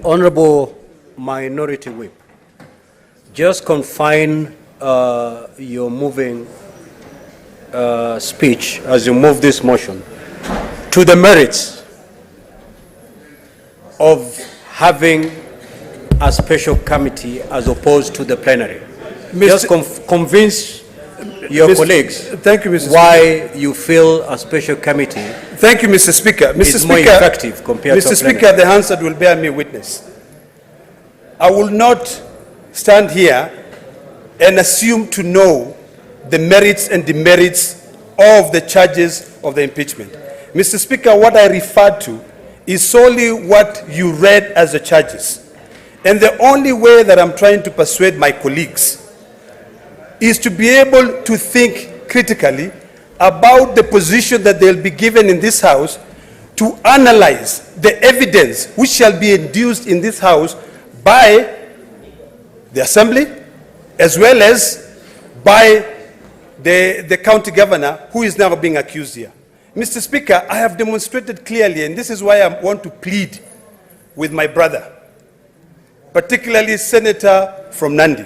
Honorable Minority Whip, just confine your moving speech as you move this motion to the merits of having a special committee as opposed to the plenary. Just convince your colleagues thank you, Mr. why Speaker. you feel a special committee Thank you, Mr. Speaker. Mr. is Speaker, more effective compared to Mr. a plenary. Speaker, the Hansard will bear me witness. I will not stand here and assume to know the merits and demerits of the charges of the impeachment. Mr. Speaker, what I referred to is solely what you read as the charges. And the only way that I'm trying to persuade my colleagues is to be able to think critically about the position that they'll be given in this House to analyze the evidence which shall be induced in this House by the Assembly as well as by the county governor who is now being accused here. Mr. Speaker, I have demonstrated clearly, and this is why I want to plead with my brother, particularly Senator from Nandi,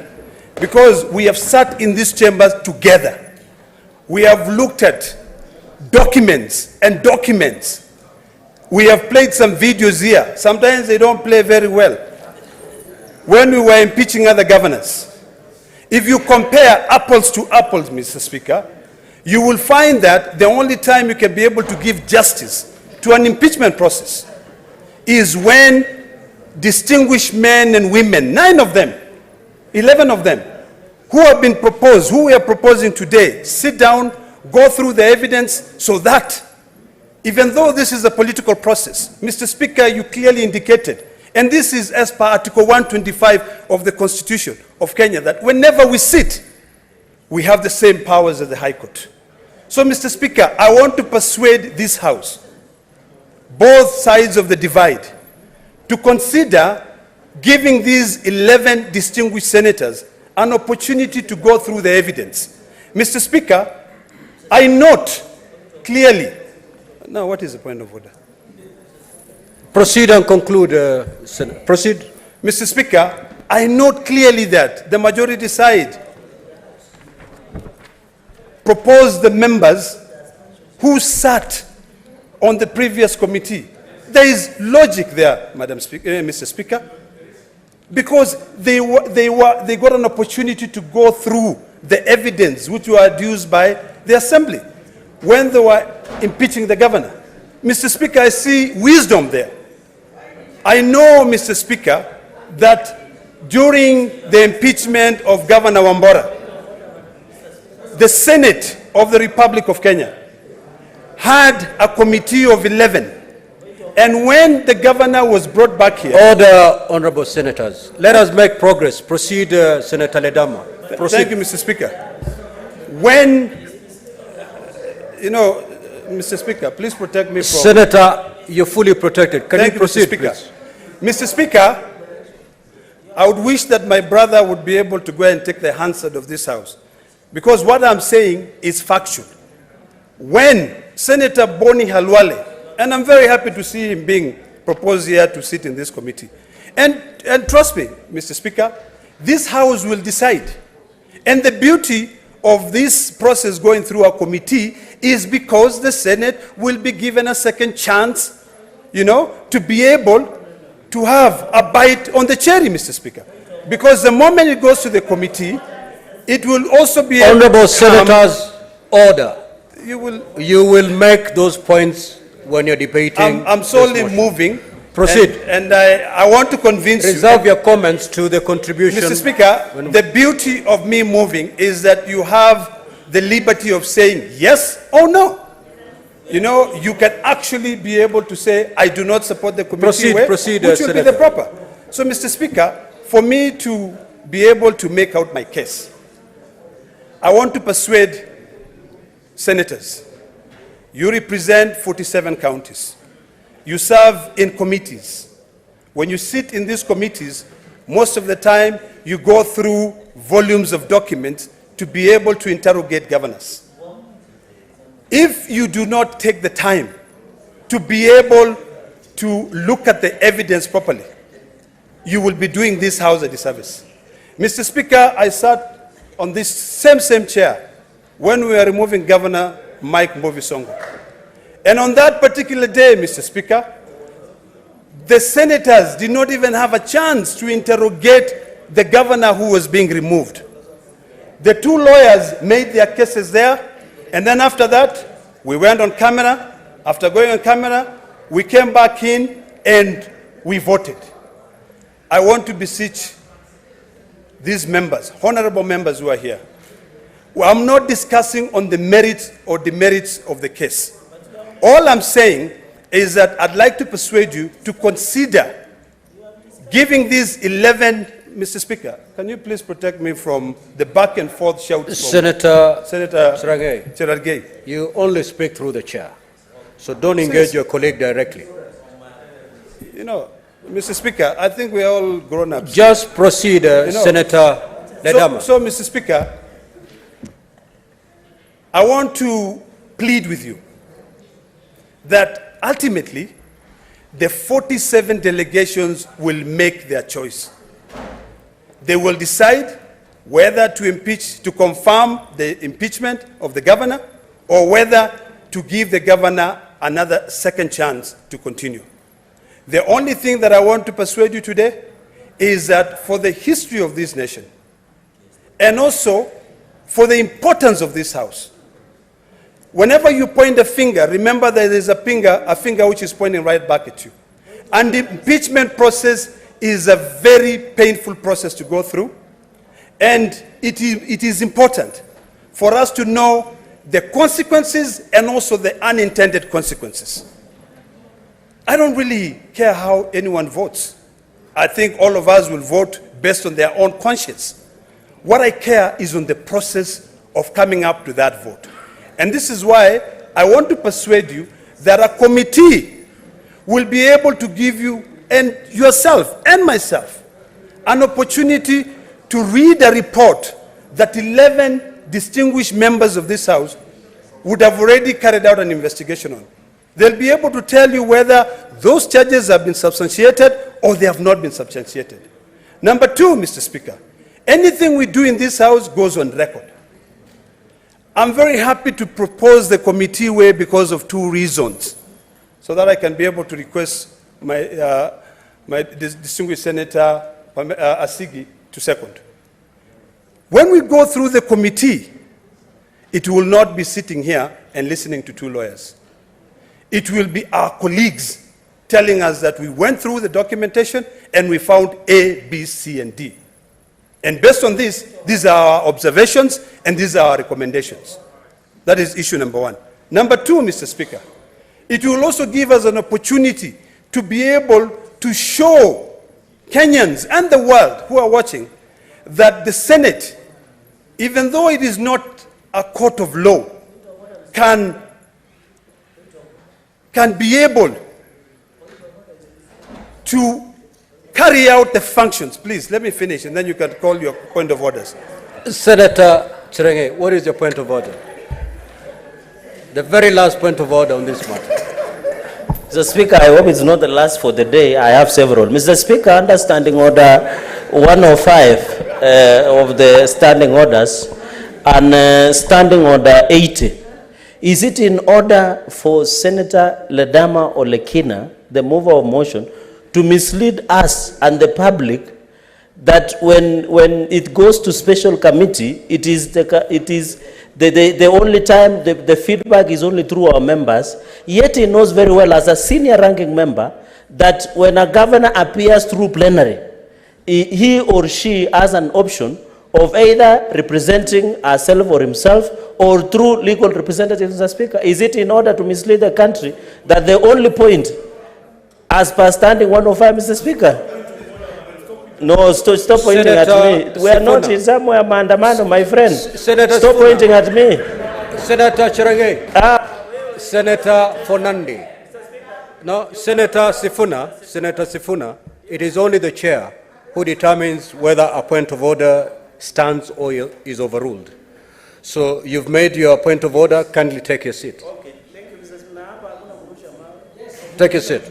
because we have sat in this chamber together. We have looked at documents and documents. We have played some videos here. Sometimes they don't play very well. When we were impeaching other governors, if you compare apples to apples, Mr. Speaker, you will find that the only time you can be able to give justice to an impeachment process is when distinguished men and women, 9 of them, 11 of them, who have been proposed, who we are proposing today, sit down, go through the evidence so that, even though this is a political process, Mr. Speaker, you clearly indicated, and this is as per Article 125 of the Constitution of Kenya, that whenever we sit, we have the same powers as the High Court. So, Mr. Speaker, I want to persuade this House, both sides of the divide, to consider giving these 11 distinguished senators an opportunity to go through the evidence. Mr. Speaker, I note clearly. Now, what is the point of order? Proceed and conclude, proceed. Mr. Speaker, I note clearly that the majority side proposed the members who sat on the previous committee. There is logic there, Mr. Speaker, because they got an opportunity to go through the evidence which were adduced by the Assembly when they were impeaching the governor. Mr. Speaker, I see wisdom there. I know, Mr. Speaker, that during the impeachment of Governor Wambora, the Senate of the Republic of Kenya had a committee of 11. And when the governor was brought back here... Order, honorable senators. Let us make progress. Proceed, Senator Ledama. Proceed. Thank you, Mr. Speaker. When, Mr. Speaker, please protect me from... Senator, you're fully protected. Can you proceed, Mr. Speaker. please? Mr. Speaker, I would wish that my brother would be able to go and take the Hansard of this House, because what I'm saying is factual. When Senator Boni Halwale, and I'm very happy to see him being proposed here to sit in this committee, and trust me, Mr. Speaker, this House will decide. And the beauty of this process going through our committee is because the Senate will be given a second chance, to be able to have a bite on the cherry, Mr. Speaker. Because the moment it goes to the committee, it will also be... Honorable senators, order. You will make those points when you're debating. I'm solely moving. Proceed. And I want to convince you... Reserve your comments to the contribution. Mr. Speaker, the beauty of me moving is that you have the liberty of saying yes or no. You can actually be able to say, I do not support the committee way, proceed, which will be Senator. the proper. So, Mr. Speaker, for me to be able to make out my case, I want to persuade senators. You represent 47 counties. You serve in committees. When you sit in these committees, most of the time you go through volumes of documents to be able to interrogate governors. If you do not take the time to be able to look at the evidence properly, you will be doing this House a disservice. Mr. Speaker, I sat on this same chair when we were removing Governor Mike Mbovisongo. And on that particular day, Mr. Speaker, the senators did not even have a chance to interrogate the governor who was being removed. The two lawyers made their cases there, and then after that, we went on camera. After going on camera, we came back in and we voted. I want to beseech these members, honorable members who are here. Well, I'm not discussing on the merits or demerits of the case. All I'm saying is that I'd like to persuade you to consider giving these 11, Mr. Speaker, can you please protect me from the back and forth shouts? Senator Cherargei. You only speak through the chair, so don't engage your colleague directly. You know, Mr. Speaker, I think we're all grown up. Just proceed, Senator Ledama. So, Mr. Speaker, I want to plead with you that ultimately the 47 delegations will make their choice. They will decide whether to impeach, to confirm the impeachment of the governor, or whether to give the governor another second chance to continue. The only thing that I want to persuade you today is that for the history of this nation, and also for the importance of this House, whenever you point a finger, remember that there is a finger which is pointing right back at you. And the impeachment process is a very painful process to go through. And it is important for us to know the consequences and also the unintended consequences. I don't really care how anyone votes. I think all of us will vote based on their own conscience. What I care is on the process of coming up to that vote. And this is why I want to persuade you that a committee will be able to give you and yourself and myself an opportunity to read a report that 11 distinguished members of this House would have already carried out an investigation on. They'll be able to tell you whether those charges have been substantiated or they have not been substantiated. Number two, Mr. Speaker, anything we do in this House goes on record. I'm very happy to propose the committee way because of two reasons, so that I can be able to request my distinguished Senator Asigi to second. When we go through the committee, it will not be sitting here and listening to two lawyers. It will be our colleagues telling us that we went through the documentation and we found A, B, C, and D. And based on this, these are our observations and these are our recommendations. That is issue number one. Number two, Mr. Speaker, it will also give us an opportunity to be able to show Kenyans and the world who are watching that the Senate, even though it is not a court of law, can be able to carry out the functions. Please, let me finish, and then you can call your point of orders. Senator Cherargei, what is your point of order? The very last point of order on this matter. Mr. Speaker, I hope it's not the last for the day. I have several. Mr. Speaker, under Standing Order 105 of the Standing Orders and Standing Order 80, is it in order for Senator Ledama Olekina, the mover of motion, to mislead us and the public that when it goes to special committee, it is the only time the feedback is only through our members, yet he knows very well as a senior ranking member that when a governor appears through plenary, he or she has an option of either representing herself or himself or through legal representatives, Mr. Speaker. Is it in order to mislead the country that the only point, as per Standing 105, Mr. Speaker? No, stop pointing Senator at me. We are not in somewhere mandamano, my friend. Senator Stop pointing at me. Senator Cherargei. Senator Fonandi. No, Senator Sifuna, it is only the chair who determines whether a point of order stands or is overruled. So you've made your point of order. Kindly take your seat. Okay, thank you, Mr. Speaker. Take your seat.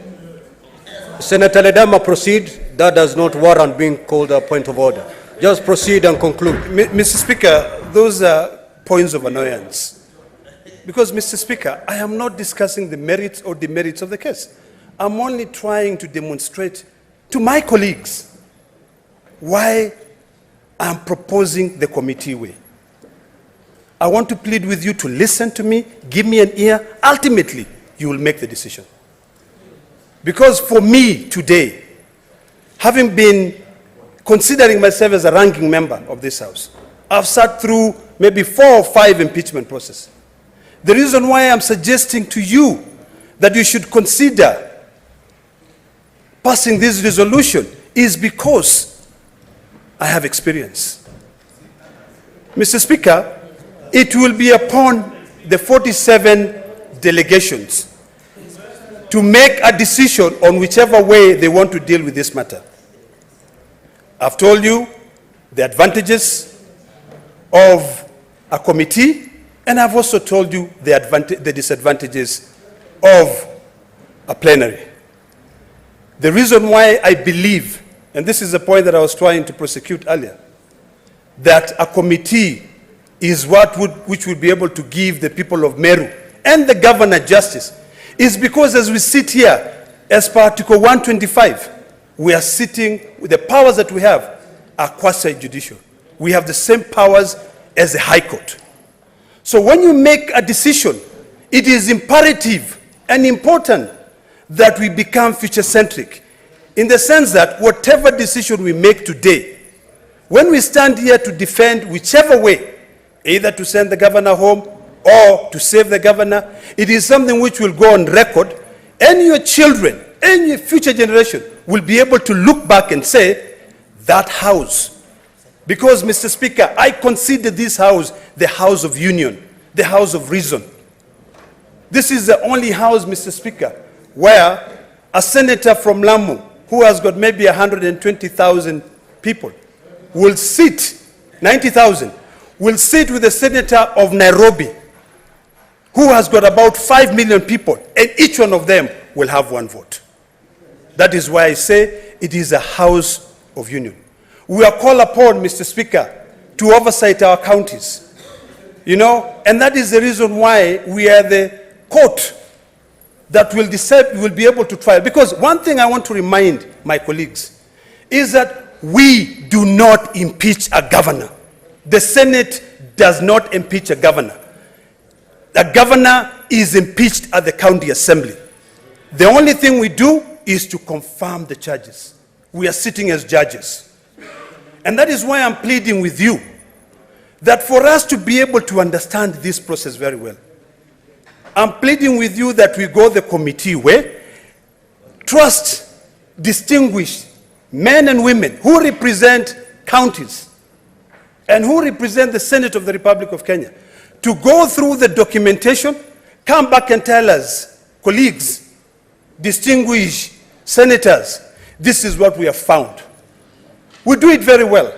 Senator Ledama, proceed. That does not warrant being called a point of order. Just proceed and conclude. Mr. Speaker, those are points of annoyance. Because, Mr. Speaker, I am not discussing the merits or demerits of the case. I'm only trying to demonstrate to my colleagues why I'm proposing the committee way. I want to plead with you to listen to me, give me an ear. Ultimately, you will make the decision. Because for me today, having been considering myself as a ranking member of this House, I've sat through maybe 4 or 5 impeachment processes. The reason why I'm suggesting to you that you should consider passing this resolution is because I have experience. Mr. Speaker, it will be upon the 47 delegations to make a decision on whichever way they want to deal with this matter. I've told you the advantages of a committee, and I've also told you the disadvantages of a plenary. The reason why I believe, and this is the point that I was trying to prosecute earlier, that a committee is which would be able to give the people of Meru and the governor justice, is because as we sit here, as per Article 125, we are sitting with the powers that we have are quasi-judicial. We have the same powers as the High Court. So when you make a decision, it is imperative and important that we become future-centric, in the sense that whatever decision we make today, when we stand here to defend whichever way, either to send the governor home or to save the governor, it is something which will go on record, and your children and your future generation will be able to look back and say, that house. Because, Mr. Speaker, I consider this house the house of union, the house of reason. This is the only house, Mr. Speaker, where a senator from Lamu, who has got maybe 120,000 people, will sit, 90,000, will sit with the senator of Nairobi, who has got about 5 million people, and each one of them will have 1 vote. That is why I say it is a house of union. We are called upon, Mr. Speaker, to oversight our counties. And that is the reason why we are the court that will decide, will be able to try. Because one thing I want to remind my colleagues is that we do not impeach a governor. The Senate does not impeach a governor. The governor is impeached at the county assembly. The only thing we do is to confirm the charges. We are sitting as judges. And that is why I'm pleading with you that for us to be able to understand this process very well, I'm pleading with you that we go the committee way, trust distinguished men and women who represent counties and who represent the Senate of the Republic of Kenya to go through the documentation, come back and tell us, colleagues, distinguished senators, this is what we have found. We do it very well.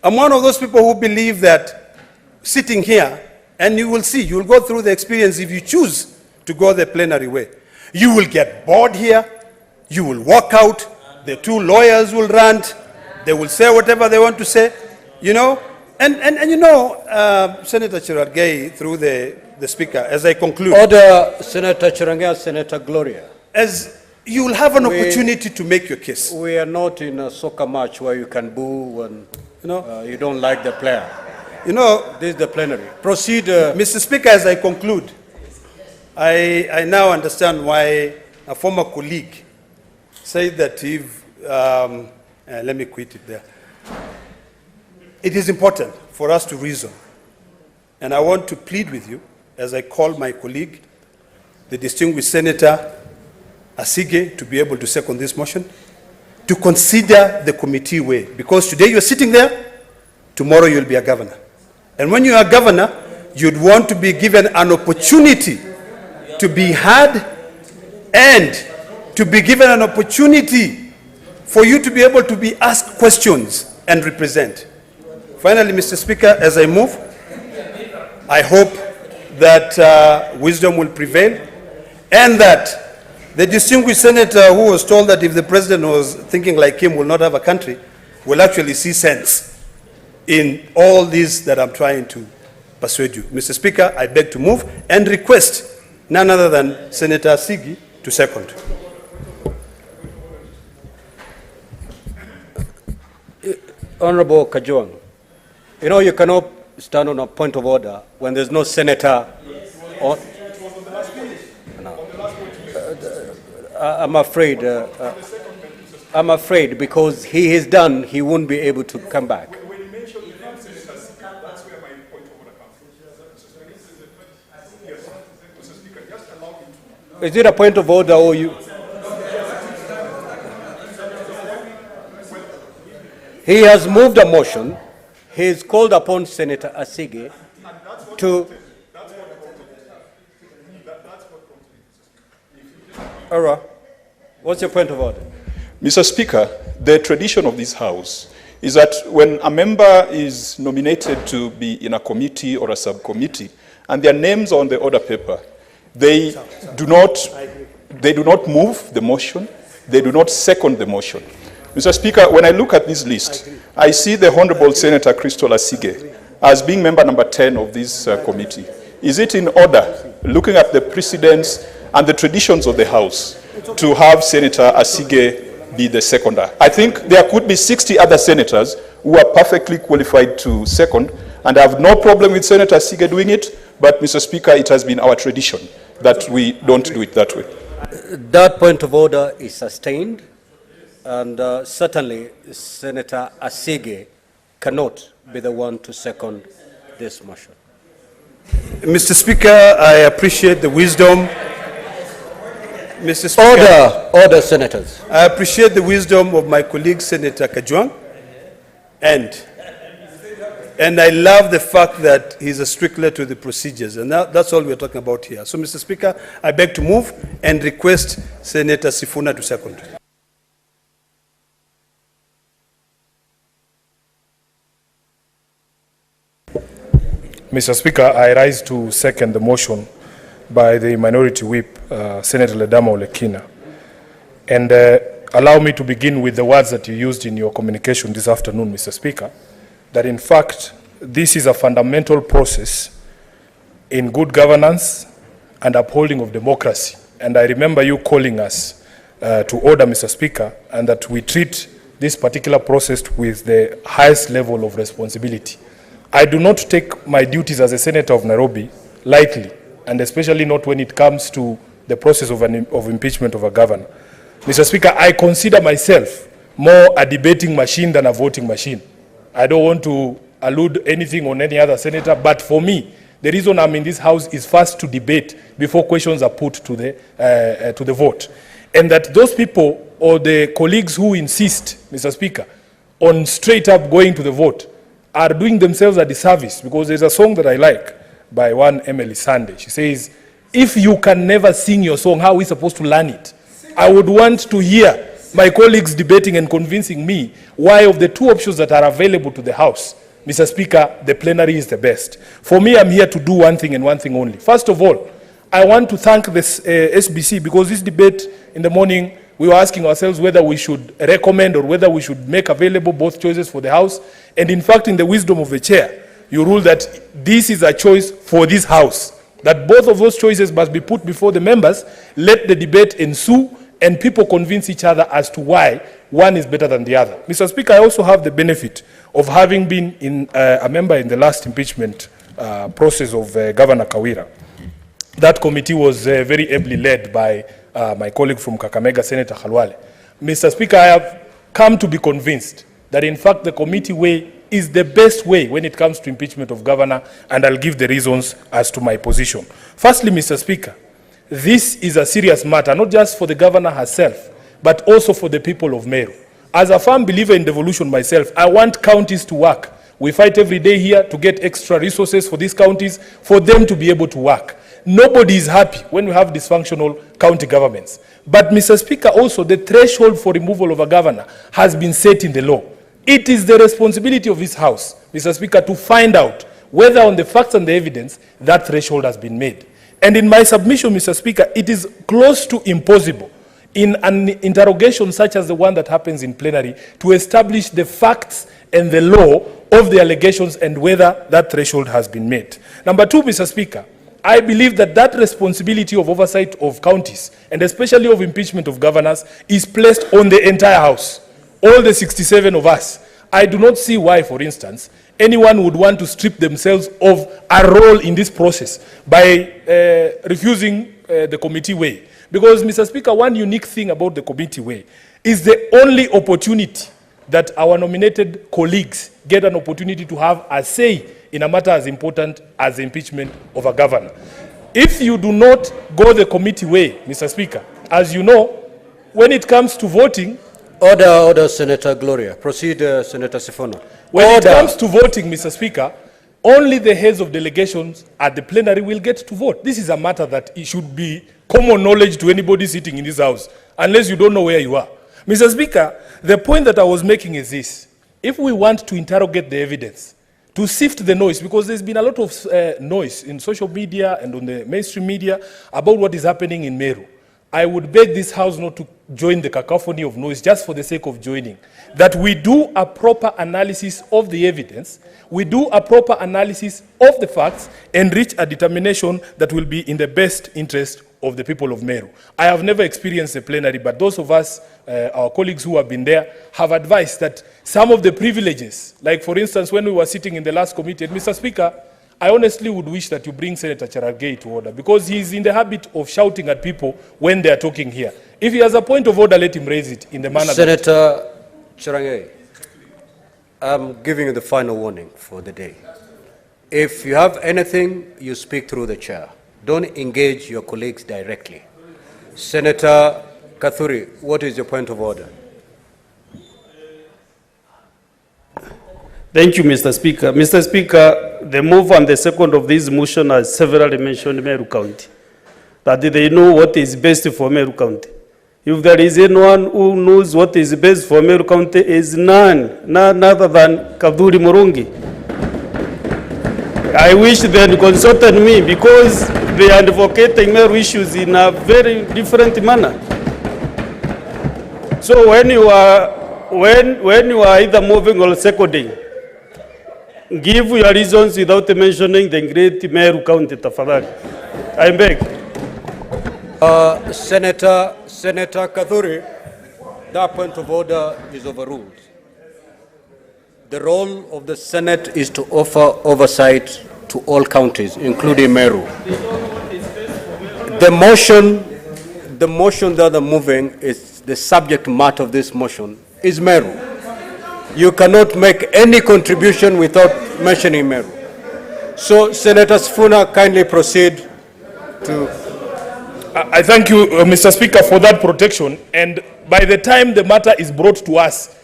I'm one of those people who believe that sitting here, and you will see, you will go through the experience if you choose to go the plenary way. You will get bored here, you will walk out, the 2 lawyers will rant, they will say whatever they want to say, Senator Cherargei, through the Speaker, as I conclude. Order, Senator Cherargei, Senator Gloria. As you will have an opportunity to make your case. We are not in a soccer match where you can boo when you don't like the player. This is the plenary. Proceed. Mr. Speaker, as I conclude, I now understand why a former colleague said that if, let me quit it there. It is important for us to reason. And I want to plead with you, as I call my colleague, the distinguished Senator Asige, to be able to second this motion, to consider the committee way. Because today you're sitting there, tomorrow you'll be a governor. And when you are a governor, you'd want to be given an opportunity to be heard and to be given an opportunity for you to be able to be asked questions and represent. Finally, Mr. Speaker, as I move, I hope that wisdom will prevail and that The distinguished senator who was told that if the president was thinking like him, will not have a country, will actually see sense in all these that I'm trying to persuade you. Mr. Speaker, I beg to move and request none other than Senator Asigi to second. Honorable Kajwang, you know you cannot stand on a point of order when there's no senator. Or, no. I'm afraid because he is done, he won't be able to come back. Is it a point of order or you? He has moved a motion. He has called upon Senator Asigi to. All what's your point of order? Mr. Speaker, the tradition of this House is that when a member is nominated to be in a committee or a subcommittee and their names are on the order paper, they do not move the motion, they do not second the motion. Mr. Speaker, when I look at this list, I see the Honorable Senator Crystal Asige as being member number 10 of this committee. Is it in order, looking at the precedents and the traditions of the House, to have Senator Asige be the seconder? I think there could be 60 other senators who are perfectly qualified to second, and I have no problem with Senator Asige doing it, but Mr. Speaker, it has been our tradition that we don't do it that way. That point of order is sustained, and certainly Senator Asige cannot be the one to second this motion. Mr. Speaker, I appreciate the wisdom. Mr. Speaker, Order, senators. I appreciate the wisdom of my colleague, Senator Kajwang, and I love the fact that he's a stickler to the procedures, and that's all we're talking about here. So, Mr. Speaker, I beg to move and request Senator Sifuna to second. Mr. Speaker, I rise to second the motion by the Minority Whip, Senator Ledama Olekina. And allow me to begin with the words that you used in your communication this afternoon, Mr. Speaker, that in fact, this is a fundamental process in good governance and upholding of democracy. And I remember you calling us to order, Mr. Speaker, and that we treat this particular process with the highest level of responsibility. I do not take my duties as a senator of Nairobi lightly, and especially not when it comes to the process of impeachment of a governor. Mr. Speaker, I consider myself more a debating machine than a voting machine. I don't want to allude anything on any other senator, but for me, the reason I'm in this House is first to debate before questions are put to the vote. And that those people or the colleagues who insist, Mr. Speaker, on straight up going to the vote are doing themselves a disservice, because there's a song that I like by one Emily Sunday. She says, if you can never sing your song, how are we supposed to learn it? I would want to hear my colleagues debating and convincing me why of the two options that are available to the House, Mr. Speaker, the plenary is the best. For me, I'm here to do one thing and one thing only. First of all, I want to thank this SBC, because this debate in the morning, we were asking ourselves whether we should recommend or whether we should make available both choices for the House. And in fact, in the wisdom of the chair, you rule that this is a choice for this House, that both of those choices must be put before the members, let the debate ensue, and people convince each other as to why one is better than the other. Mr. Speaker, I also have the benefit of having been a member in the last impeachment process of Governor Kawira. That committee was very ably led by my colleague from Kakamega, Senator Khalwale. Mr. Speaker, I have come to be convinced that in fact the committee way is the best way when it comes to impeachment of governor, and I'll give the reasons as to my position. Firstly, Mr. Speaker, this is a serious matter, not just for the governor herself, but also for the people of Meru. As a firm believer in devolution myself, I want counties to work. We fight every day here to get extra resources for these counties, for them to be able to work. Nobody is happy when we have dysfunctional county governments. But, Mr. Speaker, also the threshold for removal of a governor has been set in the law. It is the responsibility of this House, Mr. Speaker, to find out whether on the facts and the evidence that threshold has been made. And in my submission, Mr. Speaker, it is close to impossible in an interrogation such as the one that happens in plenary to establish the facts and the law of the allegations and whether that threshold has been met. Number two, Mr. Speaker, I believe that that responsibility of oversight of counties, and especially of impeachment of governors, is placed on the entire House, all the 67 of us. I do not see why, for instance, anyone would want to strip themselves of a role in this process by refusing the committee way. Because, Mr. Speaker, one unique thing about the committee way is the only opportunity that our nominated colleagues get an opportunity to have a say in a matter as important as the impeachment of a governor. If you do not go the committee way, Mr. Speaker, as you know, when it comes to voting... Order, Senator Gloria. Proceed, Senator Sifuna. When it comes to voting, Mr. Speaker, only the heads of delegations at the plenary will get to vote. This is a matter that it should be common knowledge to anybody sitting in this House, unless you don't know where you are. Mr. Speaker, the point that I was making is this. If we want to interrogate the evidence, to sift the noise, because there's been a lot of noise in social media and on the mainstream media about what is happening in Meru, I would beg this House not to join the cacophony of noise just for the sake of joining. That we do a proper analysis of the evidence, we do a proper analysis of the facts, and reach a determination that will be in the best interest of the people of Meru. I have never experienced a plenary, but those of us, our colleagues who have been there, have advised that some of the privileges, like for instance, when we were sitting in the last committee, and Mr. Speaker, I honestly would wish that you bring Senator Cherargei to order, because he is in the habit of shouting at people when they are talking here. If he has a point of order, let him raise it in the manner Senator Cherargei, I'm giving you the final warning for the day. If you have anything, you speak through the chair. Don't engage your colleagues directly. Senator Kathuri, what is your point of order? Thank you, Mr. Speaker. Mr. Speaker, the move and the second of this motion has severally mentioned Meru County, that they know what is best for Meru County. If there is anyone who knows what is best for Meru County, is none other than Kaduri Murungi. I wish they had consulted me, because they are advocating Meru issues in a very different manner. So when you are either moving or seconding, give your reasons without mentioning the great Meru County, tafadhali. I beg. Senator Kathuri, that point of order is overruled. The role of the Senate is to offer oversight to all counties, including Meru. The motion that they're moving is the subject matter of this motion is Meru. You cannot make any contribution without mentioning Meru. So, Senator Sifuna, kindly proceed to... I thank you, Mr. Speaker, for that protection. And by the time the matter is brought to us,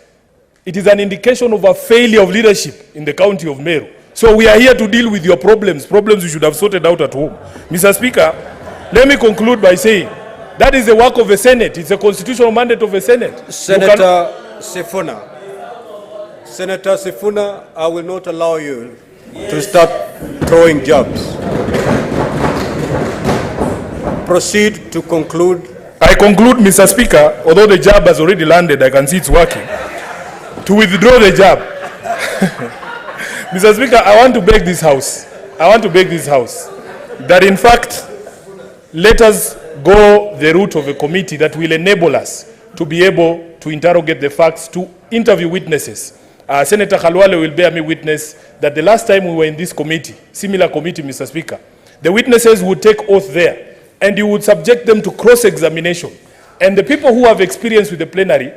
it is an indication of a failure of leadership in the county of Meru. So we are here to deal with your problems you should have sorted out at home. Mr. Speaker, let me conclude by saying that is the work of the Senate. It's a constitutional mandate of the Senate. Senator Sifuna, I will not allow you to start throwing jabs. Proceed to conclude. I conclude, Mr. Speaker, although the jab has already landed, I can see it's working, to withdraw the jab. Mr. Speaker, I want to beg this House that in fact, let us go the route of a committee that will enable us to be able to interrogate the facts, to interview witnesses. Senator Khalwale will bear me witness that the last time we were in this committee, similar committee, Mr. Speaker, the witnesses would take oath there, and you would subject them to cross-examination. And the people who have experience with the plenary,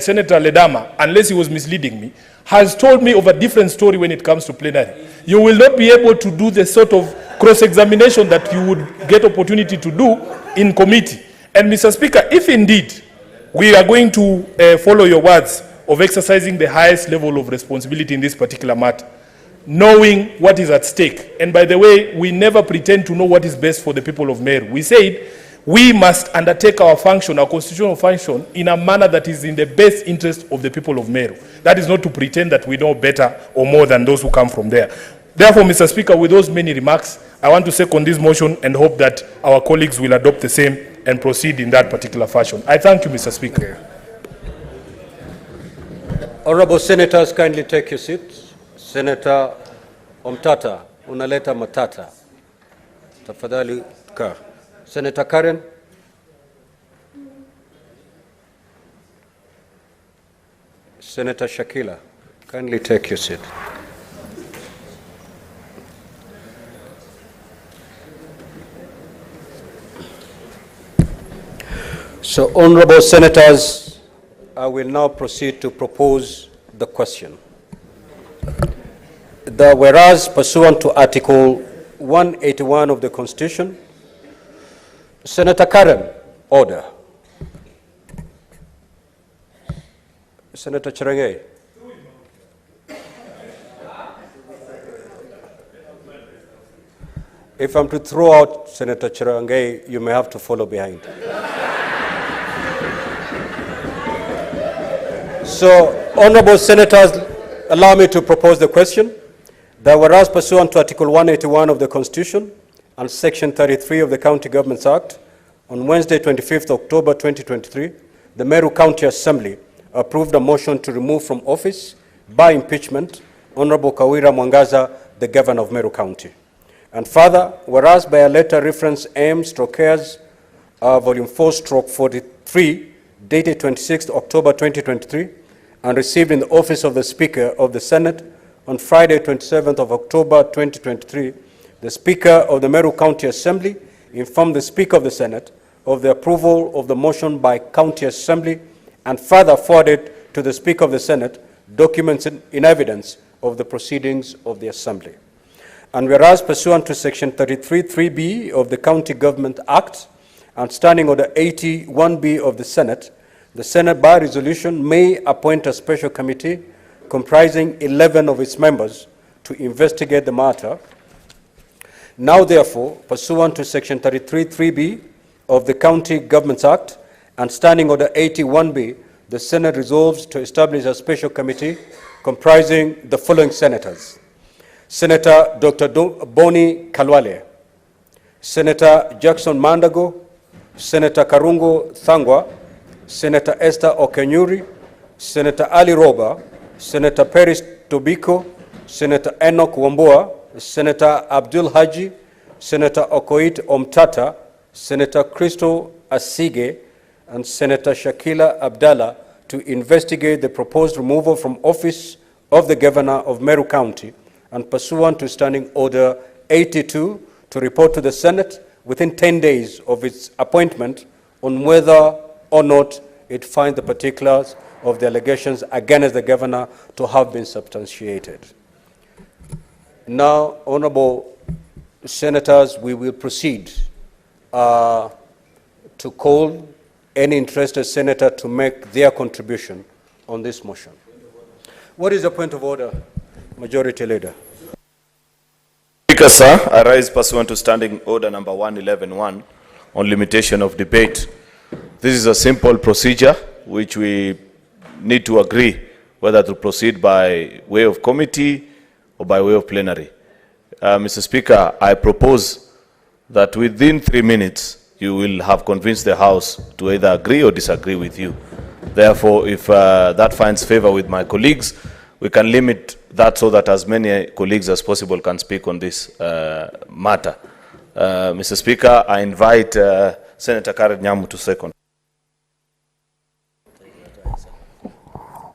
Senator Ledama, unless he was misleading me, has told me of a different story when it comes to plenary. You will not be able to do the sort of cross-examination that you would get opportunity to do in committee. And Mr. Speaker, if indeed we are going to follow your words of exercising the highest level of responsibility in this particular matter, knowing what is at stake. And by the way, we never pretend to know what is best for the people of Meru. We said we must undertake our function, our constitutional function, in a manner that is in the best interest of the people of Meru. That is not to pretend that we know better or more than those who come from there. Therefore, Mr. Speaker, with those many remarks, I want to second this motion and hope that our colleagues will adopt the same and proceed in that particular fashion. I thank you, Mr. Speaker. Honorable Senators, kindly take your seats. Senator Omtata, unaleta matata. Tafadhali ka. Senator Karen. Senator Shakila, kindly take your seat. So, honorable senators, I will now proceed to propose the question. Whereas pursuant to Article 181 of the Constitution, Senator Karen, order. Senator Cherengei. If I'm to throw out Senator Cherengei, you may have to follow behind. So, honorable senators, allow me to propose the question that whereas pursuant to Article 181 of the Constitution and Section 33 of the County Governments Act, on Wednesday, 25th October 2023, the Meru County Assembly approved a motion to remove from office by impeachment Honorable Kawira Mwangaza, the Governor of Meru County. And further, whereas by a letter reference M/Cares Volume 4/43, dated 26th October 2023, and received in the office of the Speaker of the Senate on Friday, 27th of October 2023, the Speaker of the Meru County Assembly informed the Speaker of the Senate of the approval of the motion by County Assembly and further forwarded to the Speaker of the Senate documents in evidence of the proceedings of the Assembly. And whereas pursuant to Section 33(3)(b) of the County Government Act and Standing Order 81(b) of the Senate by resolution may appoint a special committee comprising 11 of its members to investigate the matter. Now, therefore, pursuant to Section 33(3)(b) of the County Governments Act and Standing Order 81(b), the Senate resolves to establish a special committee comprising the following senators: Senator Dr. Boni Kalwale, Senator Jackson Mandago, Senator Karungo Thangwa, Senator Esther Okenyuri, Senator Ali Roba, Senator Peris Tobiko, Senator Enoch Wambua, Senator Abdul Haji, Senator Okoit Omtata, Senator Crystal Asige, and Senator Shakila Abdallah to investigate the proposed removal from office of the Governor of Meru County and pursuant to Standing Order 82 to report to the Senate within 10 days of its appointment on whether or not it finds the particulars of the allegations against the Governor to have been substantiated. Now, honorable senators, we will proceed to call any interested senator to make their contribution on this motion. What is the point of order, Majority Leader? Speaker, sir, I rise pursuant to Standing Order number 111.1 on limitation of debate. This is a simple procedure which we need to agree whether to proceed by way of committee or by way of plenary. Mr. Speaker, I propose that within 3 minutes you will have convinced the House to either agree or disagree with you. Therefore, if that finds favor with my colleagues, we can limit that so that as many colleagues as possible can speak on this matter. Mr. Speaker, I invite Senator Karen Nyamu to second.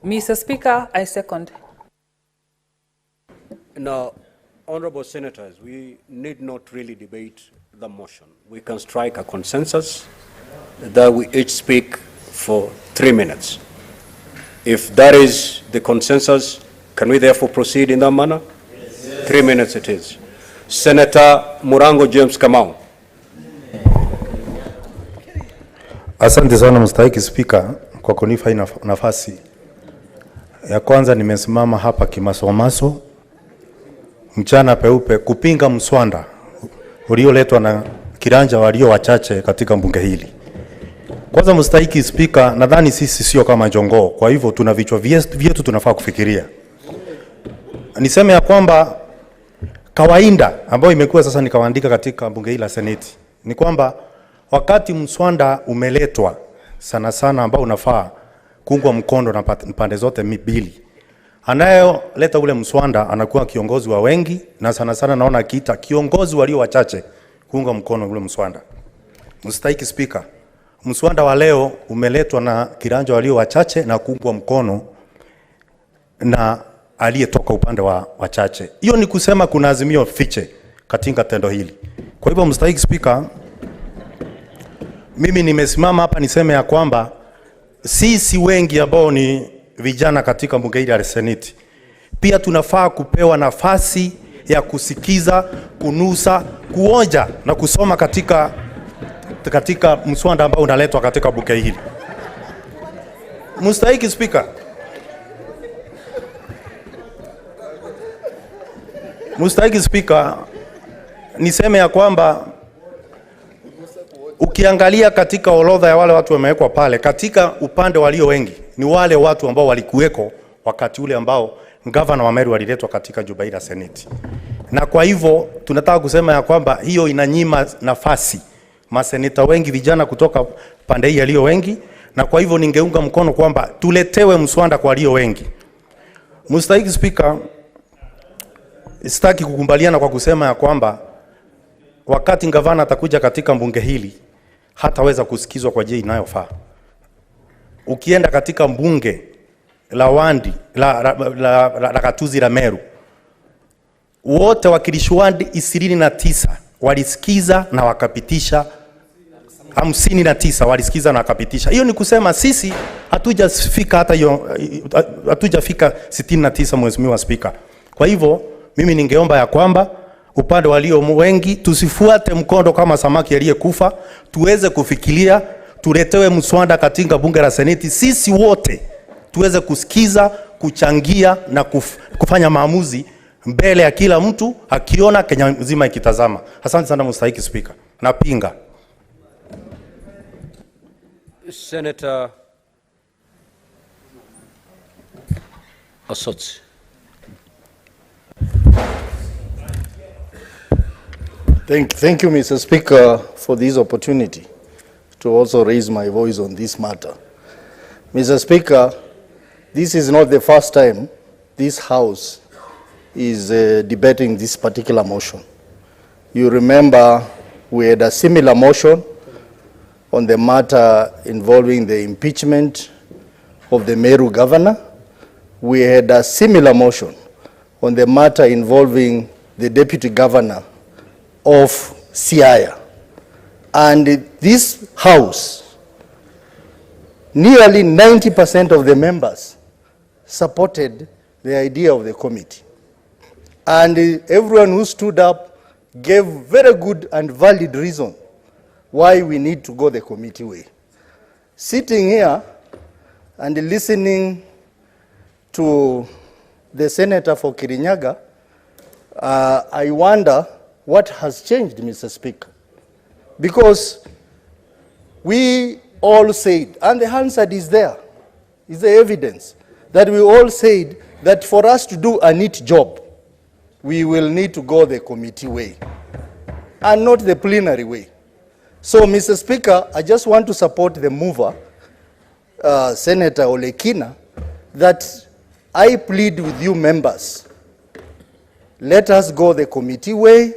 Mr. Speaker, I second. Now, honorable senators, we need not really debate the motion. We can strike a consensus that we each speak for 3 minutes. If that is the consensus, can we therefore proceed in that manner? Yes. 3 minutes it is. Senator Murango James Kamau. Asante sana mstahiki Spika kwa kunipa hii nafasi. Ya kwanza nimesimama hapa kimasomaso mchana peupe kupinga mswanda ulioletwa na kiranja walio wachache katika bunge hili. Kwanza mstahiki Spika, nadhani sisi sio kama jongoo, kwa hivyo tuna vichwa vyetu tunafaa kufikiria. Niseme ya kwamba kawaida ambayo imekuwa sasa nikawaandika katika bunge hili la Seneti ni kwamba wakati mswada umeletwa sana sana ambao unafaa kuungwa mkono na pande zote mbili, anayeleta ule mswada anakuwa kiongozi wa wengi, na sana sana naona akiita kiongozi walio wachache kuunga mkono ule mswada. Mstahiki Speaker, mswada wa leo umeletwa na kiranja walio wachache na kuungwa mkono na aliyetoka upande wa wachache. Hiyo ni kusema kuna azimio fiche katika tendo hili. Kwa hivyo Mstahiki Speaker, mimi nimesimama hapa niseme ya kwamba sisi wengi ambao ni vijana katika bunge hili la Seneti pia tunafaa kupewa nafasi ya kusikiza, kunusa, kuonja na kusoma katika mswada ambao unaletwa katika bunge hili. Mstahiki Speaker, Mstahiki Speaker, niseme ya kwamba ukiangalia katika orodha ya wale watu wamewekwa pale, katika upande walio wengi ni wale watu ambao walikuweko wakati ule ambao gavana wa Meru aliletwa katika jumba hili la Seneti. Na kwa hivyo tunataka kusema ya kwamba hiyo inanyima nafasi maseneta wengi vijana kutoka pande hii walio wengi, na kwa hivyo ningeunga mkono kwamba tuletewe mswada kwa walio wengi. Mstahiki Speaker, sitaki kukumbaliana kwa kusema ya kwamba wakati gavana atakuja katika bunge hili hataweza kusikizwa kwa njia inayofaa. Ukienda katika bunge la Wandi la Gatuzi la Meru, wote wakilishi wadi 29 walisikiza na wakapitisha, 59 walisikiza na wakapitisha. Hiyo ni kusema sisi hatujafika hata hiyo, hatujafika 69, Mheshimiwa Speaker. Kwa hivyo mimi ningeomba ya kwamba upande walio wengi tusifuate mkondo kama samaki aliyekufa, tuweze kufikiria, tuletewe mswada katika bunge la Seneti, sisi wote tuweze kusikiza, kuchangia na kufanya maamuzi mbele ya kila mtu akiona, Kenya nzima ikitazama. Asante sana Mstahiki Speaker. Napinga. Senator Osotsi. Thank you, Mr. Speaker, for this opportunity to also raise my voice on this matter. Mr. Speaker, this is not the first time this House is debating this particular motion. You remember we had a similar motion on the matter involving the impeachment of the Meru governor. We had a similar motion on the matter involving the deputy governor of Siaya. And this House, nearly 90% of the members supported the idea of the committee. And everyone who stood up gave very good and valid reason why we need to go the committee way. Sitting here and listening to the senator for Kirinyaga, I wonder what has changed, Mr. Speaker. Because we all said, and the answer is there, is the evidence, that we all said that for us to do a neat job, we will need to go the committee way and not the plenary way. So, Mr. Speaker, I just want to support the mover, Senator Olekina, that I plead with you members, let us go the committee way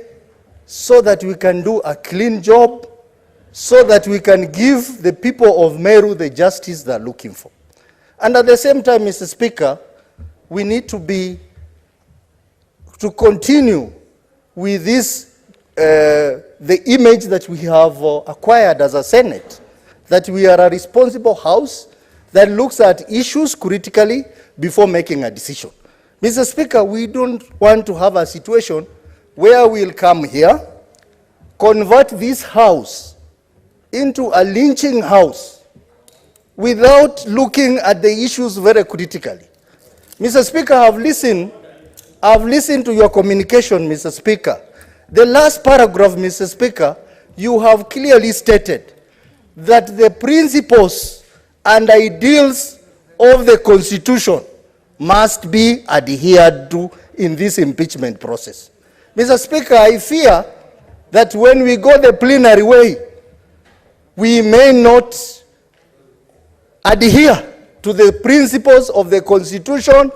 so that we can do a clean job, so that we can give the people of Meru the justice they're looking for. And at the same time, Mr. Speaker, we need to continue with this, the image that we have acquired as a Senate, that we are a responsible House that looks at issues critically before making a decision. Mr. Speaker, we don't want to have a situation where we'll come here, convert this House into a lynching house without looking at the issues very critically. Mr. Speaker, I've listened to your communication, Mr. Speaker. The last paragraph, Mr. Speaker, you have clearly stated that the principles and ideals of the Constitution must be adhered to in this impeachment process. Mr. Speaker, I fear that when we go the plenary way, we may not adhere to the principles of the Constitution,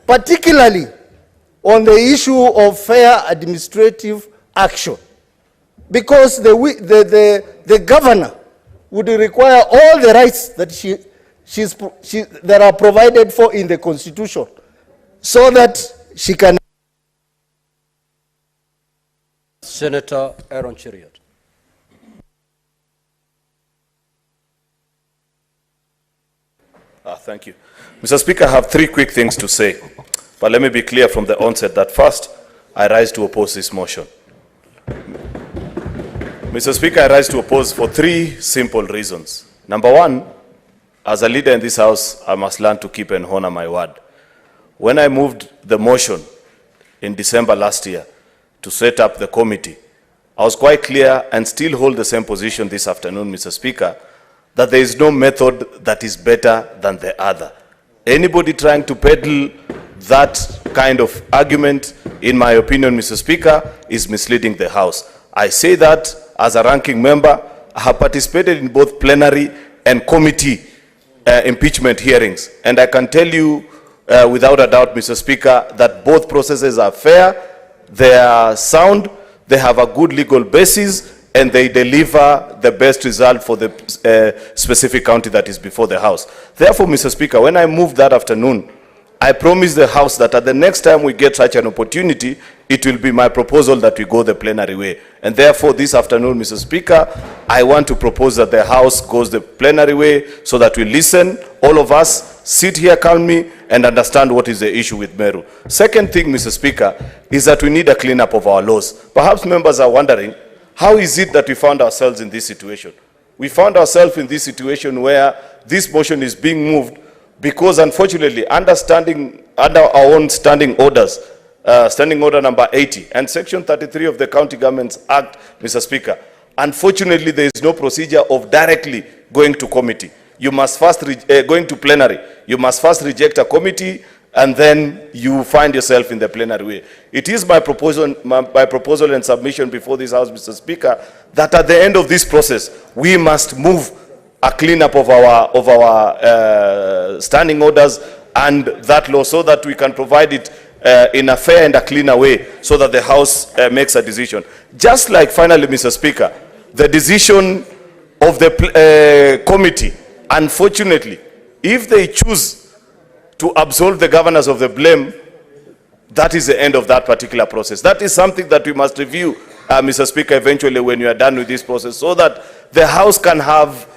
particularly on the issue of fair administrative action. Because the governor would require all the rights that that are provided for in the Constitution, so that she can. Senator Aaron Cheriot. Thank you. Mr. Speaker, I have three quick things to say. But let me be clear from the onset that first, I rise to oppose this motion. Mr. Speaker, I rise to oppose for three simple reasons. Number one, as a leader in this House, I must learn to keep and honor my word. When I moved the motion in December last year to set up the committee, I was quite clear and still hold the same position this afternoon, Mr. Speaker, that there is no method that is better than the other. Anybody trying to peddle that kind of argument, in my opinion, Mr. Speaker, is misleading the House. I say that as a ranking member. I have participated in both plenary and committee impeachment hearings. And I can tell you without a doubt, Mr. Speaker, that both processes are fair, they are sound, they have a good legal basis, and they deliver the best result for the specific county that is before the House. Therefore, Mr. Speaker, when I moved that afternoon, I promised the House that at the next time we get such an opportunity, it will be my proposal that we go the plenary way. And therefore, this afternoon, Mr. Speaker, I want to propose that the House goes the plenary way so that we listen, all of us, sit here calmly and understand what is the issue with Meru. Second thing, Mr. Speaker, is that we need a cleanup of our laws. Perhaps members are wondering, how is it that we found ourselves in this situation? We found ourselves in this situation where this motion is being moved because, unfortunately, under our own standing orders, standing order number 80 and section 33 of the County Governments Act, Mr. Speaker, unfortunately, there is no procedure of directly going to committee. You must first, going to plenary, you must first reject a committee and then you find yourself in the plenary way. It is my proposal and submission before this House, Mr. Speaker, that at the end of this process, we must move a cleanup of our standing orders and that law so that we can provide it in a fair and a cleaner way so that the House makes a decision. Just like, finally, Mr. Speaker, the decision of the committee, unfortunately, if they choose to absolve the governors of the blame, that is the end of that particular process. That is something that we must review, Mr. Speaker, eventually when you are done with this process, so that the House can have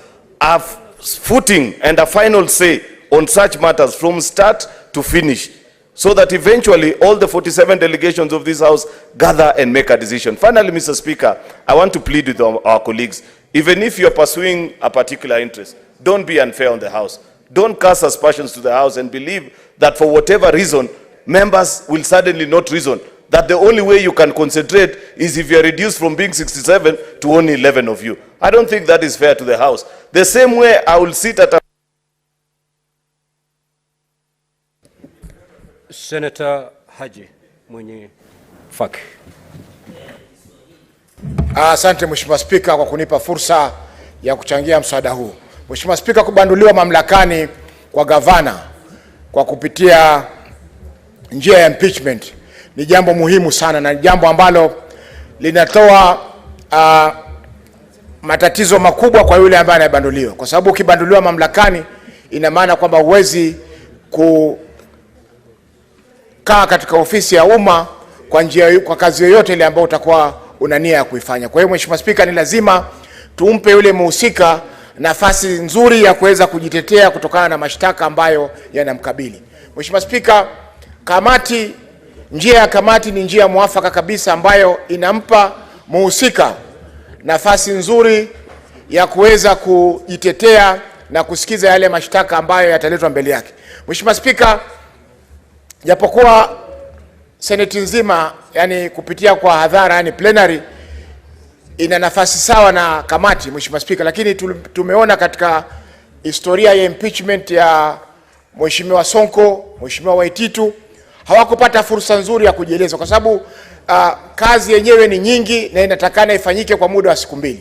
a footing and a final say on such matters from start to finish, so that eventually all the 47 delegations of this House gather and make a decision. Finally, Mr. Speaker, I want to plead with our colleagues, even if you're pursuing a particular interest, don't be unfair on the House. Don't cast aspersions to the House and believe that for whatever reason, members will suddenly not reason that the only way you can concentrate is if you're reduced from being 67 to only 11 of you. I don't think that is fair to the House. The same way I will sit at a... Senator Haji Mwenye Faki. Asante Mheshimiwa Spika kwa kunipa fursa ya kuchangia mswada huu. Mheshimiwa Spika, kubanduliwa mamlakani kwa gavana kwa kupitia njia ya impeachment ni jambo muhimu sana na jambo ambalo linatoa matatizo makubwa kwa yule ambaye anabanduliwa. Kwa sababu ukibanduliwa mamlakani ina maana kwamba huwezi kukaa katika ofisi ya umma kwa kazi yoyote ile ambayo utakuwa una nia ya kuifanya. Kwa hiyo Mheshimiwa Spika, ni lazima tumpe yule mhusika nafasi nzuri ya kuweza kujitetea kutokana na mashtaka ambayo yanamkabili. Mheshimiwa Spika, njia ya kamati ni njia mwafaka kabisa ambayo inampa mhusika nafasi nzuri ya kuweza kujitetea na kusikiza yale mashtaka ambayo yataletwa mbele yake. Mheshimiwa Spika, japokuwa Seneti nzima, yani kupitia kwa hadhara, yani plenary, ina nafasi sawa na kamati, Mheshimiwa Spika, lakini tumeona katika historia ya impeachment ya Mheshimiwa Sonko, Mheshimiwa Waititu, hawakupata fursa nzuri ya kujieleza kwa sababu kazi yenyewe ni nyingi na inatakana ifanyike kwa muda wa siku 2.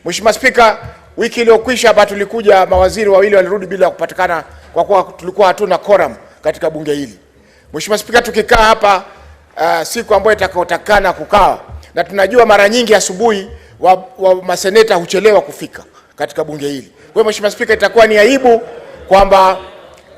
Mheshimiwa Spika, wiki iliyokwisha hapa tulikuja mawaziri wawili walirudi bila kupatikana kwa kuwa tulikuwa hatuna quorum katika bunge hili. Mheshimiwa Spika, tukikaa hapa siku ambayo itakayotakana kukaa, na tunajua mara nyingi asubuhi wa maseneta huchelewa kufika katika bunge hili. Kwa hiyo Mheshimiwa Spika, itakuwa ni aibu kwamba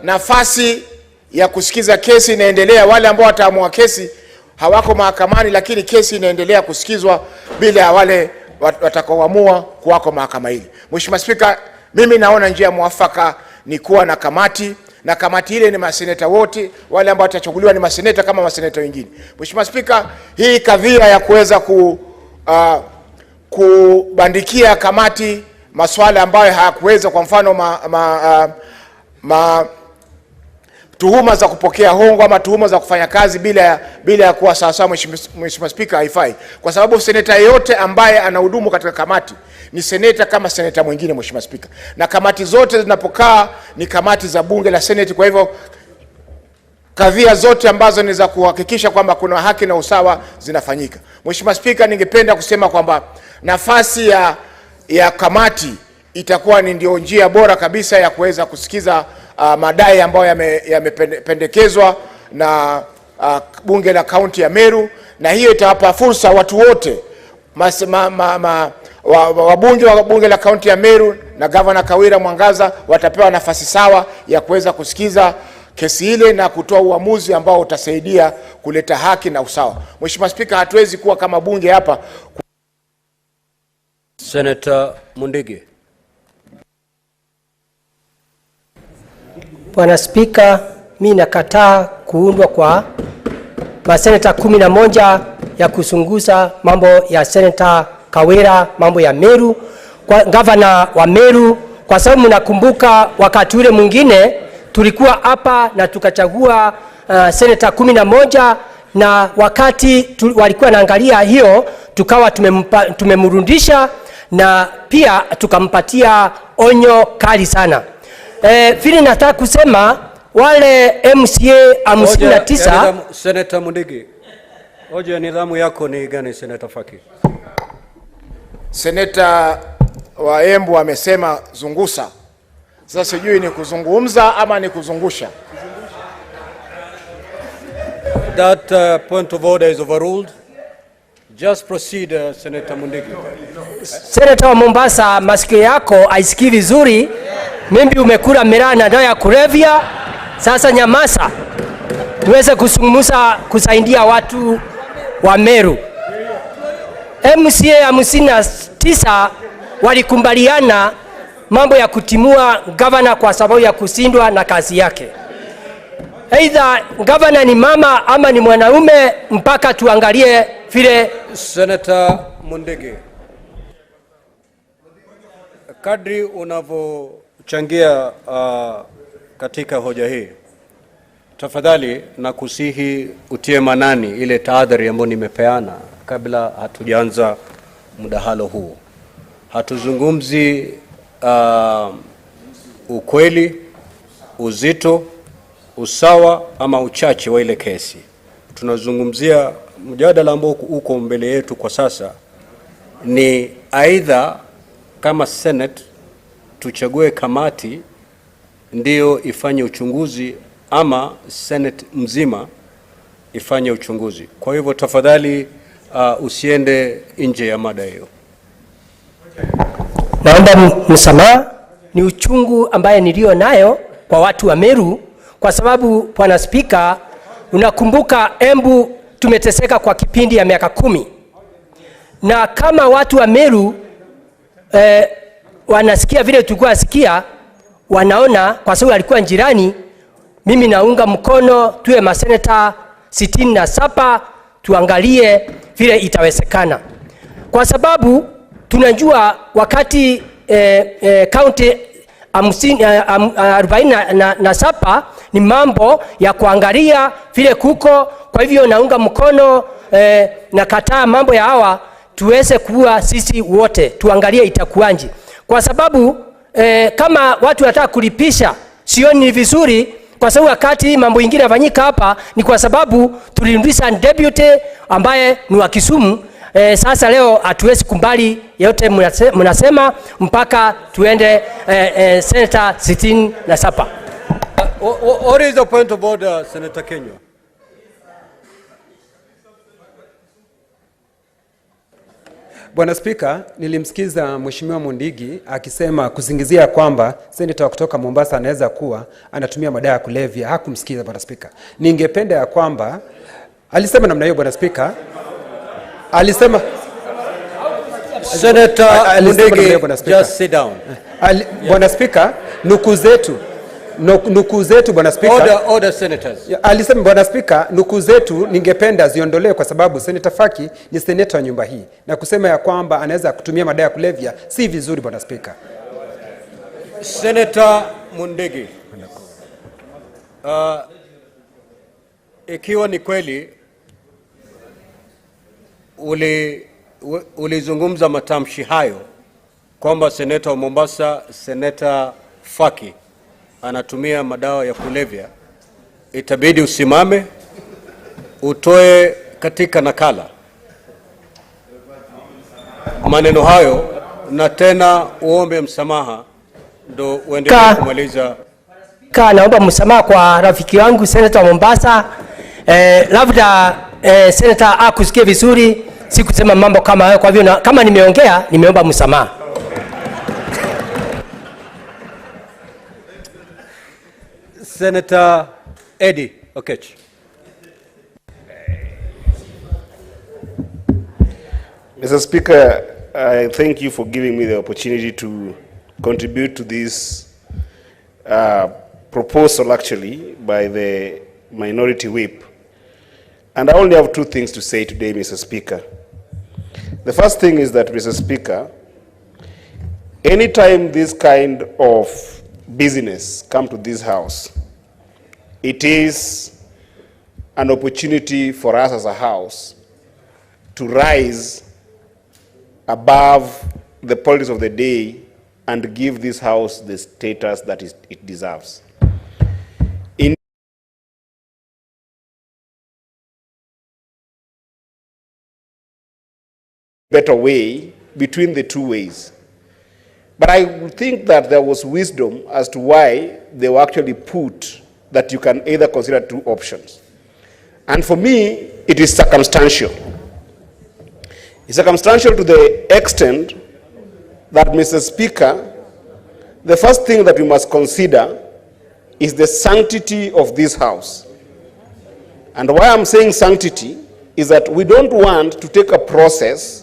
nafasi ya kusikiza kesi inaendelea, wale ambao wataamua kesi hawako mahakamani, lakini kesi inaendelea kusikizwa bila ya wale watakaoamua kuwako mahakama hili. Mheshimiwa Spika, mimi naona njia mwafaka ni kuwa na kamati, na kamati ile ni maseneta wote, wale ambao watachaguliwa ni maseneta kama maseneta wengine. Mheshimiwa Spika, hii kadhia ya kuweza kubandikia kamati masuala ambayo hayakuweza, kwa mfano tuhuma za kupokea hongo ama tuhuma za kufanya kazi bila ya kuwa sawasawa, Mheshimiwa Spika, haifai. Kwa sababu seneta yeyote ambaye anahudumu katika kamati ni seneta kama seneta mwingine, Mheshimiwa Spika. Na kamati zote zinapokaa ni kamati za bunge la Senate. Kwa hivyo kadhia zote ambazo ni za kuhakikisha kwamba kuna haki na usawa zinafanyika. Mheshimiwa Spika, ningependa kusema kwamba nafasi ya kamati itakuwa ni ndio njia bora kabisa ya kuweza kusikiza madai ambayo yamependekezwa na bunge la kaunti ya Meru, na hiyo itawapa fursa watu wote wabunge wa bunge la kaunti ya Meru na Governor Kawira Mwangaza watapewa nafasi sawa ya kuweza kusikiza kesi ile na kutoa uamuzi ambao utasaidia kuleta haki na usawa. Mheshimiwa Spika, hatuwezi kuwa kama bunge hapa. Senator Mundigi. Bwana Spika, mimi nakataa kuundwa kwa maseneta 11 ya kusunguza mambo ya Senator Kawira, mambo ya Meru, kwa governor wa Meru, kwa sababu mnakumbuka wakati ule mwingine tulikuwa hapa na tukachagua Senator 11, na wakati walikuwa naangalia hiyo tukawa tumemrudisha na pia tukampatia onyo kali sana. Vile nataka kusema wale MCA 59. Senator Mundigi, hoja nidhamu yako ni gani, Senator Faki? Senator wa Embu amesema zungusa. Sasa sijui ni kuzungumza ama ni kuzungusha. That point of order is overruled. Just proceed, Senator Mundigi. Senator wa Mombasa, masikio yako haisikii vizuri. Mimi umekula miraa na dawa ya kulevya. Sasa nyamaza. Tuweze kuzungumza kusaidia watu wa Meru. MCA 59 walikubaliana mambo ya kutimua governor kwa sababu ya kusindwa na kazi yake. Either governor ni mama ama ni mwanaume, mpaka tuangalie vile. Senator Mundigi, kadri unavyochangia katika hoja hii, tafadhali na kusihi utie manani ile tahadhari ambayo nimepeana kabla hatujaanza mdahalo huu. Hatuzungumzi ukweli, uzito, usawa ama uchache wa ile kesi. Tunazungumzia mjadala ambao uko mbele yetu kwa sasa ni aidha kama Senate tuchague kamati ndio ifanye uchunguzi ama Senate mzima ifanye uchunguzi. Kwa hivyo tafadhali usiende nje ya mada hiyo. Naomba msamaha, ni uchungu ambaye nilio nayo kwa watu wa Meru, kwa sababu Bwana Spika, unakumbuka Embu tumeteseka kwa kipindi ya miaka 10. Na kama watu wa Meru wanasikia vile tulikuwa sikia, wanaona kwa sababu alikuwa jirani, mimi naunga mkono tuwe maseneta 67, tuangalie vile itawezekana. Kwa sababu tunajua wakati county 47 ni mambo ya kuangalia vile kuko. Kwa hivyo naunga mkono na kataa mambo ya hawa, tuweze kuwa sisi wote tuangalie itakuanji. Kwa sababu kama watu wanataka kulipisha, sioni vizuri, kwa kwa sababu wakati mambo ingine yafanyika hapa ni kwa sababu tulirudisha deputy ambaye ni wa Kisumu. Sasa leo hatuwezi kumbali yote mnasema mpaka tuende Senator 67. What is the point of order, Senator Kenya? Bwana Spika, nilimsikiza Mheshimiwa Mundigi akisema kusingizia kwamba senator kutoka Mombasa anaweza kuwa anatumia madawa ya kulevya. Hakumsikiza Bwana Spika. Ningependa ya kwamba alisema namna hiyo Bwana Spika. Alisema Senator Mundigi, just sit down. Bwana Spika, nukuu zetu Bwana Spika. Order senators. Alisema Bwana Spika, nukuu zetu ningependa ziondolewe kwa sababu Senator Faki ni senator wa nyumba hii, na kusema ya kwamba anaweza kutumia madawa ya kulevya si vizuri Bwana Spika. Senator Mundigi, ikiwa ni kweli ulizungumza matamshi hayo kwamba senator wa Mombasa, Senator Faki anatumia madawa ya kulevya, itabidi usimame utoe katika nakala maneno hayo na tena uombe msamaha ndo uendelee kumaliza. Naomba msamaha kwa rafiki wangu Senator wa Mombasa. Labda Senator akusikie vizuri, sikusema mambo kama hayo, kwa hivyo kama nimeongea nimeomba msamaha. Senator Eddie Okech. Mr. Speaker, I thank you for giving me the opportunity to contribute to this proposal actually by the minority whip. And I only have two things to say today, Mr. Speaker. The first thing is that, Mr. Speaker, anytime this kind of business come to this house, it is an opportunity for us as a house to rise above the politics of the day and give this house the status that it deserves. In better way between the two ways. But I think that there was wisdom as to why they were actually put that you can either consider two options. And for me, it is circumstantial. It's circumstantial to the extent that, Mr. Speaker, the first thing that we must consider is the sanctity of this house. And why I'm saying sanctity is that we don't want to take a process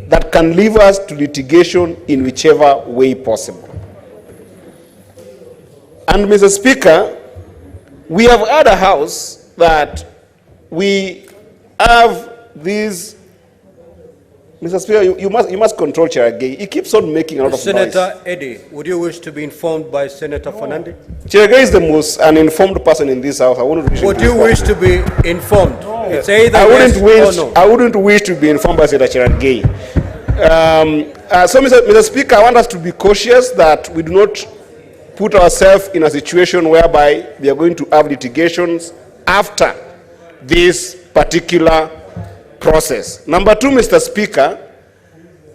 that can leave us to litigation in whichever way possible. And, Mr. Speaker, we have had a house that we have these. Mr. Speaker, you must control Cherargei. He keeps on making a lot of noise. Senator Eddie, would you wish to be informed by Senator Fernandi? Cherargei is the most uninformed person in this house. I wouldn't wish would you wish to be informed? No. It's either yes or no. I wouldn't wish to be informed by Senator Cherargei. So, Mr. Speaker, I want us to be cautious that we do not put ourselves in a situation whereby we are going to have litigations after this particular process. Number two, Mr. Speaker,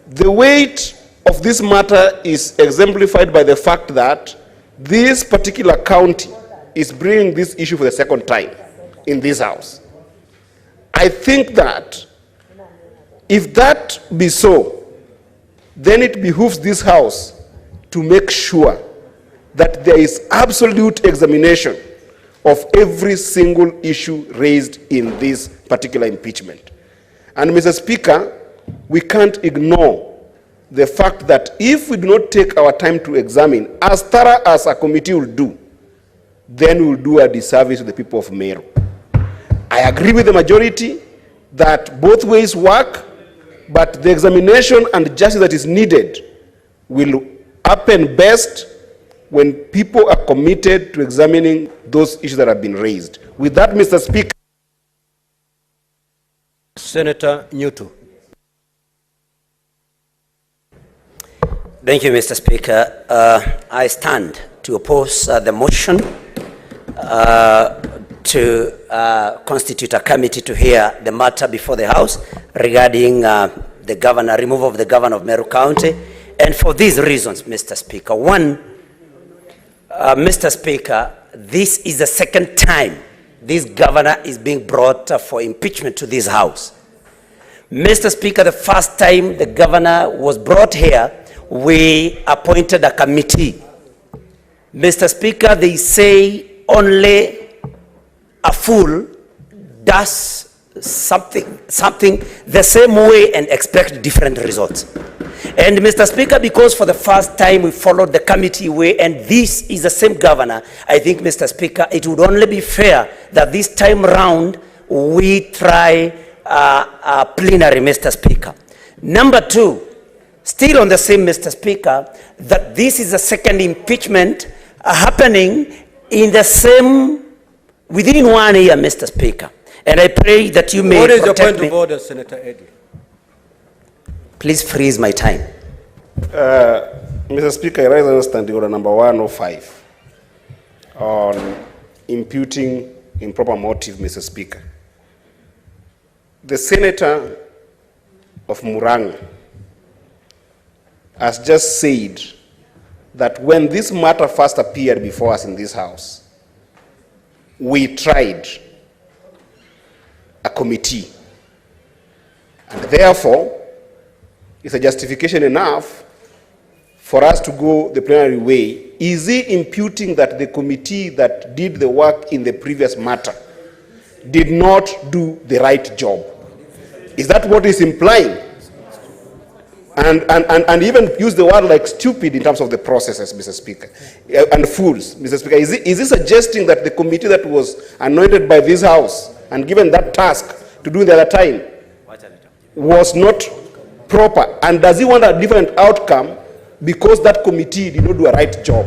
the weight of this matter is exemplified by the fact that this particular county is bringing this issue for the second time in this house. I think that if that be so, then it behooves this house to make sure that there is absolute examination of every single issue raised in this particular impeachment. And, Mr. Speaker, we can't ignore the fact that if we do not take our time to examine, as thorough as a committee will do, then we will do a disservice to the people of Meru. I agree with the majority that both ways work, but the examination and justice that is needed will happen best when people are committed to examining those issues that have been raised. With that, Mr. Speaker. Senator Newton. Thank you, Mr. Speaker. I stand to oppose the motion to constitute a committee to hear the matter before the House regarding the governor, removal of the governor of Meru County. And for these reasons, Mr. Speaker. One, Mr. Speaker, this is the second time this governor is being brought for impeachment to this House. Mr. Speaker, the first time the governor was brought here, we appointed a committee. Mr. Speaker, they say only a fool does something the same way and expect different results. And Mr. Speaker, because for the first time we followed the committee way, and this is the same governor, I think, Mr. Speaker, it would only be fair that this time round we try a plenary, Mr. Speaker. Number two, still on the same, Mr. Speaker, that this is the second impeachment happening in the same, within 1 year, Mr. Speaker. And I pray that you may protect me. What is your point of order, Senator Eddy? Please freeze my time. Mr. Speaker, I raise understanding order number 105 on imputing improper motive, Mr. Speaker. The senator of Murang'a has just said that when this matter first appeared before us in this House, we tried a committee, and therefore it's a justification enough for us to go the plenary way. Is he imputing that the committee that did the work in the previous matter did not do the right job? Is that what he's implying? And even use the word like stupid in terms of the processes, Mr. Speaker, and fools, Mr. Speaker. Is he suggesting that the committee that was anointed by this House and given that task to do the other time was not proper? And does he want a different outcome because that committee did not do a right job?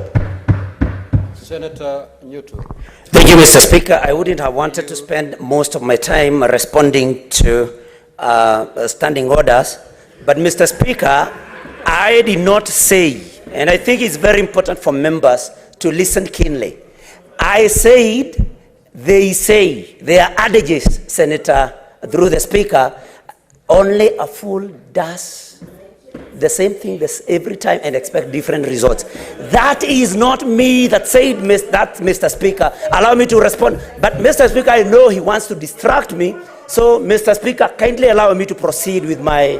Senator Newton. Thank you, Mr. Speaker. I wouldn't have wanted to spend most of my time responding to standing orders. But, Mr. Speaker, I did not say, and I think it's very important for members to listen keenly. I said, they say, they are adages, Senator, through the Speaker, only a fool does the same thing every time and expect different results. That is not me that said that, Mr. Speaker. Allow me to respond. But, Mr. Speaker, I know he wants to distract me. So, Mr. Speaker, kindly allow me to proceed with my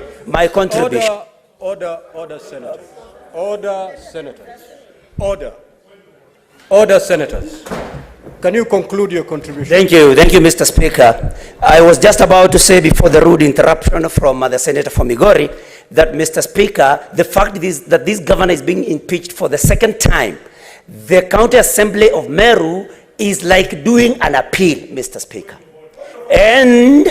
contribution. Order, Senators. Order, Senators. Order, Senators. Can you conclude your contribution? Thank you, Mr. Speaker. I was just about to say before the rude interruption from the Senator from Migori that, Mr. Speaker, the fact is that this governor is being impeached for the second time. The County Assembly of Meru is like doing an appeal, Mr. Speaker. And,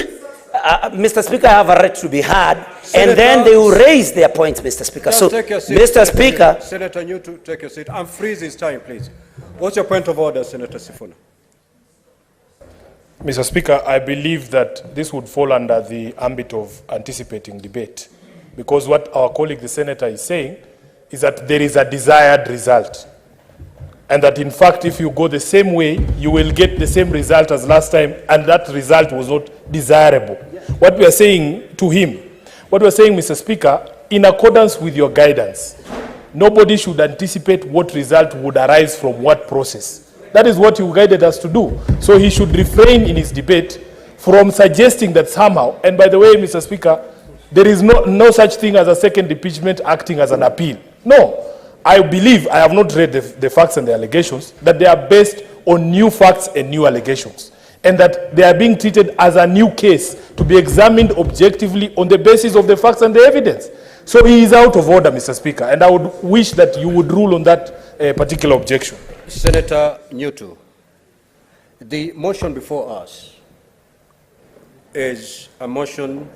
Mr. Speaker, I have a right to be heard, Senator, and then they will raise their points, Mr. Speaker. So, take your seat, Mr. Speaker. Senator Newton, take your seat. And freeze his time, please. What's your point of order, Senator Sifuna? Mr. Speaker, I believe that this would fall under the ambit of anticipating debate, because what our colleague, the Senator, is saying is that there is a desired result. And that, in fact, if you go the same way, you will get the same result as last time, and that result was not desirable. What we are saying to him, Mr. Speaker, in accordance with your guidance, nobody should anticipate what result would arise from what process. That is what you guided us to do. So he should refrain in his debate from suggesting that somehow, and by the way, Mr. Speaker, there is no such thing as a second impeachment acting as an appeal. No. I believe, I have not read the facts and the allegations, that they are based on new facts and new allegations, and that they are being treated as a new case to be examined objectively on the basis of the facts and the evidence. So he is out of order, Mr. Speaker, and I would wish that you would rule on that particular objection. Senator Newton, the motion before us is a motion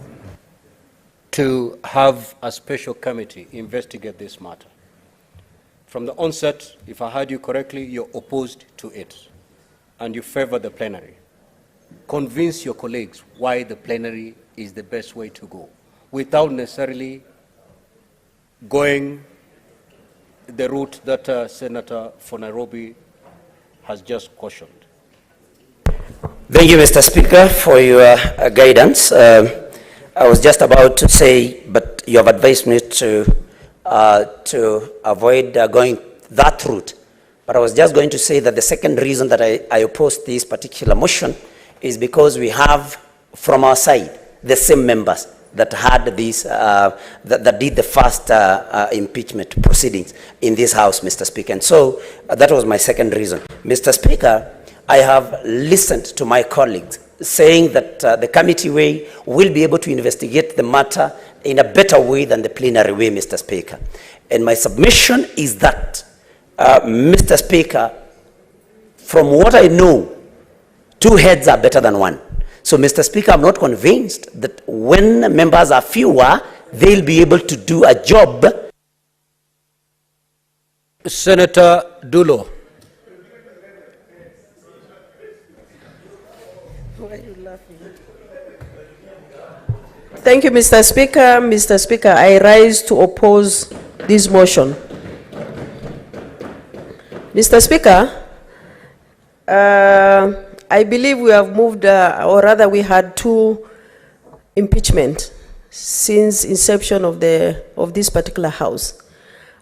to have a special committee investigate this matter. From the onset, if I heard you correctly, you're opposed to it, and you favor the plenary. Convince your colleagues why the plenary is the best way to go, without necessarily going the route that Senator for Nairobi has just cautioned. Thank you, Mr. Speaker, for your guidance. I was just about to say, but you have advised me to avoid going that route. But I was just going to say that the second reason that I oppose this particular motion is because we have, from our side, the same members that had this, that did the first impeachment proceedings in this House, Mr. Speaker. And so that was my second reason. Mr. Speaker, I have listened to my colleagues saying that the committee way will be able to investigate the matter in a better way than the plenary way, Mr. Speaker. And my submission is that, Mr. Speaker, from what I know, 2 heads are better than 1. So, Mr. Speaker, I'm not convinced that when members are fewer, they'll be able to do a job. Senator Dulo. Thank you, Mr. Speaker. Mr. Speaker, I rise to oppose this motion. Mr. Speaker, I believe we have moved, or rather we had 2 impeachment since inception of this particular House.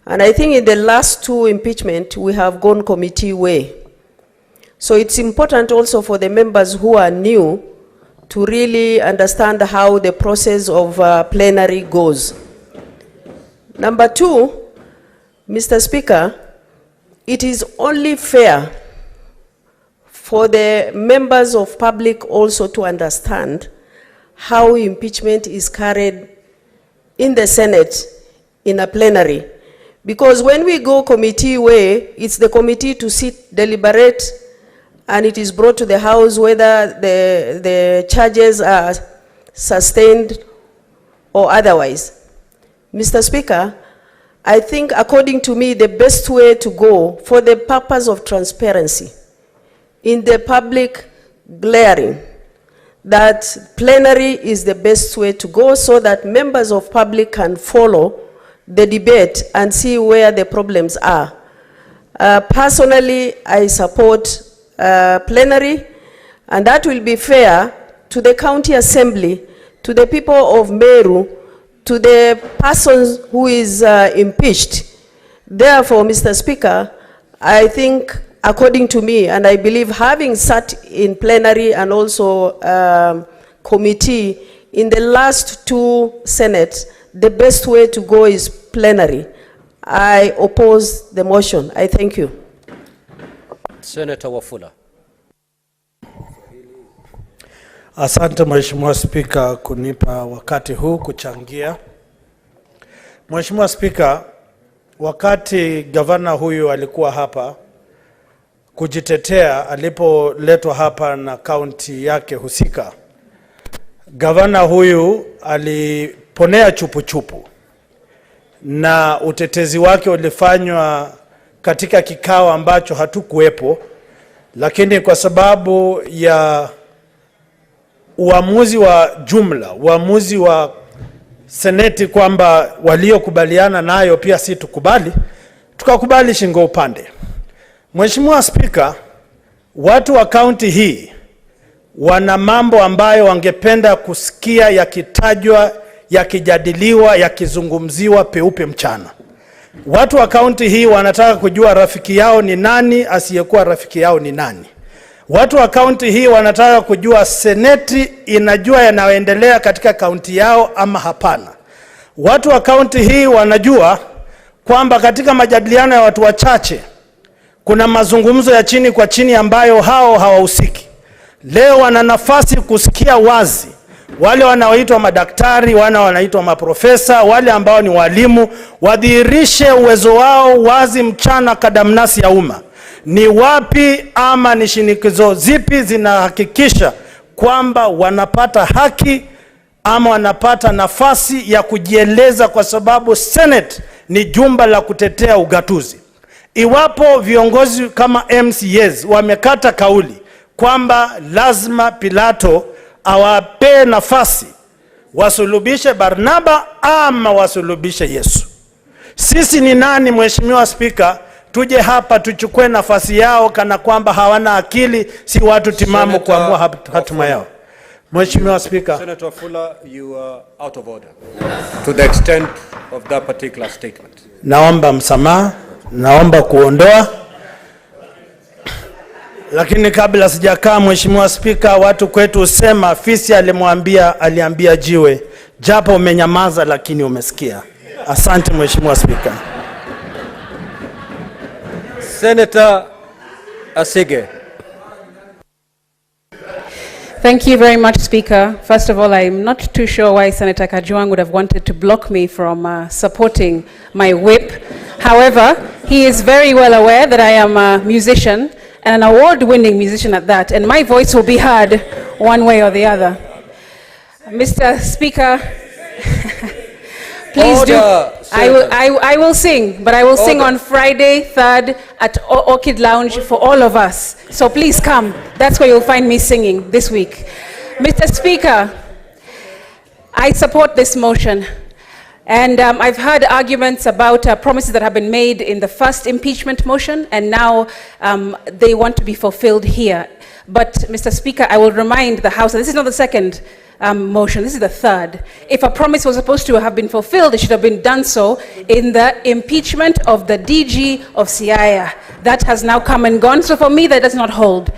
And I think in the last 2 impeachment, we have gone committee way. So it's important also for the members who are new to really understand how the process of plenary goes. Number 2, Mr. Speaker, it is only fair for the members of public also to understand how impeachment is carried in the Senate in a plenary. Because when we go committee way, it's the committee to sit, deliberate, and it is brought to the House whether the charges are sustained or otherwise. Mr. Speaker, I think according to me, the best way to go for the purpose of transparency in the public glaring, that plenary is the best way to go so that members of public can follow the debate and see where the problems are. Personally, I support plenary, and that will be fair to the county assembly, to the people of Meru, to the person who is impeached. Therefore, Mr. Speaker, I think, according to me, and I believe having sat in plenary and also committee in the last 2 Senates, the best way to go is plenary. I oppose the motion. I thank you. Senator Wafula. Asante Mheshimiwa Spika kunipa wakati huu kuchangia. Mheshimiwa Spika, wakati gavana huyu alikuwa hapa kujitetea alipoletwa hapa na kaunti yake husika, gavana huyu aliponea chupu na utetezi wake ulifanywa katika kikao ambacho hatukuwepo, lakini kwa sababu ya uamuzi wa jumla, uamuzi wa seneti kwamba waliokubaliana nayo pia si tukubali, tukakubali shingo upande. Mheshimiwa Spika, watu wa kaunti hii wana mambo ambayo wangependa kusikia yakitajwa, yakijadiliwa, yakizungumziwa peupe mchana. Watu wa kaunti hii wanataka kujua rafiki yao ni nani, asiyekuwa rafiki yao ni nani. Watu wa kaunti hii wanataka kujua seneti inajua yanayoendelea katika kaunti yao ama hapana. Watu wa kaunti hii wanajua kwamba katika majadiliano ya watu wachache kuna mazungumzo ya chini kwa chini ambayo hao hawahusiki. Leo wana nafasi kusikia wazi wale wanaoitwa madaktari, wanaoitwa maprofesa, wale ambao ni walimu, wadhihirishe uwezo wao wazi mchana kadamnasi ya umma. Ni wapi ama ni shinikizo zipi zinahakikisha kwamba wanapata haki ama wanapata nafasi ya kujieleza, kwa sababu Senate ni jumba la kutetea ugatuzi. Iwapo viongozi kama MCAs wamekata kauli kwamba lazima Pilato awape nafasi wasulubishe Barnaba ama wasulubishe Yesu, sisi ni nani, Mheshimiwa Spika, tuje hapa tuchukue nafasi yao kana kwamba hawana akili, si watu timamu kuamua hatima yao. Mheshimiwa Speaker. Senator Fuller, you are out of order to the extent of that particular statement. Naomba msamaha, naomba kuondoa. Lakini kabla sijakaa, Mheshimiwa Speaker, watu kwetu usema fisi aliambia jiwe, japo umenyamaza lakini umesikia. Asante Mheshimiwa Speaker. Senator Asige. Thank you very much, Speaker. First of all, I'm not too sure why Senator Kajwang would have wanted to block me from supporting my whip. However, he is very well aware that I am a musician, and an award-winning musician at that, and my voice will be heard one way or the other. Mr. Speaker, please Order, do. I will sing, but I will sing on Friday 3rd at Orchid Lounge for all of us. So please come. That's where you'll find me singing this week. Mr. Speaker, I support this motion. And I've heard arguments about promises that have been made in the first impeachment motion, and now they want to be fulfilled here. But, Mr. Speaker, I will remind the House that this is not the second motion, this is the third. If a promise was supposed to have been fulfilled, it should have been done so in the impeachment of the DG of Siaya. That has now come and gone, so for me that does not hold.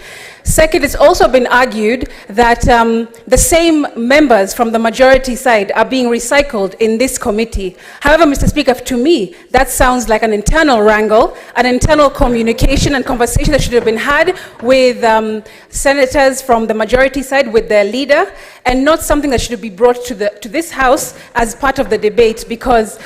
Second, it's also been argued that the same members from the majority side are being recycled in this committee. However, Mr. Speaker, to me, that sounds like an internal wrangle, an internal communication and conversation that should have been had with senators from the majority side, with their leader, and not something that should be brought to this House as part of the debate, because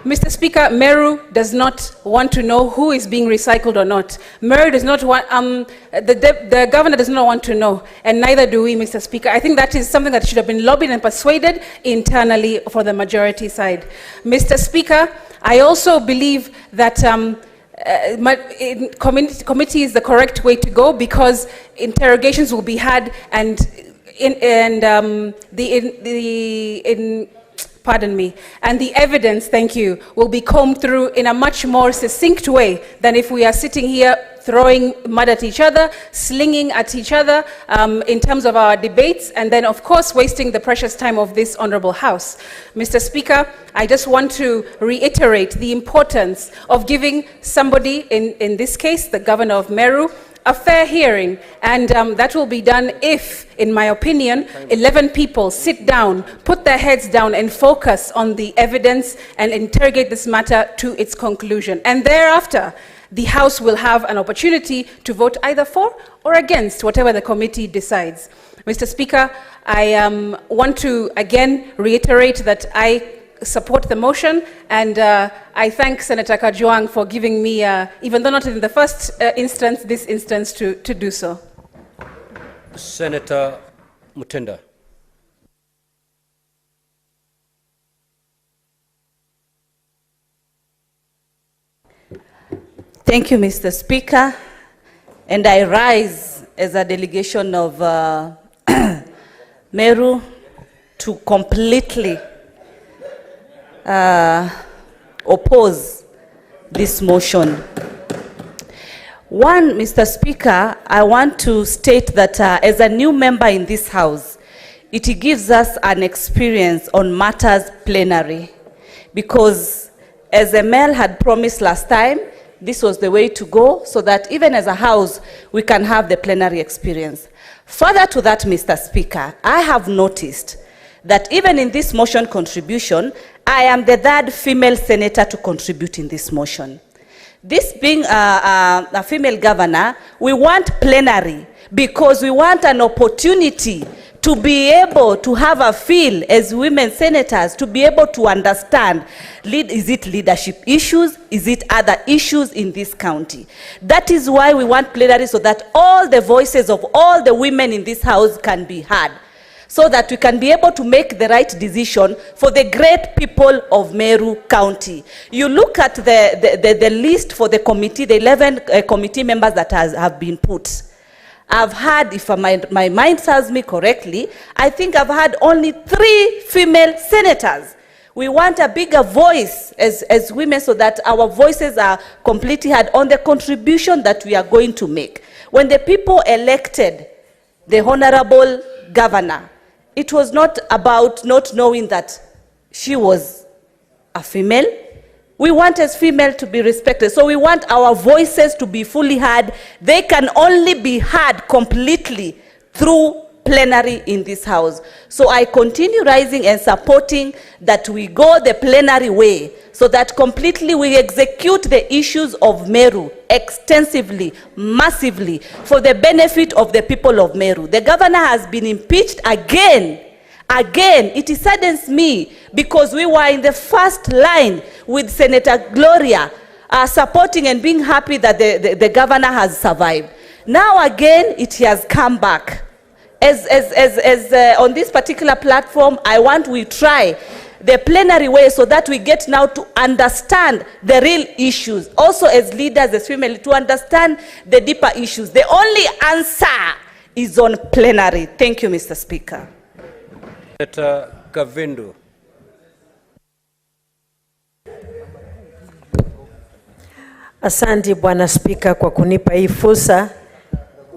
Mr. Speaker, Meru does not want to know who is being recycled or not. Meru does not want, the governor does not want to know, and neither do we, Mr. Speaker. I think that is something that should have been lobbied and persuaded internally for the majority side. Mr. Speaker, I also believe that committee is the correct way to go, because interrogations will be had, and and the evidence, thank you, will be combed through in a much more succinct way than if we are sitting here throwing mud at each other, slinging at each other in terms of our debates, and then of course wasting the precious time of this honorable House. Mr. Speaker, I just want to reiterate the importance of giving somebody, in this case, the governor of Meru, a fair hearing, and that will be done if, in my opinion, 11 people sit down, put their heads down and focus on the evidence and interrogate this matter to its conclusion. And thereafter, the House will have an opportunity to vote either for or against whatever the committee decides. Mr. Speaker, I want to again reiterate that I support the motion, and I thank Senator Kajwang for giving me, even though not in the first instance, this instance to do so. Senator Mutembei. Thank you, Mr. Speaker, and I rise as a delegation of Meru to completely oppose this motion. One, Mr. Speaker, I want to state that as a new member in this House, it gives us an experience on matters plenary, because as Neal had promised last time, this was the way to go, so that even as a House, we can have the plenary experience. Further to that, Mr. Speaker, I have noticed that even in this motion contribution, I am the third female senator to contribute in this motion. This being a female governor, we want plenary because we want an opportunity to be able to have a feel as women senators, to be able to understand, is it leadership issues, is it other issues in this county? That is why we want plenary, so that all the voices of all the women in this House can be heard, so that we can be able to make the right decision for the great people of Meru County. You look at the list for the committee, the 11 committee members that have been put. I've had, if my mind serves me correctly, I think I've had only 3 female senators, We want a bigger voice as women so that our voices are completely heard on the contribution that we are going to make. When the people elected the honorable governor, it was not about not knowing that she was a female. We want as female to be respected. So we want our voices to be fully heard. They can only be heard completely through plenary in this house. So I continue rising and supporting that we go the plenary way so that completely we execute the issues of Meru extensively, massively, for the benefit of the people of Meru. The governor has been impeached again. Again, it saddens me because we were in the first line with Senator Gloria supporting and being happy that the governor has survived. Now again, it has come back. As on this particular platform, I want we try the plenary way so that we get now to understand the real issues. Also as leaders, as women, to understand the deeper issues. The only answer is on plenary. Thank you, Mr. Speaker. Senator Kavindu. Asante Bwana Spika kwa kunipa hii fursa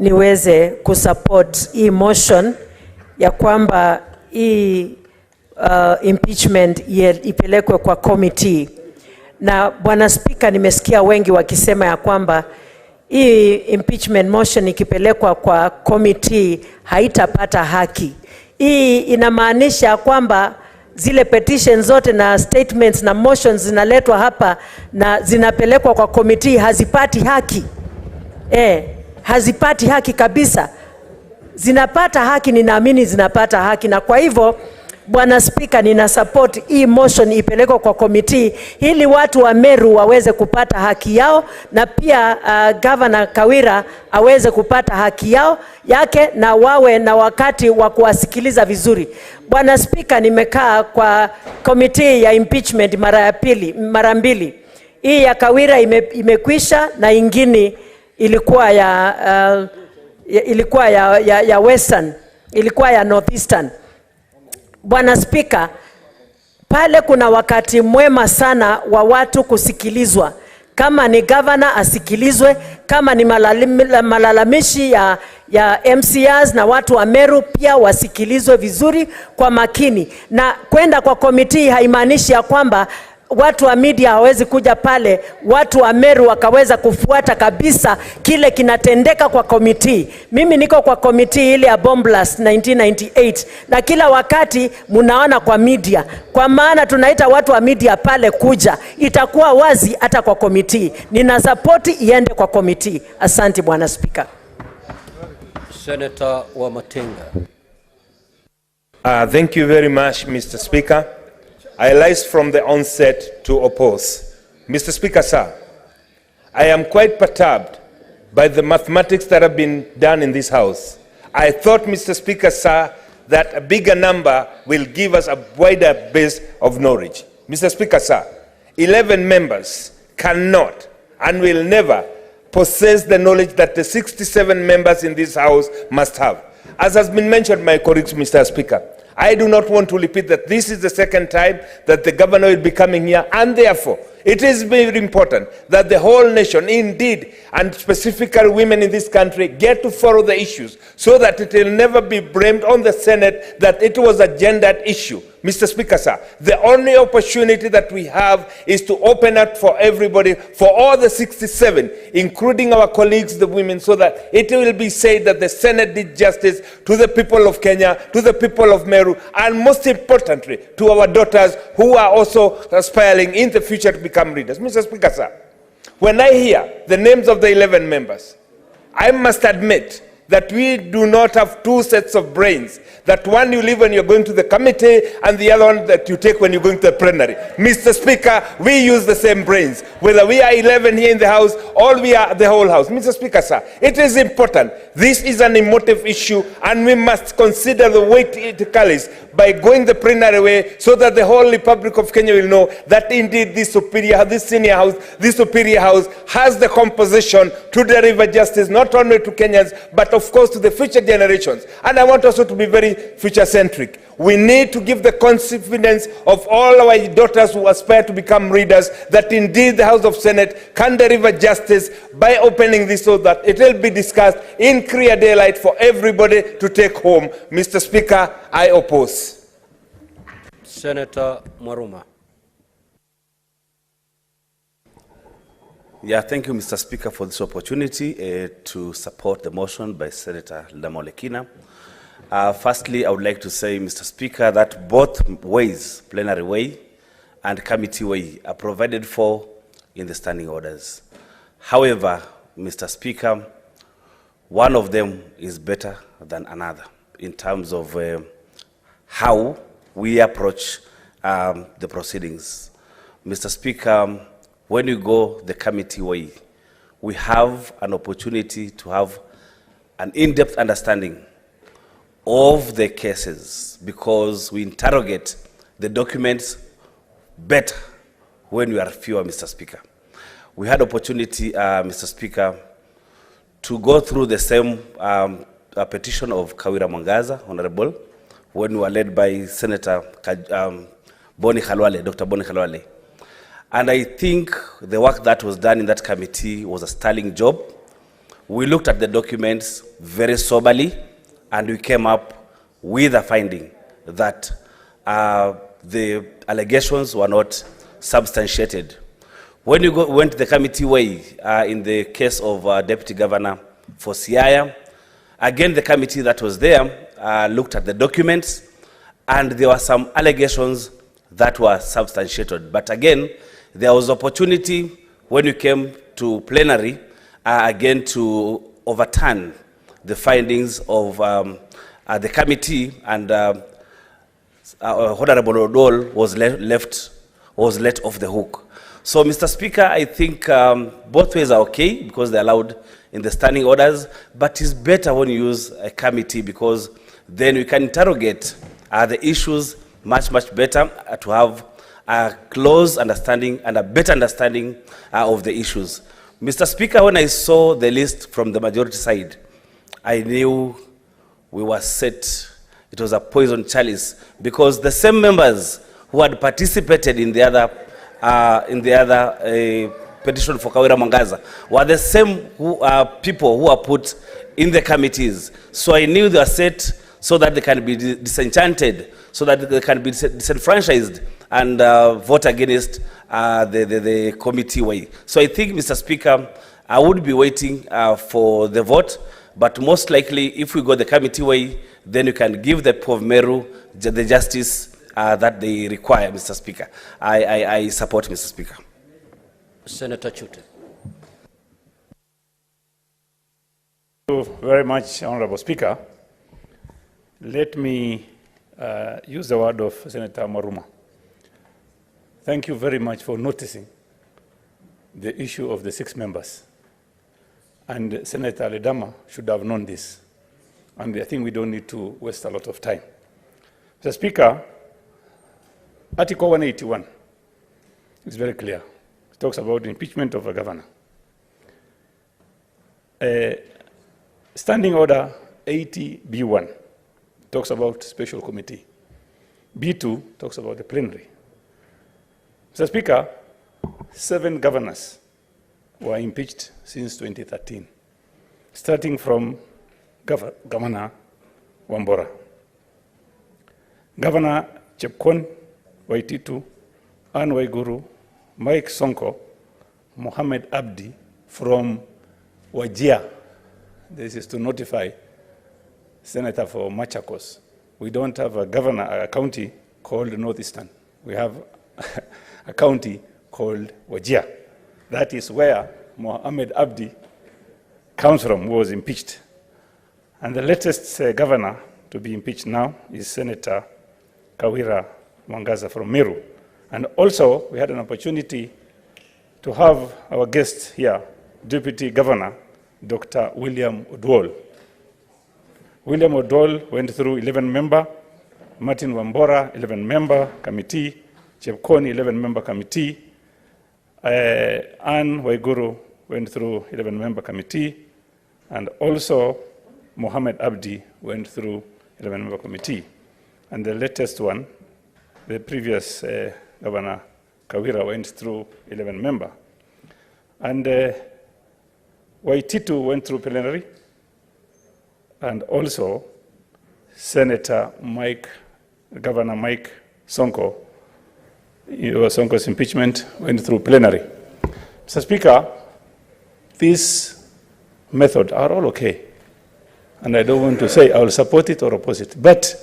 niweze kusupport hii motion ya kwamba hii impeachment ipelekwe kwa committee. Na Bwana Spika, nimesikia wengi wakisema ya kwamba hii impeachment motion ikipelekwa kwa committee haitapata haki. Hii inamaanisha kwamba zile petitions zote na statements na motions zinaletwa hapa na zinapelekwa kwa committee hazipati haki. Hazipati haki kabisa. Zinapata haki, ninaamini zinapata haki, na kwa hivyo Bwana Spika, nina support hii motion ipelekwe kwa committee ili watu wa Meru waweze kupata haki yao, na pia Governor Kawira aweze kupata haki yake na wawe na wakati wa kuwasikiliza vizuri. Bwana Spika, nimekaa kwa committee ya impeachment mara mbili. Hii ya Kawira imekwisha na ingine ilikuwa ya Western, ilikuwa ya Northeastern. Bwana Spika, pale kuna wakati mwema sana wa watu kusikilizwa. Kama ni governor asikilizwe, kama ni malalamishi ya MCAs na watu wa Meru pia wasikilizwe vizuri kwa makini. Na kwenda kwa committee haimaanishi ya kwamba watu wa media hawezi kuja pale, watu wa Meru wakaweza kufuata kabisa kile kinatendeka kwa committee. Mimi niko kwa committee ile ya Bomb Blast 1998 na kila wakati munaona kwa media. Kwa maana tunaita watu wa media pale kuja, itakuwa wazi hata kwa committee. Nina support iende kwa committee. Asante Bwana Speaker. Senator wa Matenga. Thank you very much, Mr. Speaker. I rise from the onset to oppose. Mr. Speaker, sir, I am quite perturbed by the mathematics that have been done in this House. I thought, Mr. Speaker, sir, that a bigger number will give us a wider base of knowledge. Mr. Speaker, sir, 11 members cannot and will never possess the knowledge that the 67 members in this House must have. As has been mentioned, my colleagues, Mr. Speaker, I do not want to repeat that this is the second time that the governor will be coming here, and therefore it is very important that the whole nation, indeed, and specifically women in this country, get to follow the issues so that it will never be blamed on the Senate that it was a gendered issue. Mr. Speaker, sir, the only opportunity that we have is to open up for everybody, for all the 67, including our colleagues, the women, so that it will be said that the Senate did justice to the people of Kenya, to the people of Meru, and most importantly, to our daughters who are also aspiring in the future to become leaders. Mr. Speaker, sir, when I hear the names of the 11 members, I must admit that we do not have two sets of brains. That one you leave when you're going to the committee and the other one that you take when you're going to the plenary. Mr. Speaker, we use the same brains. Whether we are 11 here in the House or we are the whole House. Mr. Speaker, sir, it is important. This is an emotive issue and we must consider the weight it carries by going the plenary way so that the whole Republic of Kenya will know that indeed this senior House, this superior House has the composition to deliver justice not only to Kenyans but of course to the future generations. And I want also to be very future-centric. We need to give the confidence of all our daughters who aspire to become readers that indeed the House of Senate can deliver justice by opening this so that it will be discussed in clear daylight for everybody to take home. Mr. Speaker, I oppose. Senator Maruma. Yeah, thank you, Mr. Speaker, for this opportunity to support the motion by Senator Lekina. Firstly, I would like to say, Mr. Speaker, that both ways, plenary way and committee way, are provided for in the standing orders. However, Mr. Speaker, one of them is better than another in terms of how we approach the proceedings. Mr. Speaker, when you go the committee way, we have an opportunity to have an in-depth understanding of the cases because we interrogate the documents better when we are fewer, Mr. Speaker. We had opportunity, Mr. Speaker, to go through the same petition of Kawira Mwangaza, Honorable, when we were led by Senator Boni Khalwale, Dr. Boni Khalwale. And I think the work that was done in that committee was a sterling job. We looked at the documents very soberly, and we came up with a finding that the allegations were not substantiated. When you went to the committee way, in the case of Deputy Governor for Siaya, again, the committee that was there looked at the documents, and there were some allegations that were substantiated. But again, there was opportunity when you came to plenary, again, to overturn the findings of the committee, and Honorable Odol was let off the hook. So, Mr. Speaker, I think both ways are okay because they're allowed in the standing orders, but it's better when you use a committee because then we can interrogate the issues much better to have a close understanding and a better understanding of the issues. Mr. Speaker, when I saw the list from the majority side, I knew we were set. It was a poison chalice because the same members who had participated in the other petition for Kawira Mwangaza were the same people who were put in the committees. So I knew they were set so that they can be disenchanted, so that they can be disenfranchised and vote against the committee way. So I think, Mr. Speaker, I would be waiting for the vote, but most likely, if we go the committee way, then you can give the people of Meru the justice that they require, Mr. Speaker. I support, Mr. Speaker. Senator Chute. Thank you very much, Honorable Speaker. Let me use the word of Senator Maruma. Thank you very much for noticing the issue of the 6 members. And Senator Ledama should have known this. And I think we don't need to waste a lot of time. Mr. Speaker, Article 181 is very clear. It talks about the impeachment of a governor. Standing Order 80B1 talks about special committee. B2 talks about the plenary. Mr. Speaker, 7 governors were impeached since 2013, starting from Governor Wambora, Governor Chepkwony, Waititu, Anne Waiguru, Mike Sonko, Mohammed Abdi from Wajir. This is to notify Senator for Machakos. We don't have a governor, a county called Northeastern. We have a county called Wajir. That is where Mohammed Abdi comes from, was impeached. And the latest governor to be impeached now is Senator Kawira Mwangaza from Meru. And also, we had an opportunity to have our guest here, Deputy Governor, Dr. William Odwol. William Odwol went through 11-member, Martin Wambora, 11-member committee, Chepkwony, 11-member committee, Anne Waiguru went through 11-member committee, and also Mohammed Abdi went through 11-member committee. And the latest one, the previous Governor Kawira went through 11-member. And Waititu went through plenary. And also, Governor Mike Sonko, Sonko's impeachment went through plenary. Mr. Speaker, these methods are all okay. And I don't want to say I will support it or oppose it. But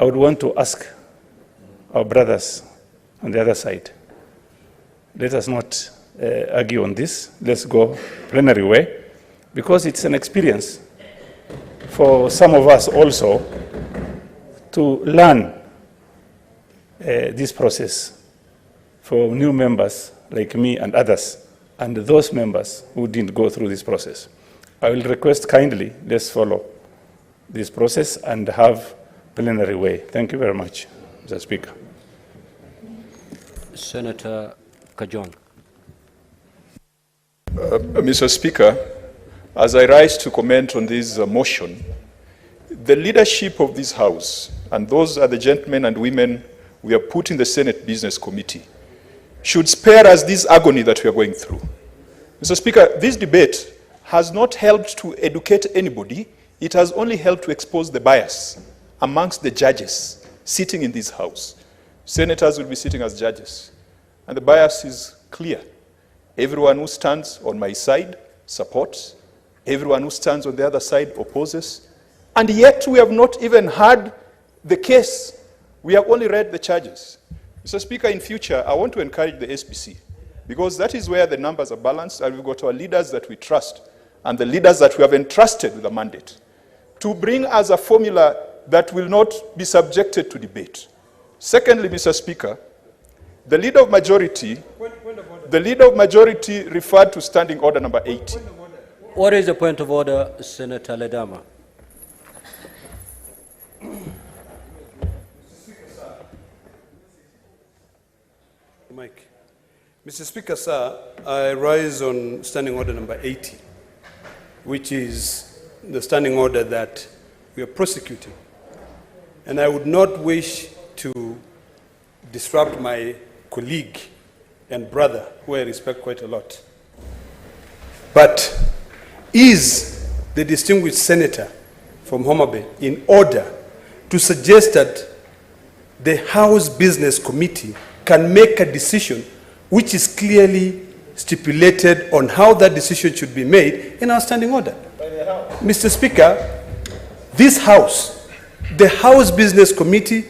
I would want to ask our brothers on the other side, let us not argue on this. Let's go plenary way, because it's an experience for some of us also to learn this process for new members like me and others, and those members who didn't go through this process. I will request kindly, let's follow this process and have plenary way. Thank you very much, Mr. Speaker. Senator Kajwang. Mr. Speaker, as I rise to comment on this motion, the leadership of this House, and those are the gentlemen and women we have put in the Senate Business Committee, should spare us this agony that we are going through. Mr. Speaker, this debate has not helped to educate anybody. It has only helped to expose the bias amongst the judges sitting in this House. Senators will be sitting as judges, and the bias is clear. Everyone who stands on my side supports, everyone who stands on the other side opposes, and yet we have not even heard the case. We have only read the charges. Mr. Speaker, in future, I want to encourage the SBC, because that is where the numbers are balanced, and we've got our leaders that we trust, and the leaders that we have entrusted with a mandate, to bring us a formula that will not be subjected to debate. Secondly, Mr. Speaker, the Leader of Majority referred to Standing Order number 80. What is the point of order, Senator Ledama? Mike. Mr. Speaker, sir, I rise on Standing Order number 80, which is the standing order that we are prosecuting. And I would not wish to disrupt my colleague and brother, who I respect quite a lot. But is the distinguished senator from Homa Bay in order to suggest that the House Business Committee can make a decision which is clearly stipulated on how that decision should be made in our standing order? Mr. Speaker, this House, the House Business Committee,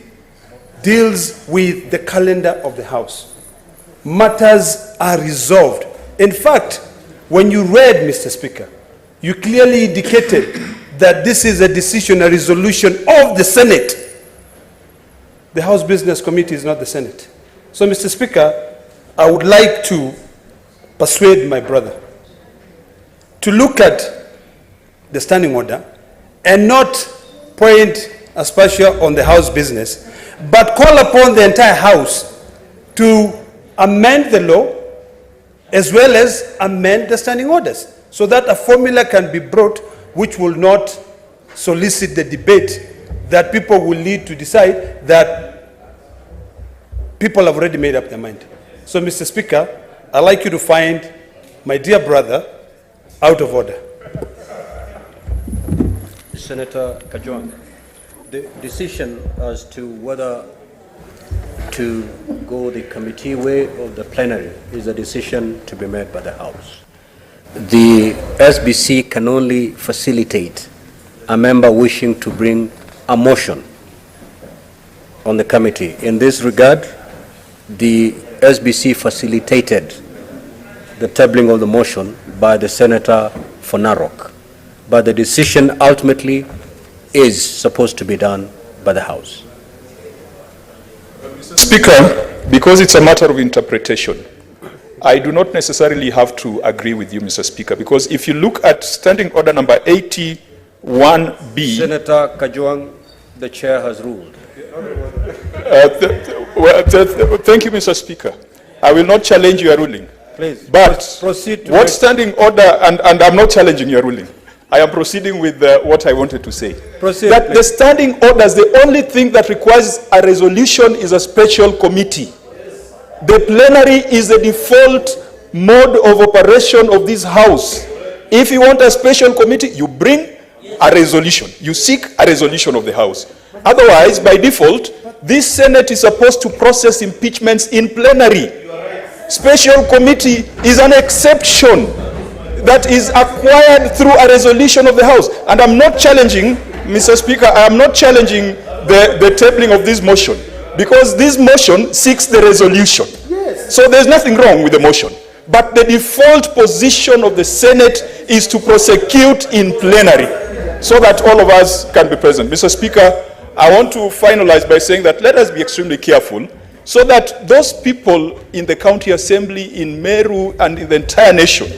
deals with the calendar of the House. Matters are resolved. In fact, when you read, Mr. Speaker, you clearly indicated that this is a decision, a resolution of the Senate. The House Business Committee is not the Senate. So, Mr. Speaker, I would like to persuade my brother to look at the standing order and not point aspersion on the House business, but call upon the entire House to amend the law as well as amend the standing orders, so that a formula can be brought which will not solicit the debate that people will need to decide that people have already made up their mind. So, Mr. Speaker, I'd like you to find my dear brother out of order. Senator Kajwang, the decision as to whether to go the committee way or the plenary is a decision to be made by the House. The SBC can only facilitate a member wishing to bring a motion on the committee. In this regard, the SBC facilitated the tabling of the motion by the Senator for Narok. But the decision ultimately is supposed to be done by the House. Speaker, because it's a matter of interpretation, I do not necessarily have to agree with you, Mr. Speaker, because if you look at Standing Order number 81B... Senator Kajwang, the chair has ruled. Thank you, Mr. Speaker. I will not challenge your ruling. Please, but proceed to what standing order, and I'm not challenging your ruling, I am proceeding with what I wanted to say. Proceed, that please. the standing orders, the only thing that requires a resolution is a special committee. The plenary is the default mode of operation of this house. If you want a special committee, you bring a resolution. You seek a resolution of the house. Otherwise, by default, this Senate is supposed to process impeachments in plenary. Special committee is an exception that is acquired through a resolution of the house. And I'm not challenging, Mr. Speaker, I am not challenging the tabling of this motion, because this motion seeks the resolution. Yes. So there's nothing wrong with the motion. But the default position of the Senate is to prosecute in plenary, so that all of us can be present. Mr. Speaker, I want to finalize by saying that let us be extremely careful, so that those people in the county assembly, in Meru, and in the entire nation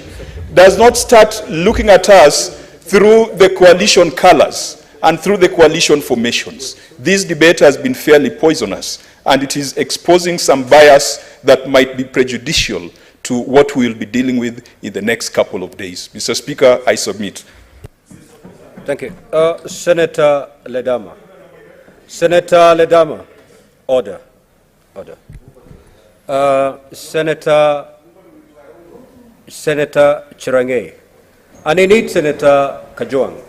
does not start looking at us through the coalition colors and through the coalition formations. This debate has been fairly poisonous, and it is exposing some bias that might be prejudicial to what we will be dealing with in the next couple of days. Mr. Speaker, I submit. Thank you. Senator Ledama. Senator Ledama. Order. Order. Senator Chirange. And I need Senator Kajwang.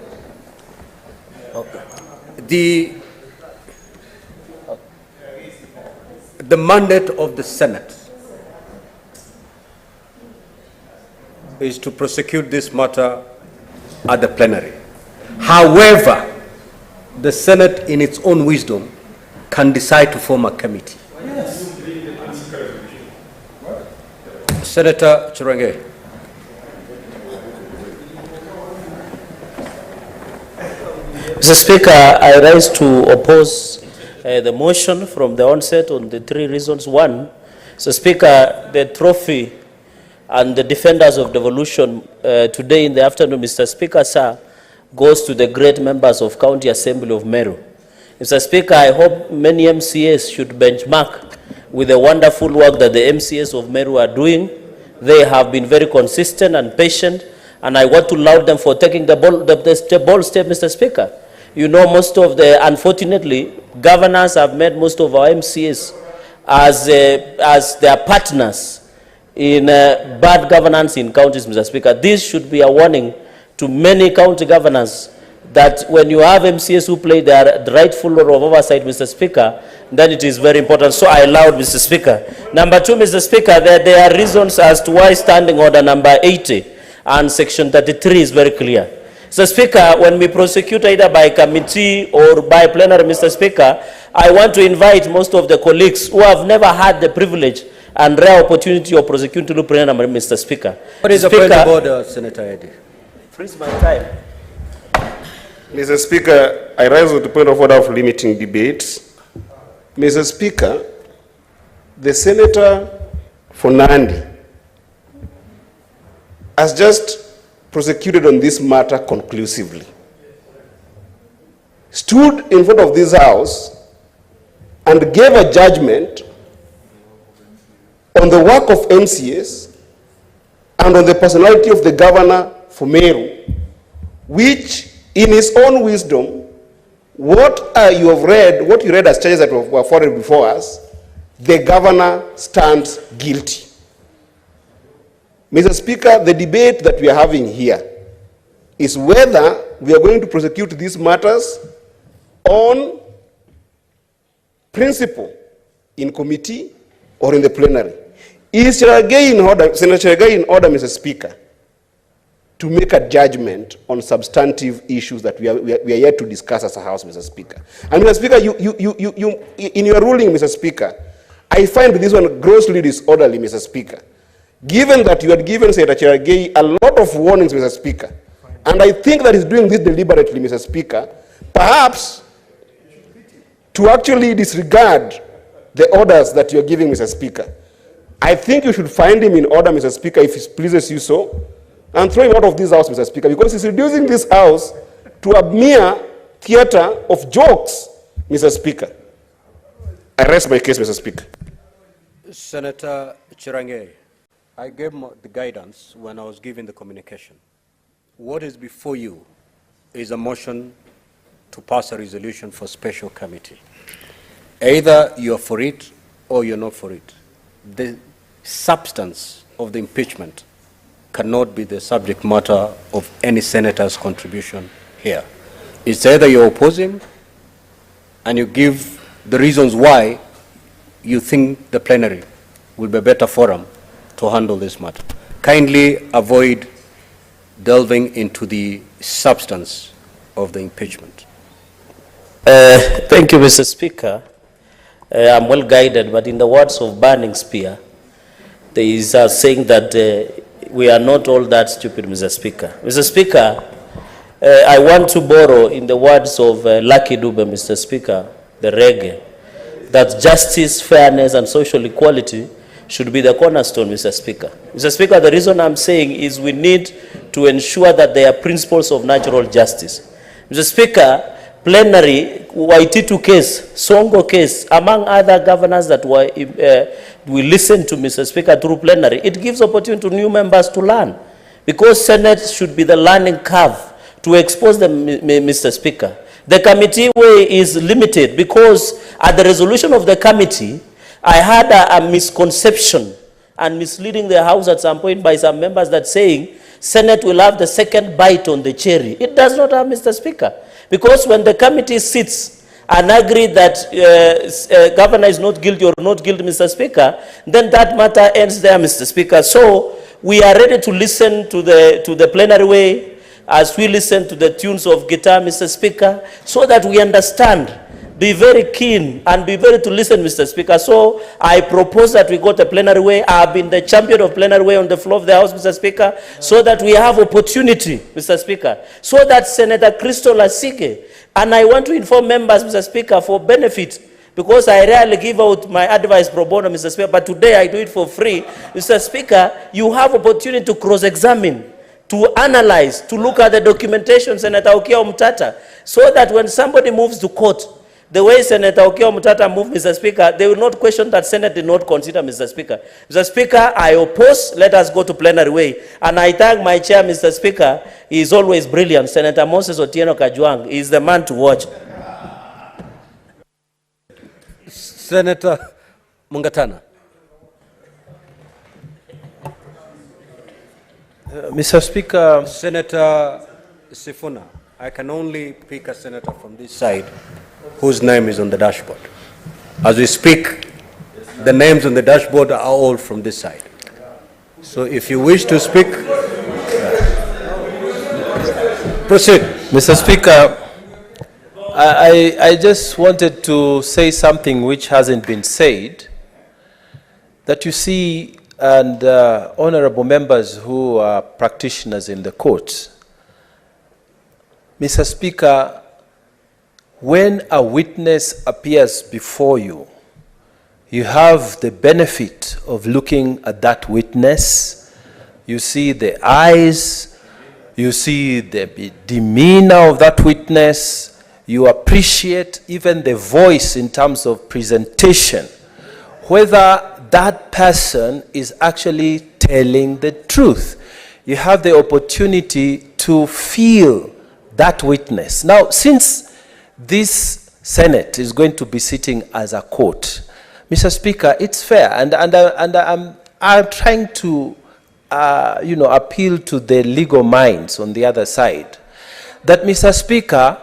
Okay. The mandate of the Senate is to prosecute this matter at the plenary. However, the Senate, in its own wisdom, can decide to form a committee. Yes. Senator Chirange. Mr. Speaker, I rise to oppose the motion from the onset on the 3 reasons. One, Mr. Speaker, the trophy and the defenders of devolution today in the afternoon, Mr. Speaker, sir, goes to the great members of County Assembly of Meru. Mr. Speaker, I hope many MCAs should benchmark with the wonderful work that the MCAs of Meru are doing. They have been very consistent and patient, and I want to laud them for taking the bold step, Mr. Speaker. You know, unfortunately, governors have made most of our MCAs as their partners in bad governance in counties, Mr. Speaker. This should be a warning to many county governors that when you have MCAs who play their rightful role of oversight, Mr. Speaker, then it is very important. So I allowed, Mr. Speaker. Number 2, Mr. Speaker, there are reasons as to why standing order number 80 and section 33 is very clear. Mr. Speaker, when we prosecute either by committee or by plenary, Mr. Speaker, I want to invite most of the colleagues who have never had the privilege and rare opportunity of prosecuting to do plenary, Mr. Speaker. What is the point of order, Senator Eddy? Freeze my time. Mr. Speaker, I rise with the point of order of limiting debates. Mr. Speaker, the Senator for Nandi has just prosecuted on this matter conclusively, stood in front of this House and gave a judgment on the work of MCAs and on the personality of the governor for Meru, which in his own wisdom, what you read as charges that were forwarded before us, the governor stands guilty. Mr. Speaker, the debate that we are having here is whether we are going to prosecute these matters on principle in committee or in the plenary. Is Senator Cherargei in order, Mr. Speaker, to make a judgment on substantive issues that we are yet to discuss as a House, Mr. Speaker? And Mr. Speaker, in your ruling, Mr. Speaker, I find this one grossly disorderly, Mr. Speaker. Given that you had given Senator Cherargei a lot of warnings, Mr. Speaker, and I think that he's doing this deliberately, Mr. Speaker, perhaps to actually disregard the orders that you're giving, Mr. Speaker. I think you should find him in order, Mr. Speaker, if it pleases you so, and throw him out of this House, Mr. Speaker, because he's reducing this House to a mere theater of jokes, Mr. Speaker. I rest my case, Mr. Speaker. Senator Chirange, I gave the guidance when I was giving the communication. What is before you is a motion to pass a resolution for special committee. Either you're for it or you're not for it. The substance of the impeachment cannot be the subject matter of any senator's contribution here. It's either you're opposing and you give the reasons why you think the plenary will be a better forum to handle this matter. Kindly avoid delving into the substance of the impeachment. Thank you, Mr. Speaker. I'm well guided, but in the words of Burning Spear, there is a saying that we are not all that stupid, Mr. Speaker. Mr. Speaker, I want to borrow in the words of Lucky Dube, Mr. Speaker, the reggae, that justice, fairness, and social equality should be the cornerstone, Mr. Speaker. Mr. Speaker, the reason I'm saying is we need to ensure that there are principles of natural justice. Mr. Speaker, plenary, Waititu case, Songo case, among other governors that were, we listened to, Mr. Speaker, through plenary, it gives opportunity to new members to learn. Because Senate should be the learning curve to expose them, Mr. Speaker. The committee way is limited because at the resolution of the committee, I had a misconception and misleading the House at some point by some members that saying Senate will have the second bite on the cherry. It does not have, Mr. Speaker. Because when the committee sits and agree that governor is not guilty or not guilty, Mr. Speaker, then that matter ends there, Mr. Speaker. So we are ready to listen to the plenary way as we listen to the tunes of guitar, Mr. Speaker, so that we understand. Be very keen and be ready to listen, Mr. Speaker. So I propose that we go to plenary way. I have been the champion of plenary way on the floor of the House, Mr. Speaker, so that we have opportunity, Mr. Speaker, so that Senator Crystal Asige, and I want to inform members, Mr. Speaker, for benefit, because I rarely give out my advice pro bono, Mr. Speaker, but today I do it for free. Mr. Speaker, you have opportunity to cross-examine, to analyze, to look at the documentation, Senator Okiya Omtata, so that when somebody moves to court, the way Senator Okiya Omtata moved, Mr. Speaker, they will not question that Senate did not consider, Mr. Speaker. Mr. Speaker, I oppose. Let us go to plenary way. And I thank my chair, Mr. Speaker. He is always brilliant. Senator Moses Otieno Kajwang is the man to watch. Senator Mungatana. Mr. Speaker. Senator Sifuna, I can only pick a senator from this side whose name is on the dashboard. As we speak, the names on the dashboard are all from this side. So if you wish to speak, proceed. Mr. Speaker, I just wanted to say something which hasn't been said, that you see, and honorable members who are practitioners in the courts, Mr. Speaker, when a witness appears before you, you have the benefit of looking at that witness. You see the eyes, you see the demeanor of that witness, you appreciate even the voice in terms of presentation, whether that person is actually telling the truth. You have the opportunity to feel that witness. Now, since this Senate is going to be sitting as a court, Mr. Speaker, it's fair, and I'm trying to, appeal to the legal minds on the other side, that, Mr. Speaker,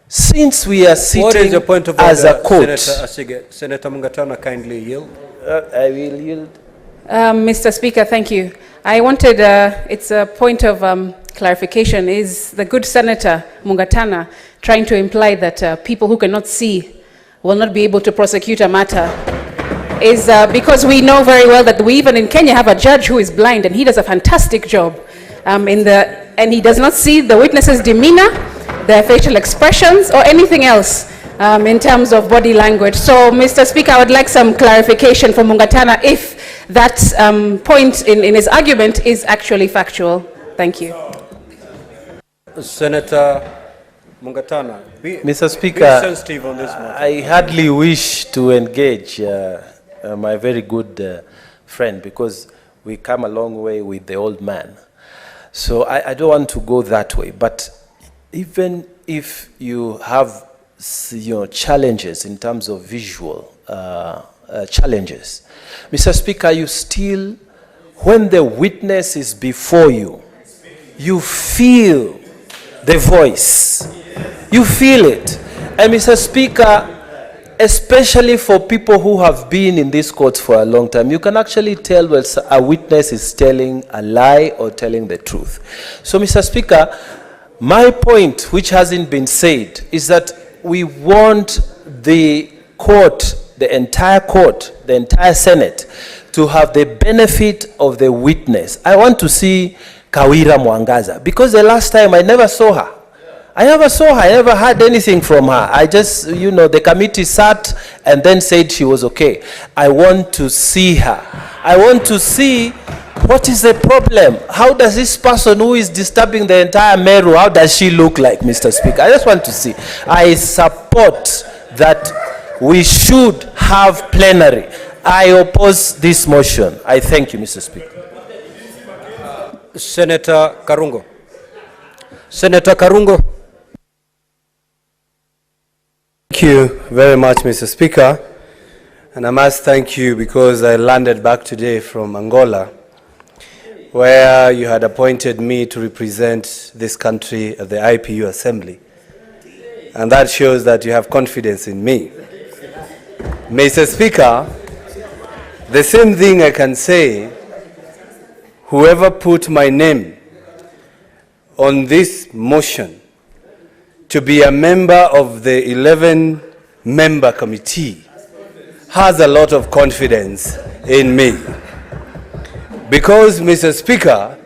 since we are sitting what is your point of as order, a court, Senator Mungatana, kindly yield. I will yield. Mr. Speaker, thank you. I wanted, it's a point of clarification. Is the good Senator Mungatana trying to imply that people who cannot see will not be able to prosecute a matter? Is because we know very well that we even in Kenya have a judge who is blind, and he does a fantastic job and he does not see the witness's demeanor, their facial expressions, or anything else in terms of body language. So, Mr. Speaker, I would like some clarification from Mungatana if that point in his argument is actually factual. Thank you. Senator Mungatana, Mr. Speaker, be sensitive on this matter. I hardly wish to engage my very good friend, because we come a long way with the old man. So I don't want to go that way. But even if you have challenges in terms of visual challenges, Mr. Speaker, you still, when the witness is before you, you feel the voice. You feel it. And Mr. Speaker, especially for people who have been in these courts for a long time, you can actually tell whether a witness is telling a lie or telling the truth. So, Mr. Speaker, my point, which hasn't been said, is that we want the court, the entire Senate, to have the benefit of the witness. I want to see Kawira Mwangaza, because the last time I never saw her. I never saw her, I never heard anything from her. I just, the committee sat and then said she was okay. I want to see her. I want to see what is the problem. How does this person who is disturbing the entire Meru, how does she look like, Mr. Speaker? I just want to see. I support that we should have plenary. I oppose this motion. I thank you, Mr. Speaker. Senator Karungo. Senator Karungo. Thank you very much, Mr. Speaker. And I must thank you because I landed back today from Angola, where you had appointed me to represent this country at the IPU Assembly. And that shows that you have confidence in me. Mr. Speaker, the same thing I can say, whoever put my name on this motion to be a member of the 11-member committee has a lot of confidence in me. Because, Mr. Speaker,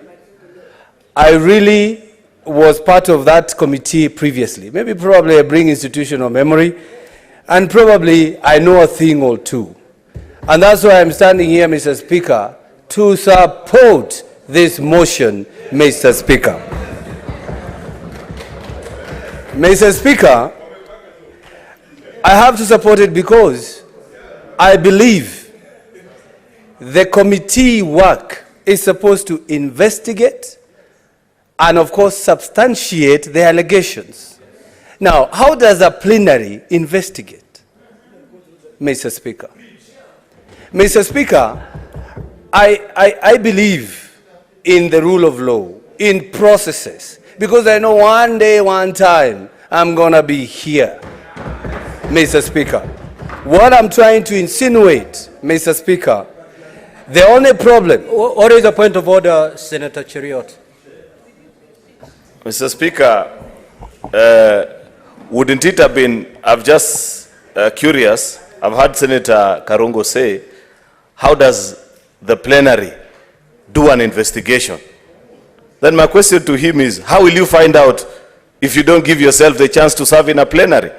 I really was part of that committee previously. Maybe probably I bring institutional memory, and probably I know a thing or two. And that's why I'm standing here, Mr. Speaker, to support this motion, Mr. Speaker. Mr. Speaker, I have to support it because I believe the committee work is supposed to investigate and, of course, substantiate the allegations. Now, how does a plenary investigate, Mr. Speaker? Mr. Speaker, I believe in the rule of law, in processes, because I know one day, one time, I'm going to be here, Mr. Speaker. What I'm trying to insinuate, Mr. Speaker, the only problem... What is the point of order, Senator Cheriot? Mr. Speaker, wouldn't it have been, I'm just curious, I've heard Senator Karungo say, how does the plenary do an investigation? Then my question to him is, how will you find out if you don't give yourself the chance to serve in a plenary?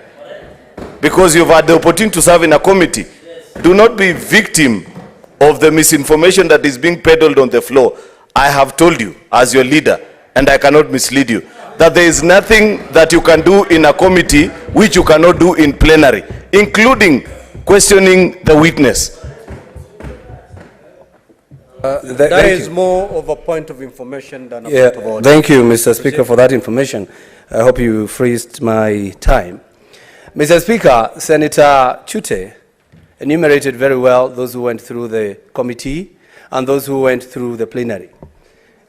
Because you've had the opportunity to serve in a committee. Do not be victim of the misinformation that is being peddled on the floor. I have told you as your leader, and I cannot mislead you, that there is nothing that you can do in a committee which you cannot do in plenary, including questioning the witness. That is more of a point of information than a point of order. Thank you, Mr. Speaker, for that information. I hope you freezed my time. Mr. Speaker, Senator Chute enumerated very well those who went through the committee and those who went through the plenary.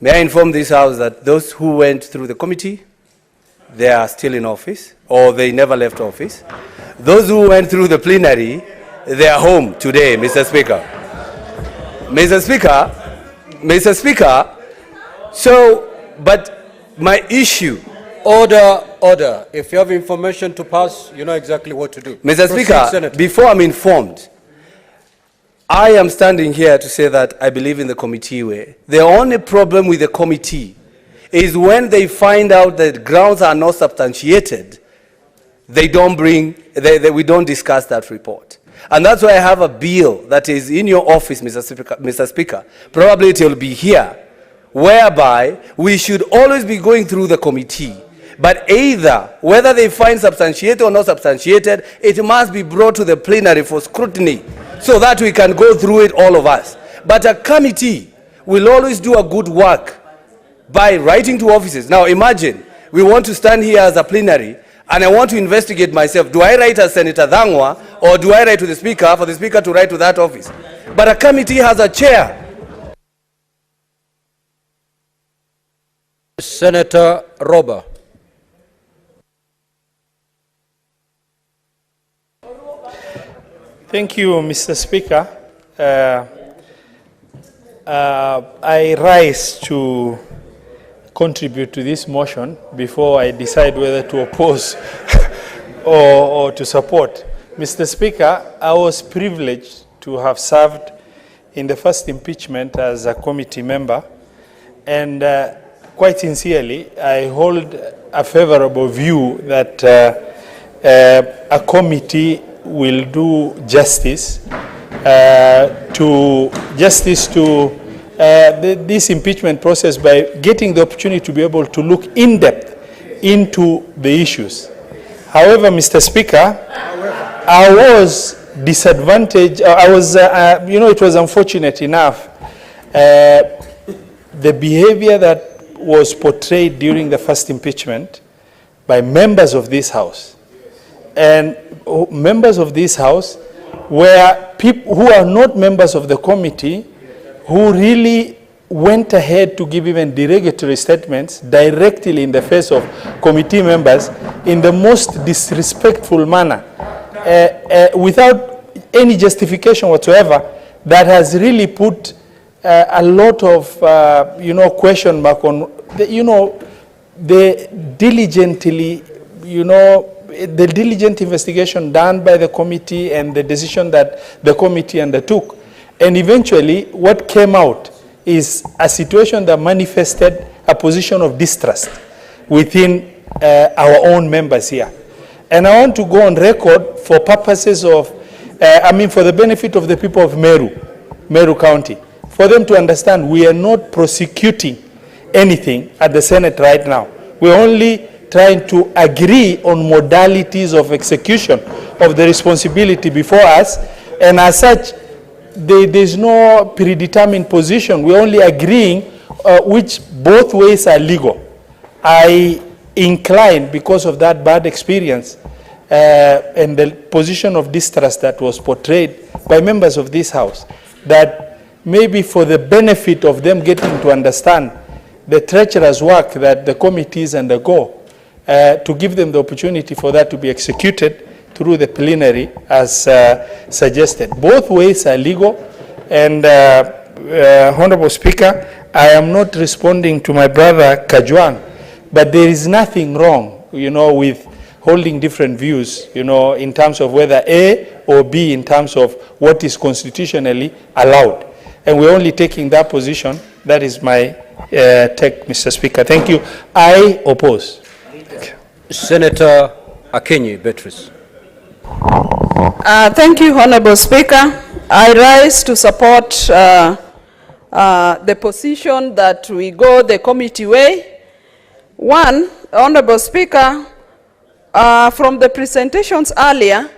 May I inform this House that those who went through the committee, they are still in office, or they never left office. Those who went through the plenary, they are home today, Mr. Speaker. Mr. Speaker, so, but my issue... Order. If you have information to pass, you know exactly what to do. Mr. Speaker, Senator. Before I'm informed, I am standing here to say that I believe in the committee way. The only problem with the committee is when they find out that grounds are not substantiated, we don't discuss that report. And that's why I have a bill that is in your office, Mr. Speaker. Probably it will be here, whereby we should always be going through the committee. But either, whether they find substantiated or not substantiated, it must be brought to the plenary for scrutiny so that we can go through it, all of us. But a committee will always do a good work by writing to offices. Now imagine, we want to stand here as a plenary and I want to investigate myself. Do I write as Senator Dhangwa or do I write to the Speaker for the Speaker to write to that office? But a committee has a chair. Senator Roba. Thank you, Mr. Speaker. I rise to contribute to this motion before I decide whether to oppose or to support. Mr. Speaker, I was privileged to have served in the first impeachment as a committee member, and quite sincerely, I hold a favorable view that a committee will do justice to this impeachment process by getting the opportunity to be able to look in depth into the issues. However, Mr. Speaker, I was disadvantaged. It was unfortunate enough the behavior that was portrayed during the first impeachment by members of this House. And members of this House were people who are not members of the committee who really went ahead to give even derogatory statements directly in the face of committee members in the most disrespectful manner, without any justification whatsoever, that has really put a lot of, question mark on, the diligent investigation done by the committee and the decision that the committee undertook. And eventually, what came out is a situation that manifested a position of distrust within our own members here. And I want to go on record for purposes of, for the benefit of the people of Meru County, for them to understand we are not prosecuting anything at the Senate right now. We're only trying to agree on modalities of execution of the responsibility before us, and as such, there's no predetermined position. We're only agreeing which both ways are legal. I incline, because of that bad experience and the position of distrust that was portrayed by members of this House, that maybe for the benefit of them getting to understand the treacherous work that the committees undergo, to give them the opportunity for that to be executed through the plenary as suggested. Both ways are legal, and Honorable Speaker, I am not responding to my brother Kajwang, but there is nothing wrong, with holding different views, in terms of whether A or B in terms of what is constitutionally allowed. And we're only taking that position. That is my take, Mr. Speaker. Thank you. I oppose. Senator Akinyi Beatrice. Thank you, Honorable Speaker. I rise to support the position that we go the committee way. One, Honorable Speaker, from the presentations earlier,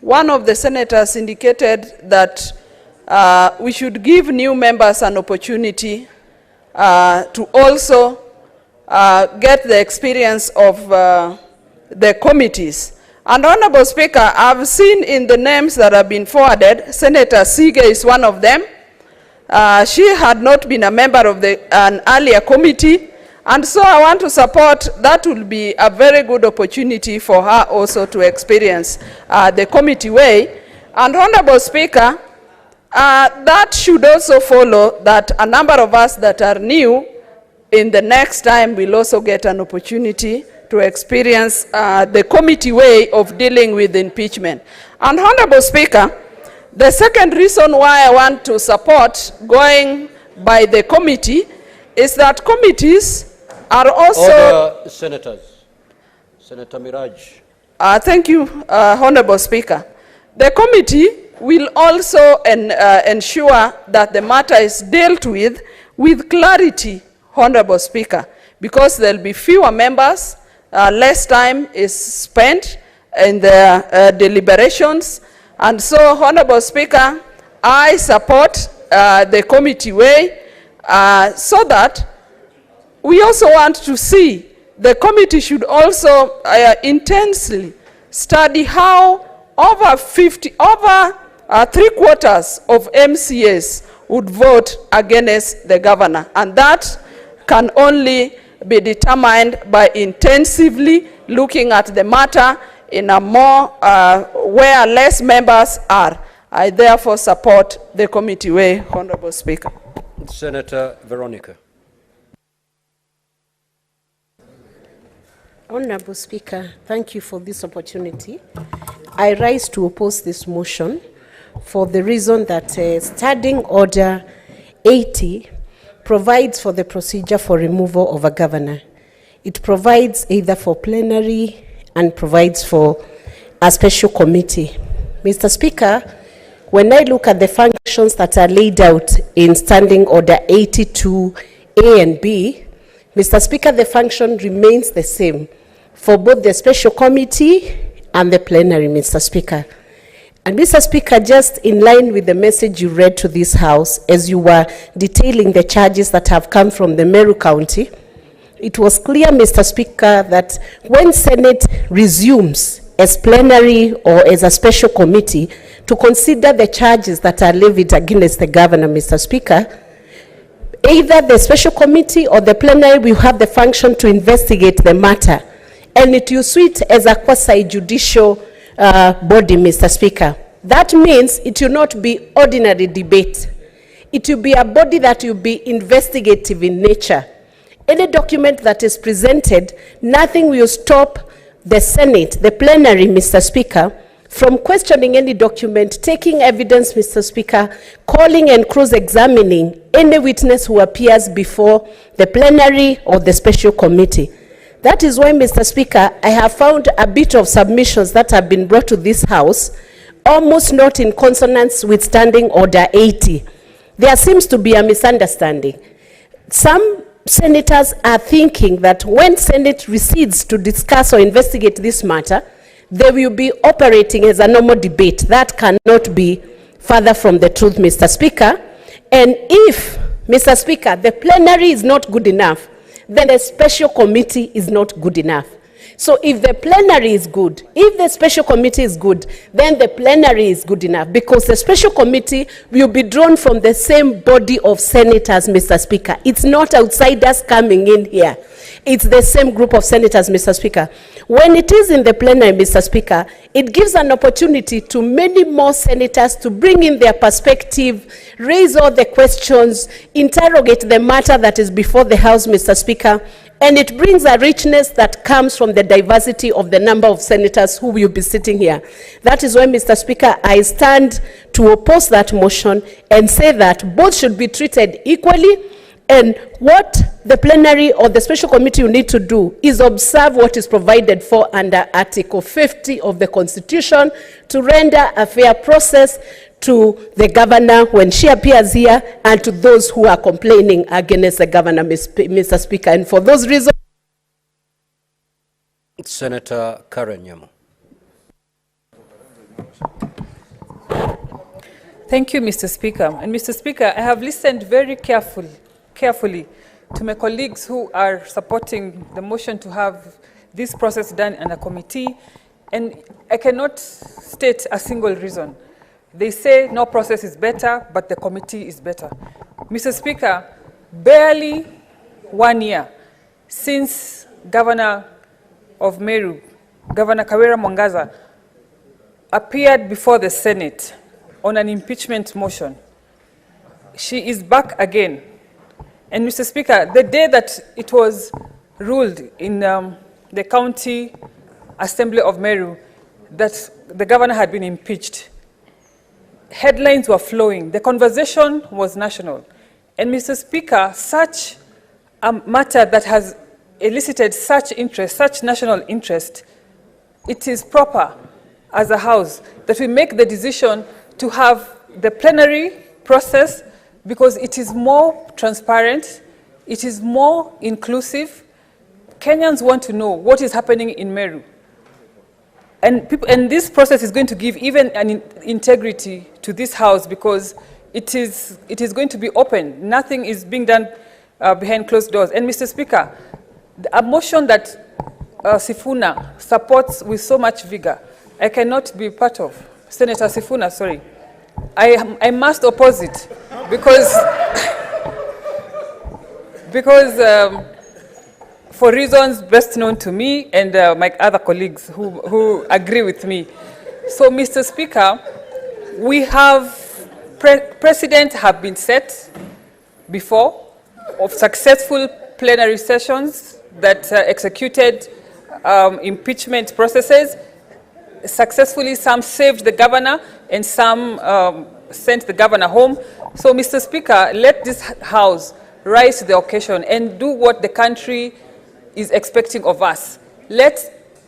one of the senators indicated that we should give new members an opportunity to also get the experience of the committees. And Honorable Speaker, I've seen in the names that have been forwarded, Senator Sige is one of them. She had not been a member of an earlier committee, and so I want to support. That will be a very good opportunity for her also to experience the committee way. And Honorable Speaker, that should also follow that a number of us that are new in the next time will also get an opportunity to experience the committee way of dealing with impeachment. And Honorable Speaker, the second reason why I want to support going by the committee is that committees are also... Order, Senators. Senator Miraj. Thank you, Honorable Speaker. The committee will also ensure that the matter is dealt with clarity, Honorable Speaker, because there will be fewer members, less time is spent in the deliberations. And so, Honorable Speaker, I support the committee way so that we also want to see the committee should also intensely study how over 3/4 of MCAs would vote against the governor, and that can only be determined by intensively looking at the matter in a more where less members are. I therefore support the committee way, Honorable Speaker. Senator Veronica. Honorable Speaker, thank you for this opportunity. I rise to oppose this motion for the reason that Standing Order 80 provides for the procedure for removal of a governor. It provides either for plenary and provides for a special committee. Mr. Speaker, when I look at the functions that are laid out in Standing Order 82A and B, Mr. Speaker, the function remains the same for both the special committee and the plenary, Mr. Speaker. And Mr. Speaker, just in line with the message you read to this House as you were detailing the charges that have come from the Meru County, it was clear, Mr. Speaker, that when Senate resumes as plenary or as a special committee to consider the charges that are levied against the governor, Mr. Speaker, either the special committee or the plenary will have the function to investigate the matter, and it will suit as a quasi-judicial body, Mr. Speaker. That means it will not be ordinary debate. It will be a body that will be investigative in nature. Any document that is presented, nothing will stop the Senate, the plenary, Mr. Speaker, from questioning any document, taking evidence, Mr. Speaker, calling and cross-examining any witness who appears before the plenary or the special committee. That is why, Mr. Speaker, I have found a bit of submissions that have been brought to this House almost not in consonance with Standing Order 80. There seems to be a misunderstanding. Some senators are thinking that when Senate recedes to discuss or investigate this matter, they will be operating as a normal debate. That cannot be further from the truth, Mr. Speaker. And if, Mr. Speaker, the plenary is not good enough, then the special committee is not good enough. So if the plenary is good, if the special committee is good, then the plenary is good enough, because the special committee will be drawn from the same body of senators, Mr. Speaker. It's not outsiders coming in here. It's the same group of senators, Mr. Speaker. When it is in the plenary, Mr. Speaker, it gives an opportunity to many more senators to bring in their perspective, raise all the questions, interrogate the matter that is before the House, Mr. Speaker, and it brings a richness that comes from the diversity of the number of senators who will be sitting here. That is why, Mr. Speaker, I stand to oppose that motion and say that both should be treated equally, and what the plenary or the special committee will need to do is observe what is provided for under Article 50 of the Constitution to render a fair process to the governor when she appears here and to those who are complaining against the governor, Mr. Speaker. And for those reasons... Senator Karen Nyamu. Thank you, Mr. Speaker. And Mr. Speaker, I have listened very carefully to my colleagues who are supporting the motion to have this process done in a committee, and I cannot state a single reason. They say no process is better, but the committee is better. Mr. Speaker, barely 1 year since Governor of Meru, Governor Kawira Mwangaza, appeared before the Senate on an impeachment motion. She is back again. And Mr. Speaker, the day that it was ruled in the County Assembly of Meru that the governor had been impeached, headlines were flowing. The conversation was national. And Mr. Speaker, such a matter that has elicited such interest, such national interest, it is proper as a House that we make the decision to have the plenary process, because it is more transparent, it is more inclusive. Kenyans want to know what is happening in Meru. And this process is going to give even an integrity to this House, because it is going to be open. Nothing is being done behind closed doors. And Mr. Speaker, A motion that Sifuna supports with so much vigor, I cannot be part of. Senator Sifuna, sorry. I must oppose it because for reasons best known to me and my other colleagues who agree with me. So, Mr. Speaker, we have precedents have been set before of successful plenary sessions that executed impeachment processes. Successfully, some saved the governor and some sent the governor home. So, Mr. Speaker, let this House rise to the occasion and do what the country is expecting of us,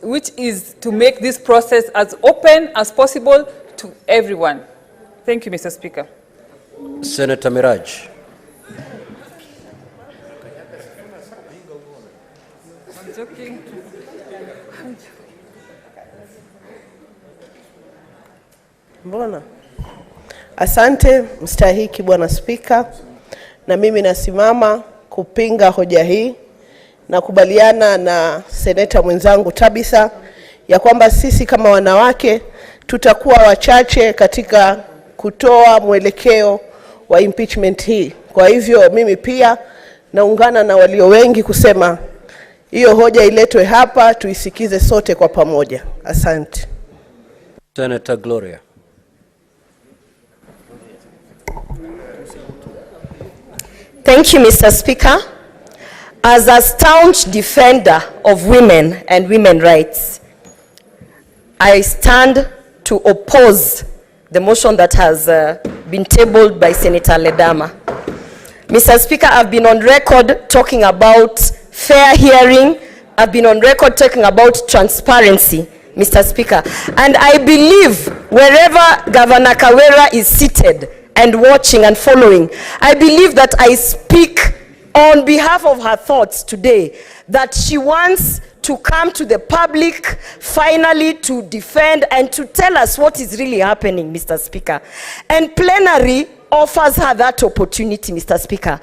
which is to make this process as open as possible to everyone. Thank you, Mr. Speaker. Senator Miraj. I'm joking. Mbona? Asante mstahiki Bwana Spika, na mimi nasimama kupinga hoja hii na kubaliana na seneta mwenzangu Tabitha ya kwamba sisi kama wanawake tutakuwa wachache katika kutoa mwelekeo wa impeachment hii. Kwa hivyo mimi pia naungana na walio wengi kusema hiyo hoja iletwe hapa tuisikize sote kwa pamoja. Asante. Senator Gloria. Thank you, Mr. Speaker. As a staunch defender of women and women's rights, I stand to oppose the motion that has been tabled by Senator Ledama. Mr. Speaker, I've been on record talking about fair hearing. I've been on record talking about transparency, Mr. Speaker. And I believe wherever Governor Kawira is seated and watching and following, I believe that I speak on behalf of her thoughts today, that she wants to come to the public finally to defend and to tell us what is really happening, Mr. Speaker. And plenary offers her that opportunity, Mr. Speaker.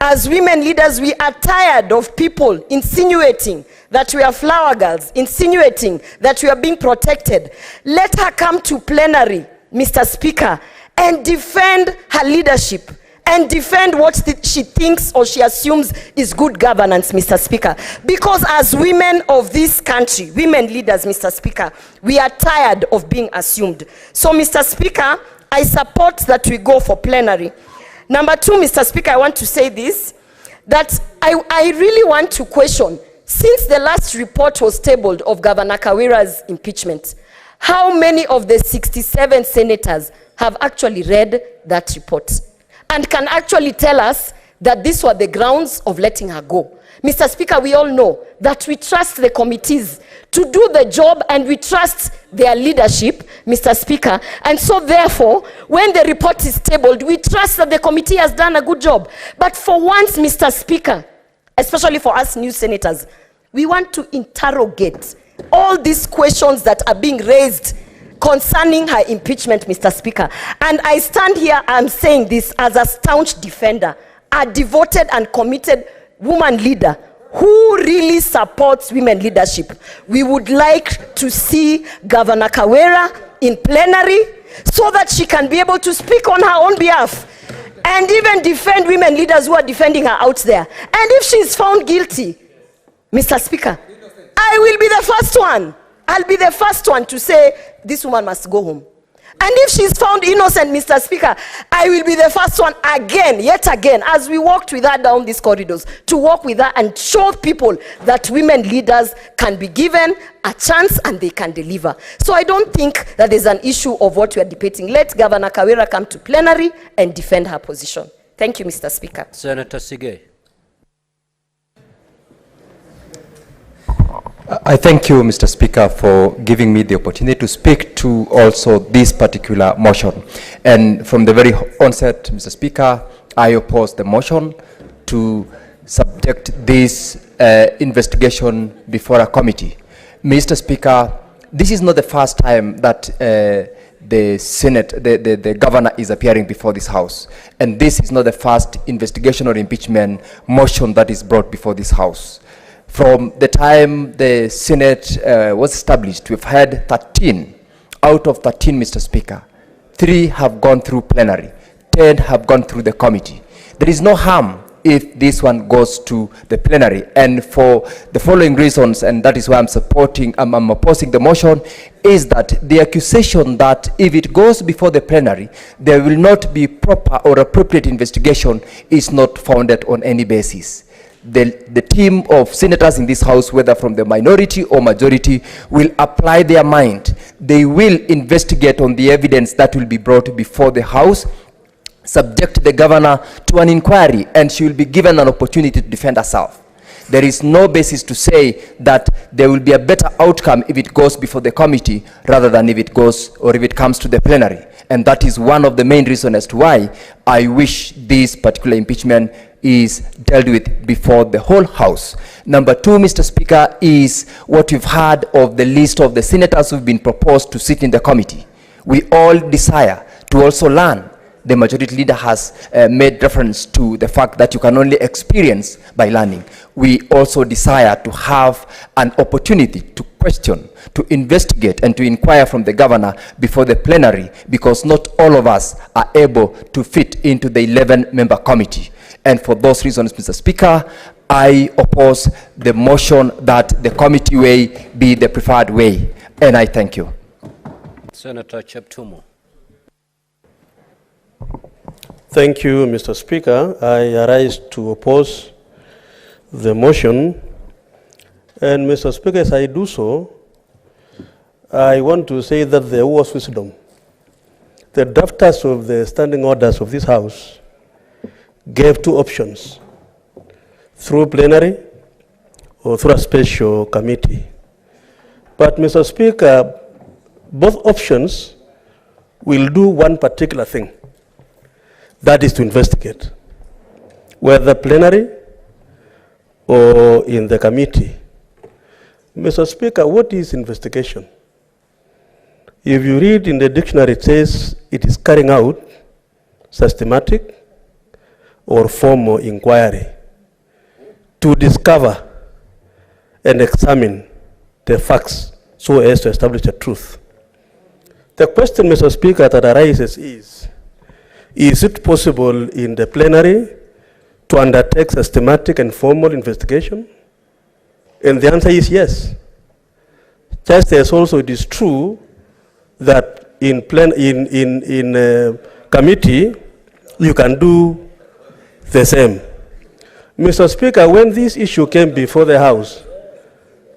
As women leaders, we are tired of people insinuating that we are flower girls, insinuating that we are being protected. Let her come to plenary, Mr. Speaker, and defend her leadership and defend what she thinks or she assumes is good governance, Mr. Speaker. Because as women of this country, women leaders, Mr. Speaker, we are tired of being assumed. So, Mr. Speaker, I support that we go for plenary. Number two, Mr. Speaker, I want to say this, that I really want to question, since the last report was tabled of Governor Kawira's impeachment, how many of the 67 senators have actually read that report and can actually tell us that these were the grounds of letting her go? Mr. Speaker, we all know that we trust the committees to do the job and we trust their leadership, Mr. Speaker. And so therefore, when the report is tabled, we trust that the committee has done a good job. But for once, Mr. Speaker, especially for us new senators, we want to interrogate all these questions that are being raised concerning her impeachment, Mr. Speaker. And I stand here, I'm saying this as a staunch defender, a devoted and committed woman leader who really supports women leadership. We would like to see Governor Kawira in plenary so that she can be able to speak on her own behalf and even defend women leaders who are defending her out there. And if she's found guilty, Mr. Speaker, I will be the first one. I'll be the first one to say this woman must go home. And if she's found innocent, Mr. Speaker, I will be the first one again, yet again, as we walked with her down these corridors, to walk with her and show people that women leaders can be given a chance and they can deliver. So I don't think that there's an issue of what we are debating. Let Governor Kawira come to plenary and defend her position. Thank you, Mr. Speaker. Senator Sige. I thank you, Mr. Speaker, for giving me the opportunity to speak to also this particular motion. And from the very onset, Mr. Speaker, I oppose the motion to subject this investigation before a committee. Mr. Speaker, this is not the first time that the Senate, the governor is appearing before this House. And this is not the first investigation or impeachment motion that is brought before this House. From the time the Senate was established, we've had 13 out of 13, Mr. Speaker. 3 have gone through plenary, 10 have gone through the committee. There is no harm if this one goes to the plenary, and for the following reasons, and that is why I'm opposing the motion, is that the accusation that if it goes before the plenary, there will not be proper or appropriate investigation is not founded on any basis. The team of senators in this house, whether from the minority or majority, will apply their mind. They will investigate on the evidence that will be brought before the house, subject the governor to an inquiry, and she will be given an opportunity to defend herself. There is no basis to say that there will be a better outcome if it goes before the committee rather than if it goes or if it comes to the plenary. And that is one of the main reasons as to why I wish this particular impeachment is dealt with before the whole House. Number 2, Mr. Speaker, is what we've heard of the list of the senators who've been proposed to sit in the committee. We all desire to also learn. The majority leader has made reference to the fact that you can only experience by learning. We also desire to have an opportunity to question, to investigate, and to inquire from the governor before the plenary, because not all of us are able to fit into the 11-member committee. And for those reasons, Mr. Speaker, I oppose the motion that the committee way be the preferred way. And I thank you. Senator Cheptumo. Thank you, Mr. Speaker. I arise to oppose the motion. And Mr. Speaker, as I do so, I want to say that there was wisdom. The drafters of the standing orders of this House gave 2 options, through plenary or through a special committee. But Mr. Speaker, both options will do one particular thing. That is to investigate, whether plenary or in the committee. Mr. Speaker, what is investigation? If you read in the dictionary, it says it is carrying out systematic or formal inquiry to discover and examine the facts so as to establish the truth. The question, Mr. Speaker, that arises is it possible in the plenary to undertake systematic and formal investigation? And the answer is yes. Just as also it is true that in committee you can do the same. Mr. Speaker, when this issue came before the House,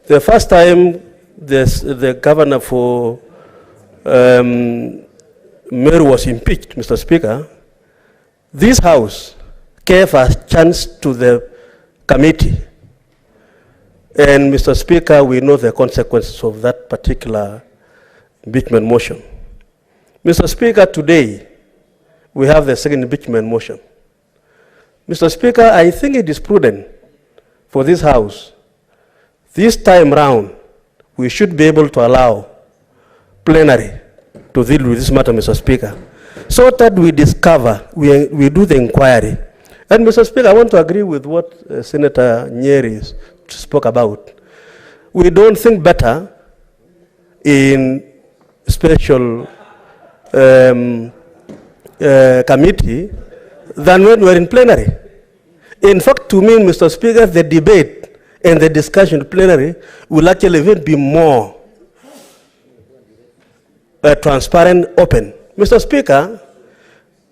the first time the governor for Meru was impeached, Mr. Speaker, this House gave a chance to the committee. And Mr. Speaker, we know the consequences of that particular impeachment motion. Mr. Speaker, today we have the second impeachment motion. Mr. Speaker, I think it is prudent for this House, this time round, we should be able to allow plenary to deal with this matter, Mr. Speaker, so that we discover, we do the inquiry. And Mr. Speaker, I want to agree with what Senator Neal spoke about. We don't think better in special committee than when we're in plenary. In fact, to me, Mr. Speaker, the debate and the discussion in plenary will actually even be more transparent, open. Mr. Speaker,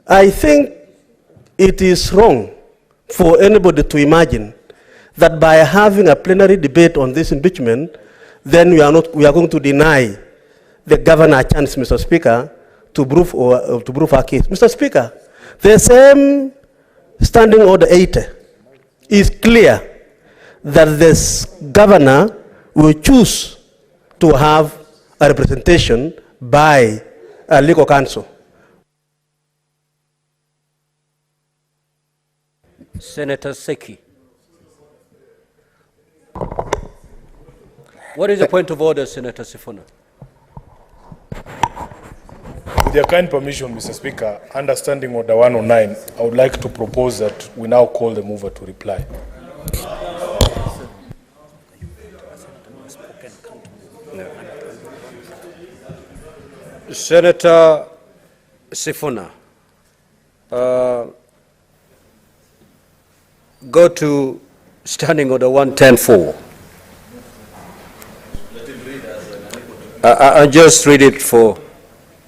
I think it is wrong for anybody to imagine that by having a plenary debate on this impeachment, then we are going to deny the governor a chance, Mr. Speaker, to prove our case. Mr. Speaker, the same standing order 80 is clear that this governor will choose to have a representation by a legal counsel. Senator Seki. What is the point of order, Senator Sifuna? With your kind permission, Mr. Speaker, under Standing Order 109, I would like to propose that we now call the mover to reply. Senator Sifuna, go to Standing Order 110.4. I'll just read it for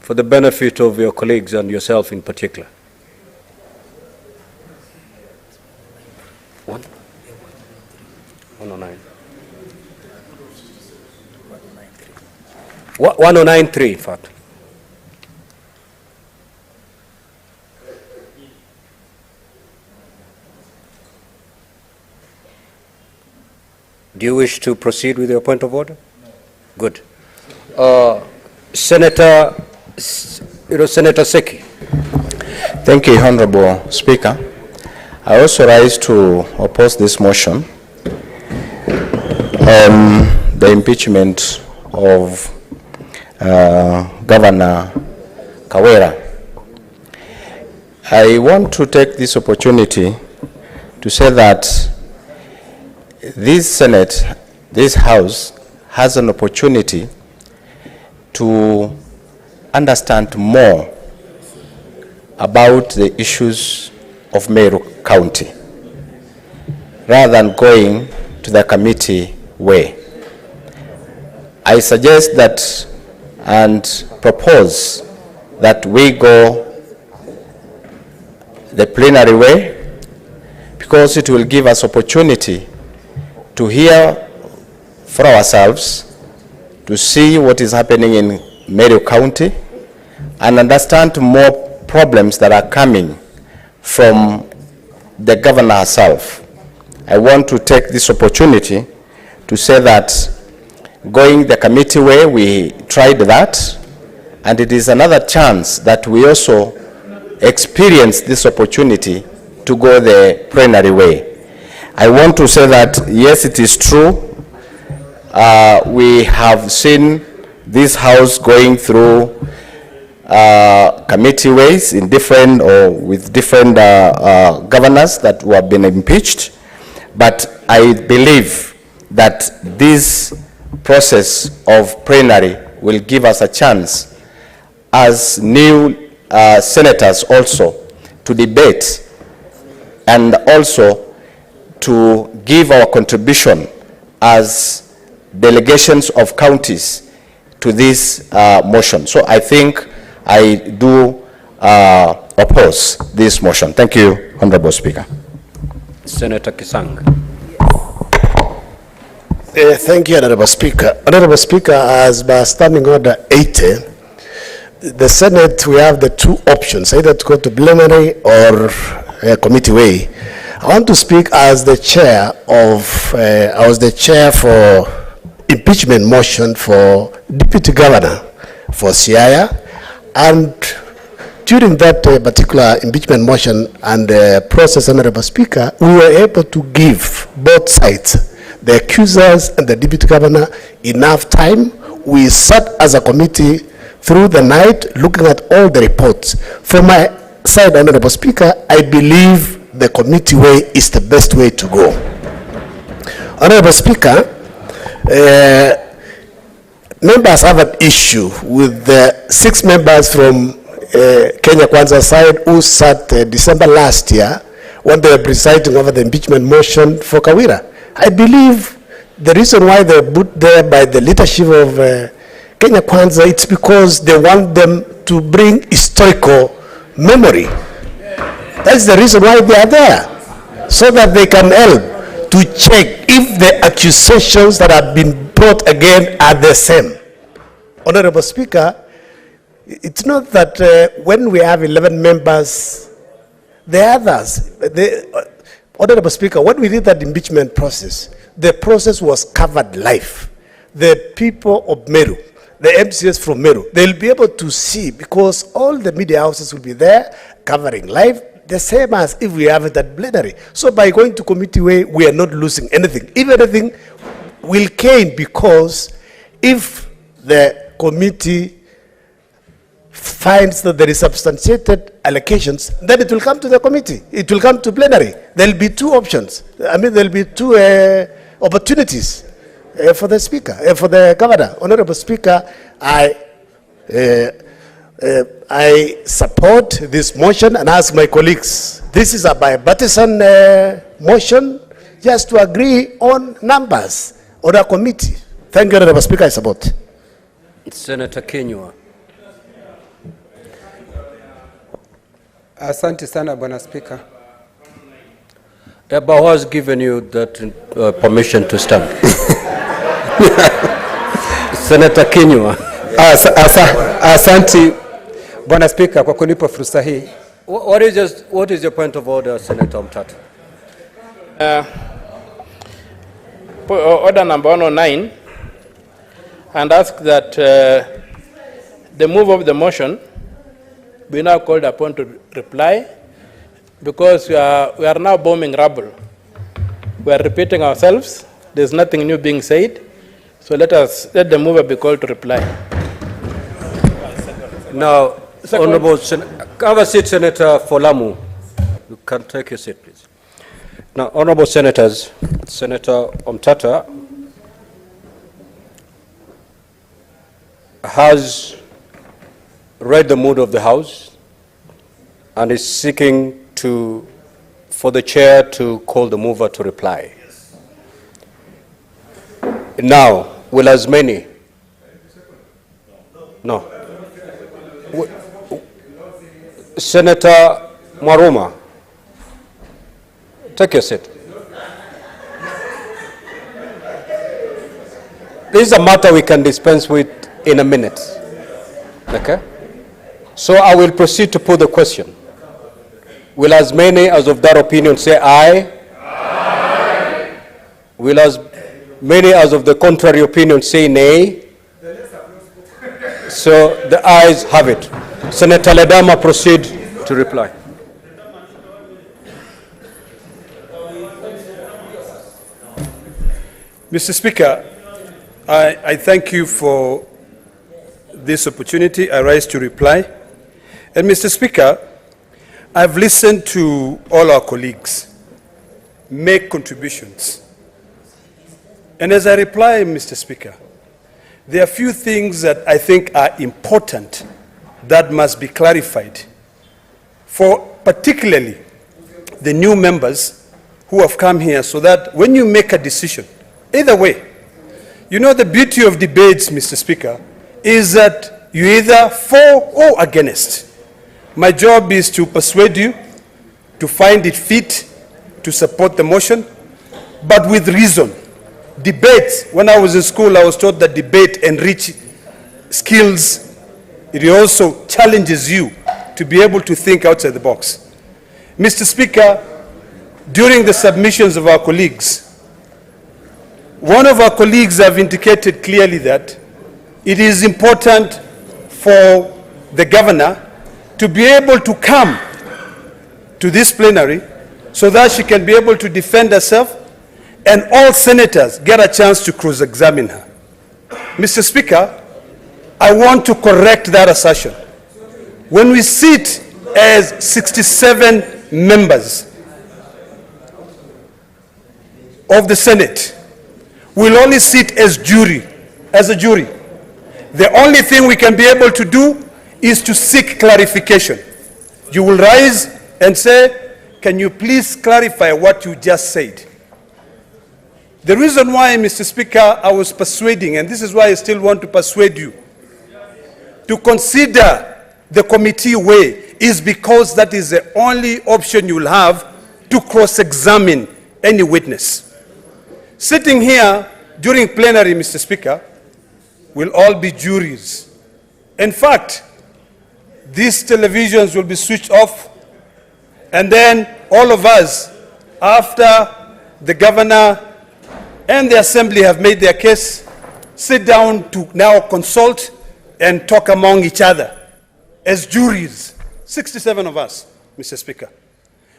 the benefit of your colleagues and yourself in particular. 109. 1093, in fact. Do you wish to proceed with your point of order? No. Good. Senator Seki. Thank you, Honorable Speaker. I also rise to oppose this motion on the impeachment of Governor Kawira. I want to take this opportunity to say that this Senate, this House, has an opportunity to understand more about the issues of Meru County rather than going to the committee way. I suggest that and propose that we go the plenary way, because it will give us opportunity to hear for ourselves, to see what is happening in Meru County, and understand more problems that are coming from the governor herself. I want to take this opportunity to say that going the committee way, we tried that, and it is another chance that we also experience this opportunity to go the plenary way. I want to say that, yes, it is true. We have seen this House going through committee ways in different or with different governors that who have been impeached. But I believe that this process of plenary will give us a chance as new senators also to debate and also to give our contribution as delegations of counties to this motion. So I think I do oppose this motion. Thank you, Honorable Speaker. Senator Kisang. Thank you, Honorable Speaker. Honorable Speaker, as by Standing Order 80, the Senate, we have the two options, either to go to plenary or committee way. I want to speak as the chair of, I was the chair for impeachment motion for Deputy Governor for Siaya, and during that particular impeachment motion and process, Honorable Speaker, we were able to give both sides, the accusers and the Deputy Governor, enough time. We sat as a committee through the night looking at all the reports. From my side, Honorable Speaker, I believe the committee way is the best way to go. Honorable Speaker, members have an issue with the 6 members from Kenya Kwanza side who sat December last year when they were presiding over the impeachment motion for Kawira. I believe the reason why they're put there by the leadership of Kenya Kwanza, it's because they want them to bring historical memory. That's the reason why they are there, so that they can help to check if the accusations that have been brought again are the same. Honorable Speaker, it's not that when we have 11 members, the others, Honorable Speaker, when we did that impeachment process, the process was covered live. The people of Meru, the MCS from Meru, they'll be able to see, because all the media houses will be there covering live, the same as if we have it at plenary. So by going to committee way, we are not losing anything. If anything, will gain, because if the committee finds that there is substantiated allegations, then it will come to the committee. It will come to plenary. There will be 2 options. I mean, there will be 2 opportunities for the Speaker, for the Governor. Honorable Speaker, I I support this motion and ask my colleagues, this is a bipartisan motion, just to agree on numbers on a committee. Thank you, Honorable Speaker, I support. Senator Kenywa. Asante sana, Bwana Speaker. But who has given you that permission to stand? Senator Kenywa. Asante, Bwana Speaker, kwa kunipa fursa hii. What is your point of order, Senator Mutata? Order number 109, and ask that the move of the motion be now called upon to reply, because we are now bombing rubble. We are repeating ourselves. There's nothing new being said. So let the mover be called to reply. Now, Honorable have a seat, Senator Folamu. You can take your seat, please. Now, Honorable Senators, Senator Omtata has read the mood of the House and is seeking for the chair to call the mover to reply. Now, will as many? No. Senator Mwaruma, take your seat. This is a matter we can dispense with in a minute. Okay? So I will proceed to put the question. Will as many as of that opinion say aye? Aye. Will as many as of the contrary opinion say nay? So the ayes have it. Senator Ledama, proceed to reply. Mr. Speaker, I thank you for this opportunity. I rise to reply. And Mr. Speaker, I've listened to all our colleagues make contributions. And as I reply, Mr. Speaker, there are a few things that I think are important that must be clarified for particularly the new members who have come here, so that when you make a decision, either way, you know the beauty of debates, Mr. Speaker, is that you either for or against. My job is to persuade you to find it fit to support the motion, but with reason. Debates, when I was in school, I was taught that debate enriches skills. It also challenges you to be able to think outside the box. Mr. Speaker, during the submissions of our colleagues, one of our colleagues have indicated clearly that it is important for the governor to be able to come to this plenary so that she can be able to defend herself and all senators get a chance to cross-examine her. Mr. Speaker, I want to correct that assertion. When we sit as 67 members of the Senate, we'll only sit as a jury. The only thing we can be able to do is to seek clarification. You will rise and say, can you please clarify what you just said? The reason why, Mr. Speaker, I was persuading, and this is why I still want to persuade you, to consider the committee way, is because that is the only option you will have to cross-examine any witness. Sitting here during plenary, Mr. Speaker, will all be juries. In fact, these televisions will be switched off, and then all of us, after the governor and the assembly have made their case, sit down to now consult and talk among each other as juries, 67 of us, Mr. Speaker.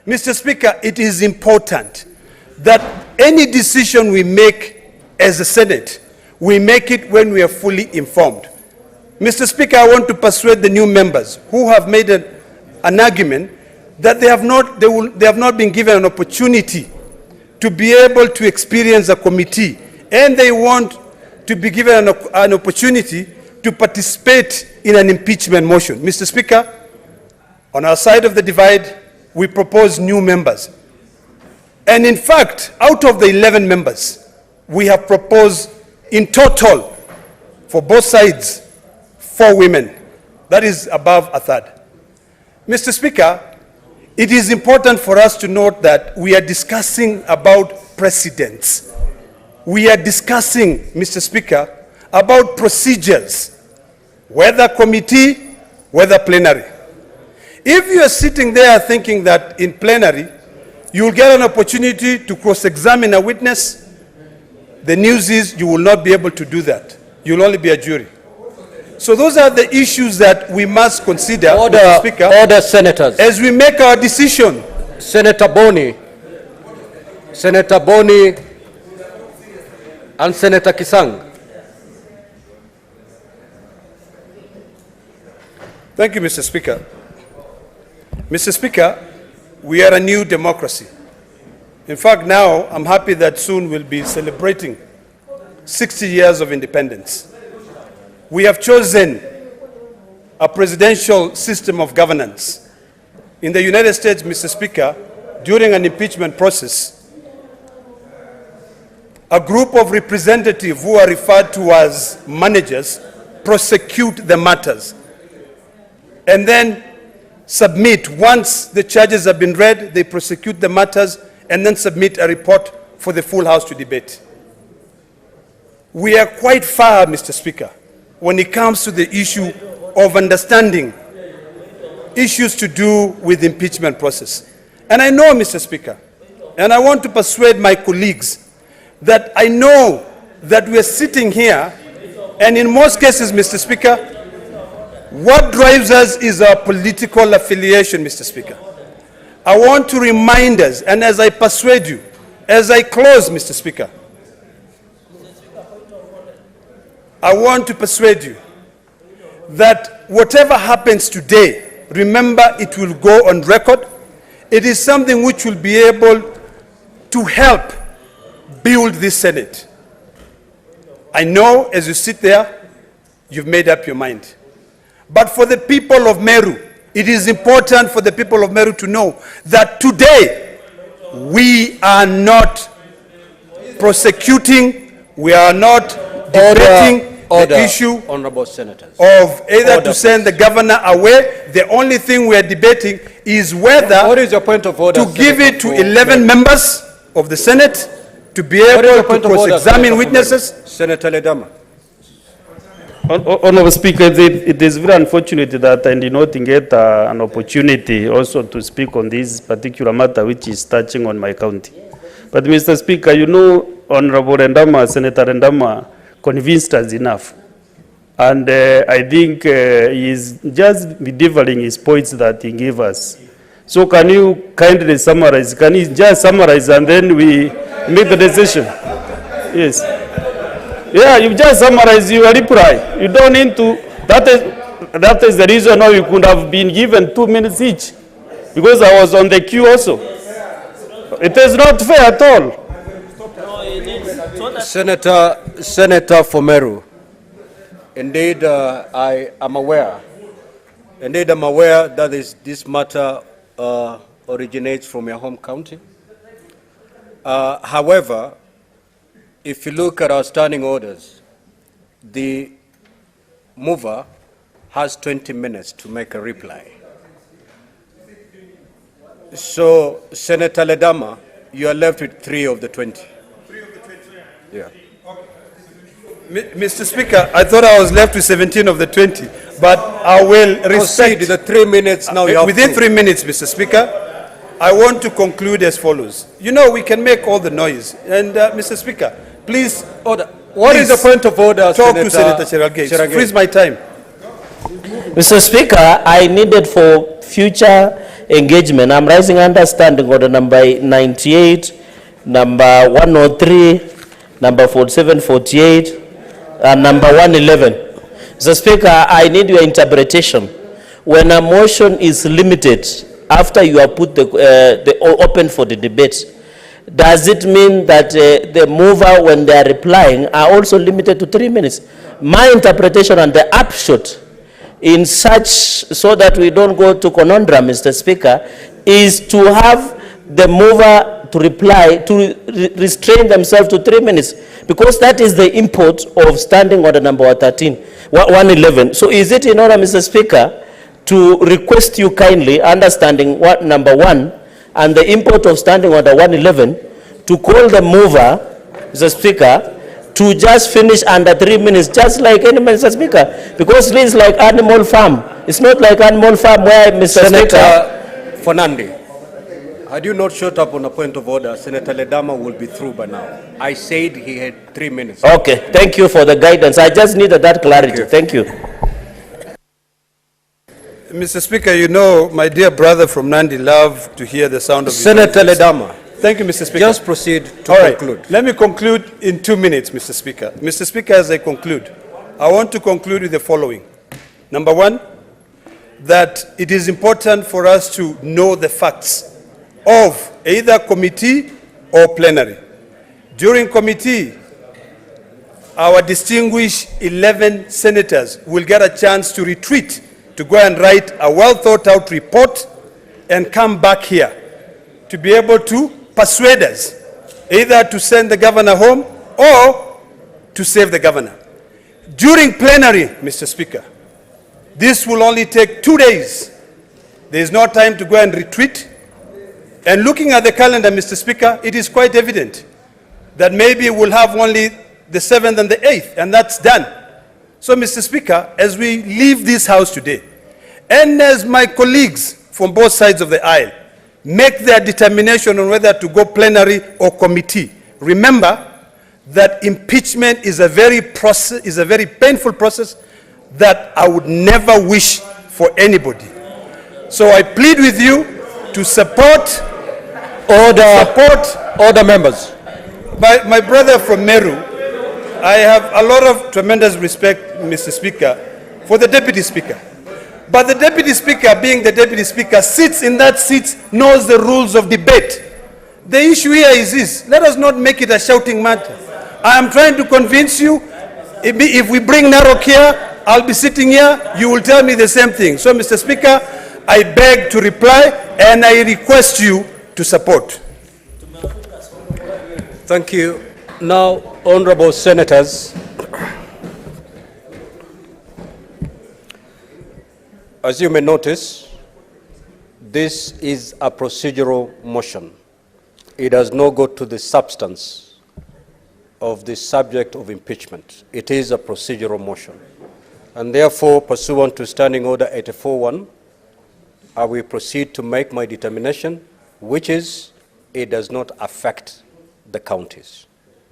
Mr. Speaker, it is important that any decision we make as a Senate, we make it when we are fully informed. Mr. Speaker, I want to persuade the new members who have made an argument that they have not been given an opportunity to be able to experience a committee, and they want to be given an opportunity to participate in an impeachment motion. Mr. Speaker, on our side of the divide, we propose new members. And in fact, out of the 11 members, we have proposed in total, for both sides, 4 women. That is above a third. Mr. Speaker, it is important for us to note that we are discussing about precedents. We are discussing, Mr. Speaker, about procedures, whether committee, whether plenary. If you are sitting there thinking that in plenary, you will get an opportunity to cross-examine a witness, the news is you will not be able to do that. You will only be a jury. So those are the issues that we must consider, Mr. Speaker, order, senators. as we make our decision. Senator Boni, and Senator Kisang. Thank you, Mr. Speaker. Mr. Speaker, we are a new democracy. In fact, now I'm happy that soon we'll be celebrating 60 years of independence. We have chosen a presidential system of governance. In the United States, Mr. Speaker, during an impeachment process, a group of representatives who are referred to as managers prosecute the matters and then submit. Once the charges have been read, they prosecute the matters and then submit a report for the full House to debate. We are quite far, Mr. Speaker, when it comes to the issue of understanding issues to do with the impeachment process. And I know, Mr. Speaker, and I want to persuade my colleagues that I know that we are sitting here, and in most cases, Mr. Speaker, what drives us is our political affiliation, Mr. Speaker. I want to remind us, and as I persuade you, as I close, Mr. Speaker, I want to persuade you that whatever happens today, remember it will go on record. It is something which will be able to help build this Senate. I know as you sit there, you've made up your mind. But for the people of Meru, it is important for the people of Meru to know that today we are not prosecuting, we are not debating the issue Honorable Senators. of either to send the governor away. The only thing we are debating is whether What is your point of order, to give Senator, it to for 11 members of the Senate to be able to cross-examine witnesses. Senator Ledama. Honorable Speaker, it is very unfortunate that I did not get an opportunity also to speak on this particular matter which is touching on my county. But Mr. Speaker, you know, Honorable Rendama, Senator Rendama convinced us enough. And I think he is just delivering his points that he gave us. So can you kindly summarize? Can you just summarize and then we make the decision? Yes. Yeah, you just summarize your reply. You don't need to, that is the reason why you could have been given 2 minutes each. Because I was on the queue also. It is not fair at all. Senator Fomeru, indeed I am aware. Indeed I'm aware that this matter originates from your home county. However, if you look at our standing orders, the mover has 20 minutes to make a reply. So, Senator Ledama, you are left with 3 of the 20. 3 of the 20? Yeah. Mr. Speaker, I thought I was left with 17 of the 20, but I will respect the 3 minutes now. You have within 3 minutes, Mr. Speaker. I want to conclude as follows. You know, we can make all the noise. And, Mr. Speaker, please... Order. What is the point of order, Talk to Senator Cherargei. Freeze my time. Mr. Speaker, I needed for future engagement. I'm raising understanding order number 98, number 103, number 4748, and number 111. Mr. Speaker, I need your interpretation. When a motion is limited, after you have put the open for the debate, does it mean that the mover, when they are replying, are also limited to 3 minutes? my interpretation and the upshot in such, so that we don't go to conundrum, Mr. Speaker, is to have the mover to reply, to restrain themselves to 3 minutes, because that is the import of standing order number 111. So is it in order, Mr. Speaker, to request you kindly, understanding what number 1 and the import of standing order 111, to call the mover, Mr. Speaker, to just finish under 3 minutes, just like any Mr. Speaker, because this is like animal farm. It's not like animal farm where, Mr. Senator Speaker. Fernandi, had you not shut up on a point of order, Senator Ledama will be through by now. I said he had 3 minutes. Okay, thank you for the guidance. I just needed that clarity. Thank you. Mr. Speaker, you know my dear brother from Nandi loved to hear the sound of Senator Ledama. Thank you, Mr. Speaker. Just proceed to conclude. Let me conclude in 2 minutes, Mr. Speaker. Mr. Speaker, as I conclude, I want to conclude with the following. Number 1, that it is important for us to know the facts of either committee or plenary. During committee, our distinguished 11 senators will get a chance to retreat, to go and write a well-thought-out report and come back here to be able to persuade us either to send the governor home or to save the governor. During plenary, Mr. Speaker, this will only take 2 days. There is no time to go and retreat. And looking at the calendar, Mr. Speaker, it is quite evident that maybe we'll have only the 7th and the 8th, and that's done. So, Mr. Speaker, as we leave this house today, and as my colleagues from both sides of the aisle make their determination on whether to go plenary or committee, remember that impeachment is a very painful process that I would never wish for anybody. So I plead with you to support order members. My brother from Meru, I have a lot of tremendous respect, Mr. Speaker, for the Deputy Speaker. But the Deputy Speaker, being the Deputy Speaker, sits in that seat, knows the rules of debate. The issue here is this: let us not make it a shouting matter. I am trying to convince you, if we bring Narok here, I'll be sitting here, you will tell me the same thing. So, Mr. Speaker, I beg to reply and I request you to support. Thank you. Now, honorable senators, as you may notice, this is a procedural motion. It does not go to the substance of the subject of impeachment. It is a procedural motion. And therefore, pursuant to Standing Order 84-1, I will proceed to make my determination, which is it does not affect the counties,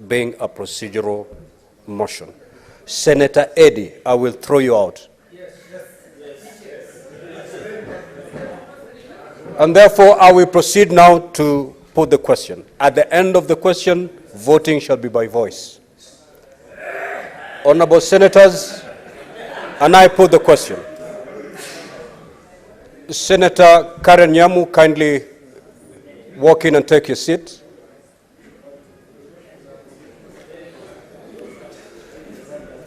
being a procedural motion. Senator Eddy, I will throw you out. And therefore, I will proceed now to put the question. At the end of the question, voting shall be by voice. Honorable senators, and I put the question. Senator Karen Nyamu, kindly walk in and take your seat.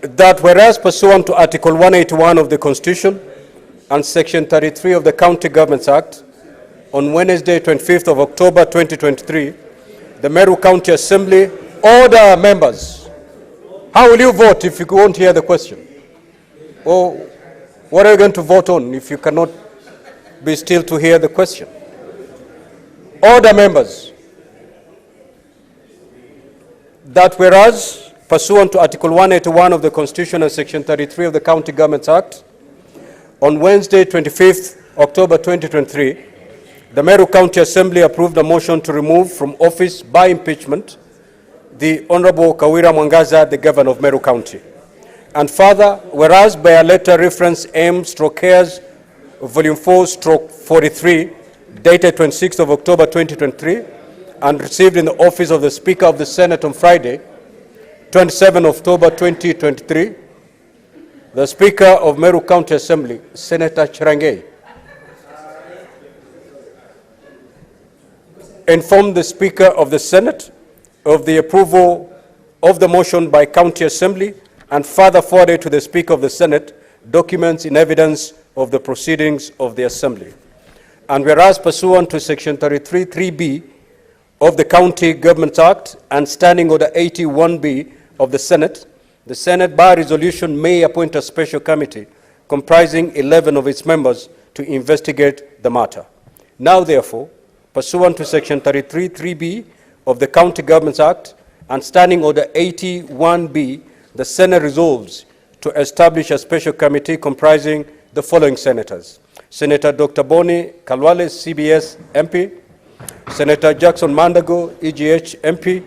That whereas pursuant to Article 181 of the Constitution and Section 33 of the County Governments Act, on Wednesday, 25th of October, 2023, the Meru County Assembly, order members. How will you vote if you won't hear the question? Or what are you going to vote on if you cannot be still to hear the question? Order members. That whereas, pursuant to Article 181 of the Constitution and Section 33 of the County Governments Act, on Wednesday, 25th October 2023, the Meru County Assembly approved a motion to remove from office by impeachment the Honorable Kawira Mwangaza, the Governor of Meru County. And further, whereas by a letter reference M/Hairs Volume 4/43, dated 26th of October 2023, and received in the office of the Speaker of the Senate on Friday, 27 October 2023, the Speaker of Meru County Assembly, Senator Cherangei, informed the Speaker of the Senate of the approval of the motion by County Assembly and further forwarded to the Speaker of the Senate documents in evidence of the proceedings of the Assembly. And whereas pursuant to Section 33(3)(b) of the County Government Act and Standing Order 81B of the Senate by resolution may appoint a special committee comprising 11 of its members to investigate the matter. Now, therefore, pursuant to Section 33(3)(b) of the County Government Act and Standing Order 81B, the Senate resolves to establish a special committee comprising the following senators: Senator Dr. Boni Kalwale, CBS MP, Senator Jackson Mandago, EGH MP,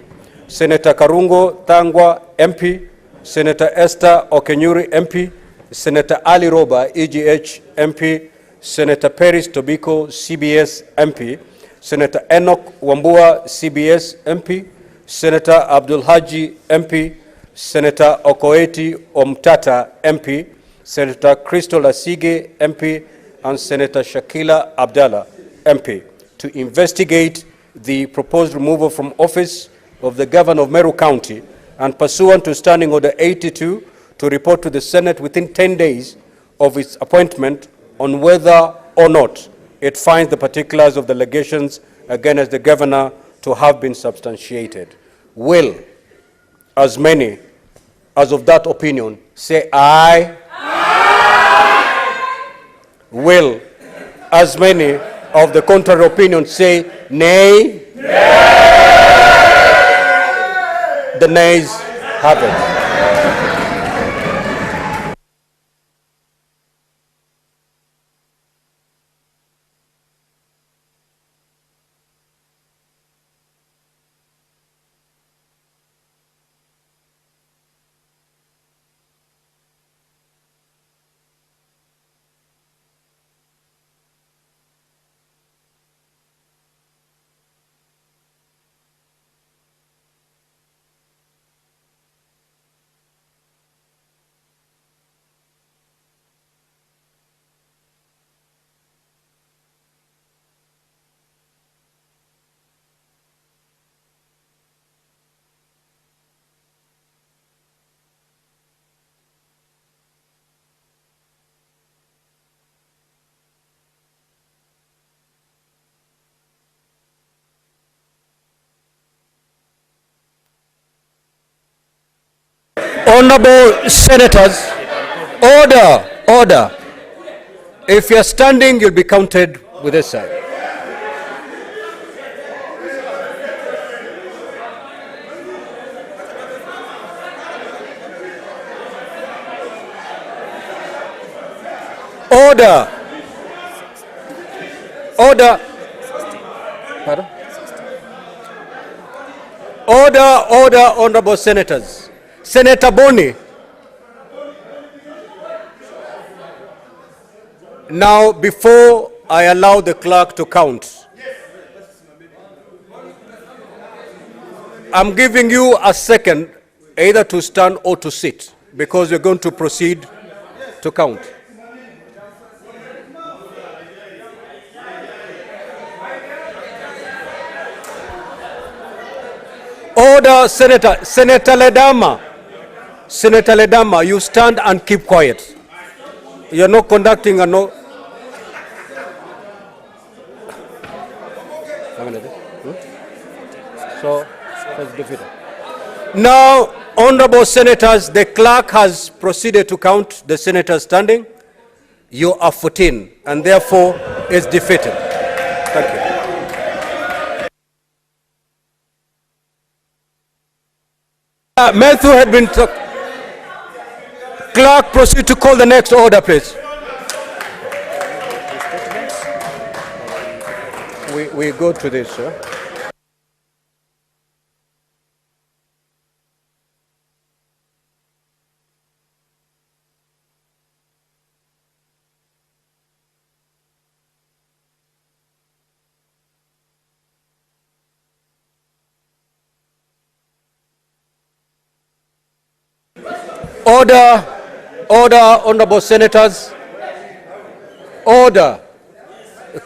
Senator Karungo Thangwa MP, Senator Esther Okenyuri MP, Senator Ali Roba, EGH MP, Senator Peris Tobiko, CBS MP, Senator Enoch Wambua, CBS MP, Senator Abdul Haji MP, Senator Okoeti Omtata MP, Senator Crystal Asige MP, and Senator Shakila Abdallah MP to investigate the proposed removal from office of the Governor of Meru County, and pursuant to Standing Order 82 to report to the Senate within 10 days of its appointment on whether or not it finds the particulars of the allegations against the Governor to have been substantiated. Will as many as of that opinion say aye? Aye. Will as many of the contrary opinion say nay? Nay. The nays have it. Honorable Senators, order. If you are standing, you'll be counted with this side. Order. Pardon? Order, honorable senators. Senator Boni. Now, before I allow the clerk to count, I'm giving you a second either to stand or to sit, because we're going to proceed to count. Order, Senator Ledama. Senator Ledama, you stand and keep quiet. You're not conducting a no. So, that's defeated. Now, honorable senators, the clerk has proceeded to count the senators standing. You are 14, and therefore is defeated. Thank you. Matthew had been. Clerk, proceed to call the next order, please. We go to this, sir. Order, honorable senators. Order.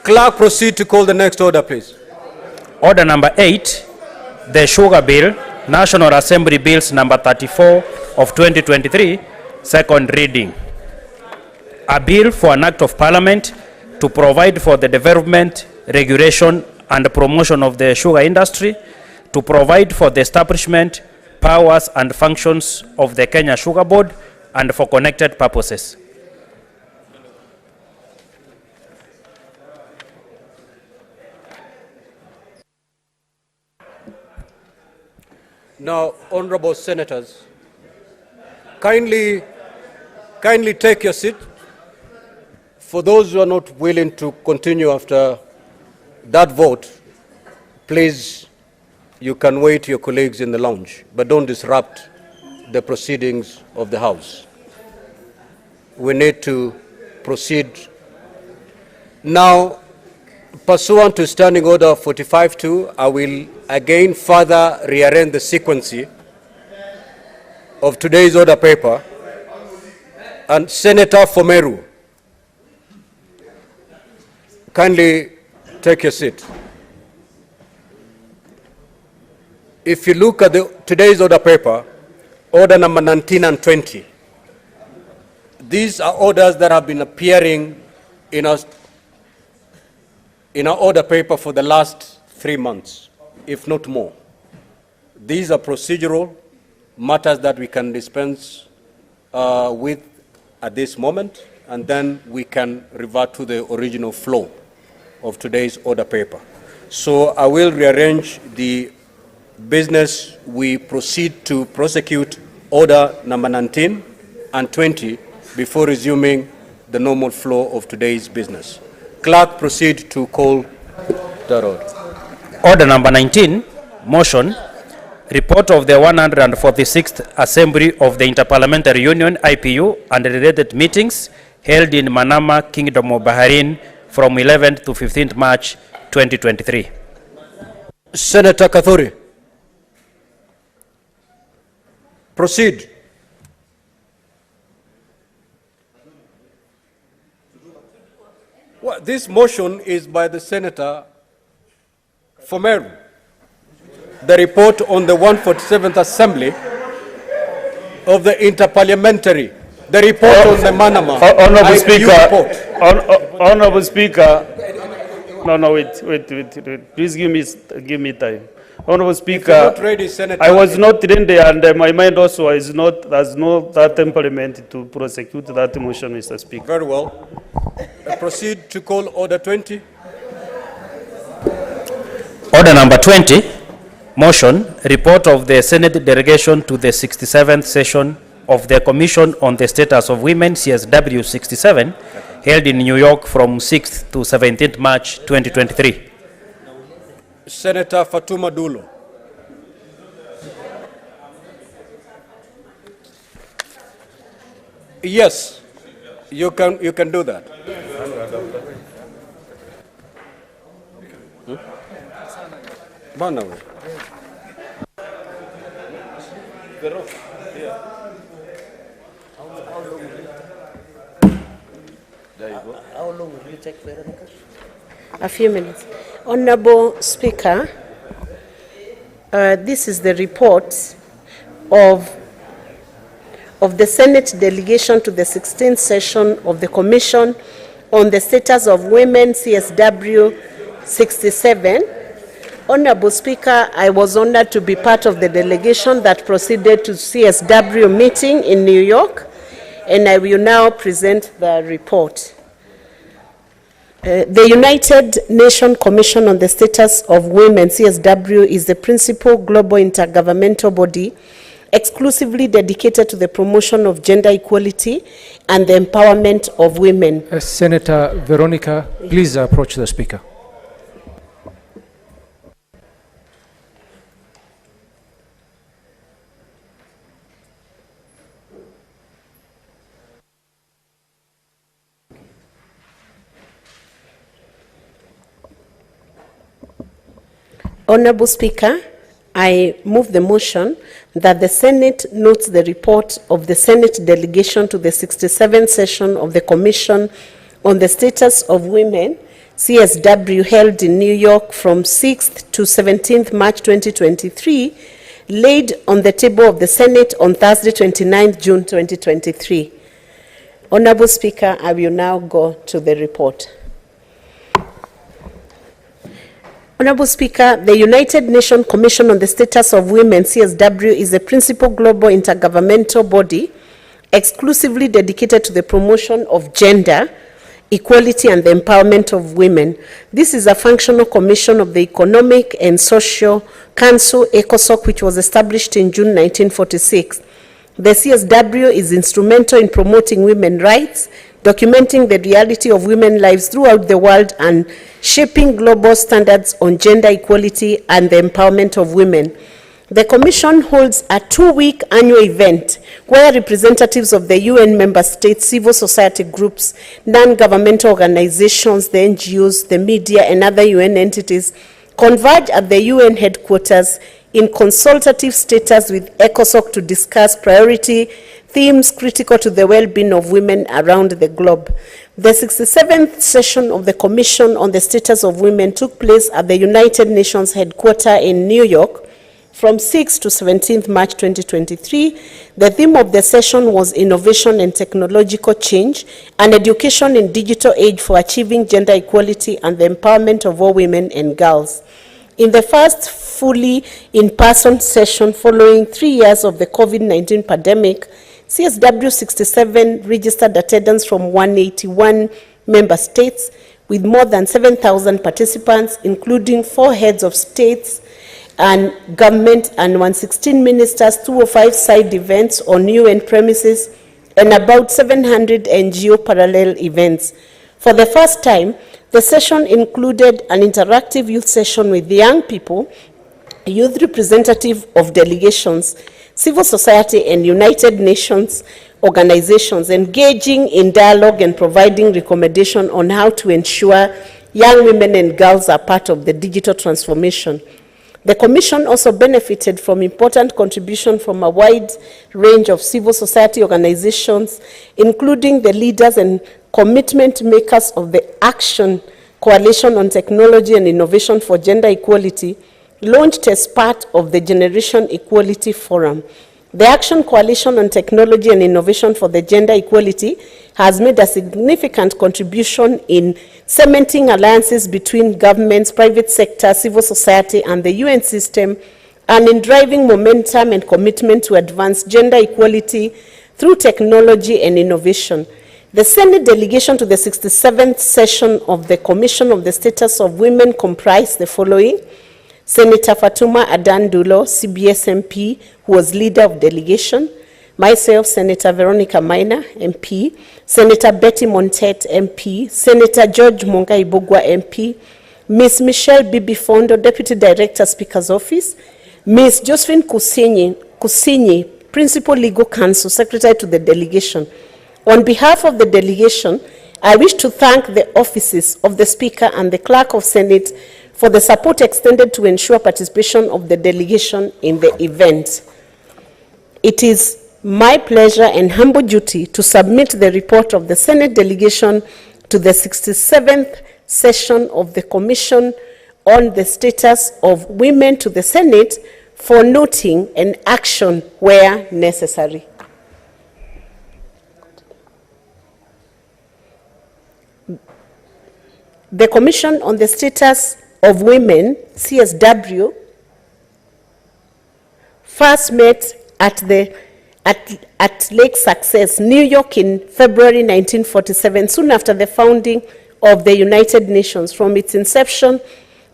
Clerk, proceed to call the next order, please. Order number 8, the Sugar Bill, National Assembly Bills number 34, of 2023, second reading. A bill for an act of parliament to provide for the development, regulation, and promotion of the sugar industry, to provide for the establishment, powers, and functions of the Kenya Sugar Board, and for connected purposes. Now, honorable senators, kindly take your seat. For those who are not willing to continue after that vote, please, you can wait your colleagues in the lounge, but don't disrupt the proceedings of the House. We need to proceed. Now, pursuant to Standing Order 45-2, I will again further rearrange the sequence of today's order paper. And Senator Fomeru, kindly take your seat. If you look at today's order paper, order number 19 and 20, these are orders that have been appearing in our order paper for the last 3 months, if not more. These are procedural matters that we can dispense with at this moment, and then we can revert to the original flow of today's order paper. So I will rearrange the business. We proceed to prosecute order number 19 and 20 before resuming the normal flow of today's business. Clerk, proceed to call that order. Order number 19, motion, report of the 146th Assembly of the Interparliamentary Union, IPU, and related meetings held in Manama, Kingdom of Bahrain from 11th to 15th March 2023. Senator Kathuri, proceed. Well, this motion is by the Senator Fomeru. The report on the 147th Assembly of the Interparliamentary, the report on the Manama. Honorable Speaker, Honorable Speaker, wait, please give me time. Honorable Speaker, ready, Senator, I was not ready, and my mind also has not that temperament to prosecute that motion, Mr. Speaker. Very well. Proceed to call order 20. Order number 20, motion, report of the Senate delegation to the 67th session of the Commission on the Status of Women, CSW 67, held in New York from 6th to 17th March 2023. Senator Fatuma Dulo. Yes, you can do that. Banawe. How long will you take, Veronica? A few minutes. Honorable Speaker, this is the report of the Senate delegation to the 16th session of the Commission on the Status of Women, CSW 67. Honorable Speaker, I was honored to be part of the delegation that proceeded to CSW meeting in New York, and I will now present the report. The United Nations Commission on the Status of Women, CSW, is the principal global intergovernmental body exclusively dedicated to the promotion of gender equality and the empowerment of women. Senator Veronica, please approach the Speaker. Honorable Speaker, I move the motion that the Senate notes the report of the Senate delegation to the 67th session of the Commission on the Status of Women, CSW, held in New York from 6th to 17th March 2023, laid on the table of the Senate on Thursday, 29th June 2023. Honorable Speaker, I will now go to the report. Honorable Speaker, the United Nations Commission on the Status of Women, CSW, is a principal global intergovernmental body exclusively dedicated to the promotion of gender equality and the empowerment of women. This is a functional commission of the Economic and Social Council, ECOSOC, which was established in June 1946. The CSW is instrumental in promoting women's rights, documenting the reality of women's lives throughout the world, and shaping global standards on gender equality and the empowerment of women. The Commission holds a 2-week annual event where representatives of the UN member states, civil society groups, non-governmental organizations, the NGOs, the media, and other UN entities converge at the UN headquarters in consultative status with ECOSOC to discuss priority themes critical to the well-being of women around the globe. The 67th session of the Commission on the Status of Women took place at the United Nations headquarters in New York from 6th to 17th March 2023. The theme of the session was Innovation and Technological Change and Education in Digital Age for Achieving Gender Equality and the Empowerment of All Women and Girls. In the first fully in-person session following 3 years of the COVID-19 pandemic, CSW 67 registered attendance from 181 member states with more than 7,000 participants, including 4 heads of states and government and 116 ministers, 205 side events on UN premises, and about 700 NGO parallel events. For the first time, the session included an interactive youth session with young people, youth representative of delegations, civil society, and United Nations organizations engaging in dialogue and providing recommendation on how to ensure young women and girls are part of the digital transformation. The Commission also benefited from important contribution from a wide range of civil society organizations, including the leaders and commitment makers of the Action Coalition on Technology and Innovation for Gender Equality, launched as part of the Generation Equality Forum. The Action Coalition on Technology and Innovation for the Gender Equality has made a significant contribution in cementing alliances between governments, private sector, civil society, and the UN system, and in driving momentum and commitment to advance gender equality through technology and innovation. The Senate delegation to the 67th session of the Commission on the Status of Women comprised the following: Senator Fatuma Adan Dulo, CBS MP, who was leader of delegation; myself, Senator Veronica Maina, MP; Senator Betty Montet, MP; Senator George Mongai Bugwa, MP; Ms. Michelle Bibi Fondo, Deputy Director, Speaker's Office; Ms. Josephine Kusinyi, Principal Legal Counsel, Secretary to the delegation. On behalf of the delegation, I wish to thank the offices of the Speaker and the Clerk of Senate for the support extended to ensure participation of the delegation in the event. It is my pleasure and humble duty to submit the report of the Senate delegation to the 67th session of the Commission on the Status of Women to the Senate for noting and action where necessary. The Commission on the Status of Women, CSW, first met at Lake Success, New York in February 1947, soon after the founding of the United Nations. From its inception,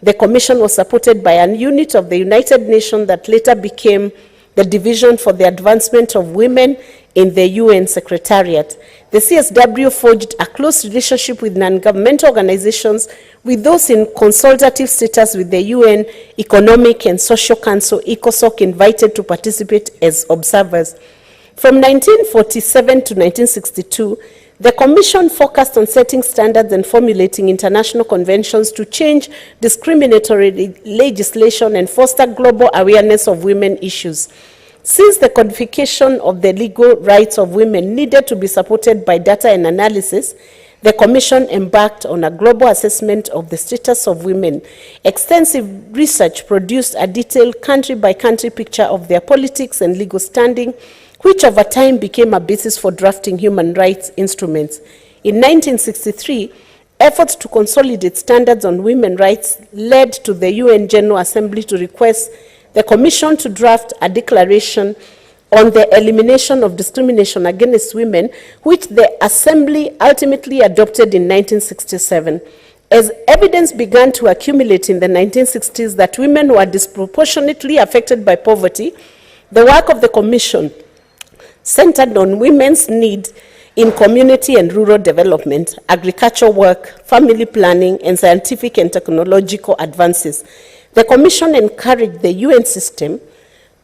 the Commission was supported by a unit of the United Nations that later became the Division for the Advancement of Women in the UN Secretariat. The CSW forged a close relationship with non-governmental organizations, with those in consultative status with the UN Economic and Social Council, ECOSOC, invited to participate as observers. From 1947 to 1962, the Commission focused on setting standards and formulating international conventions to change discriminatory legislation and foster global awareness of women issues. Since the codification of the legal rights of women needed to be supported by data and analysis, the Commission embarked on a global assessment of the status of women. Extensive research produced a detailed country-by-country picture of their politics and legal standing, which over time became a basis for drafting human rights instruments. In 1963, efforts to consolidate standards on women's rights led to the UN General Assembly to request the Commission to draft a declaration on the elimination of discrimination against women, which the Assembly ultimately adopted in 1967. As evidence began to accumulate in the 1960s that women were disproportionately affected by poverty, the work of the Commission centered on women's needs in community and rural development, agricultural work, family planning, and scientific and technological advances. The Commission encouraged the UN system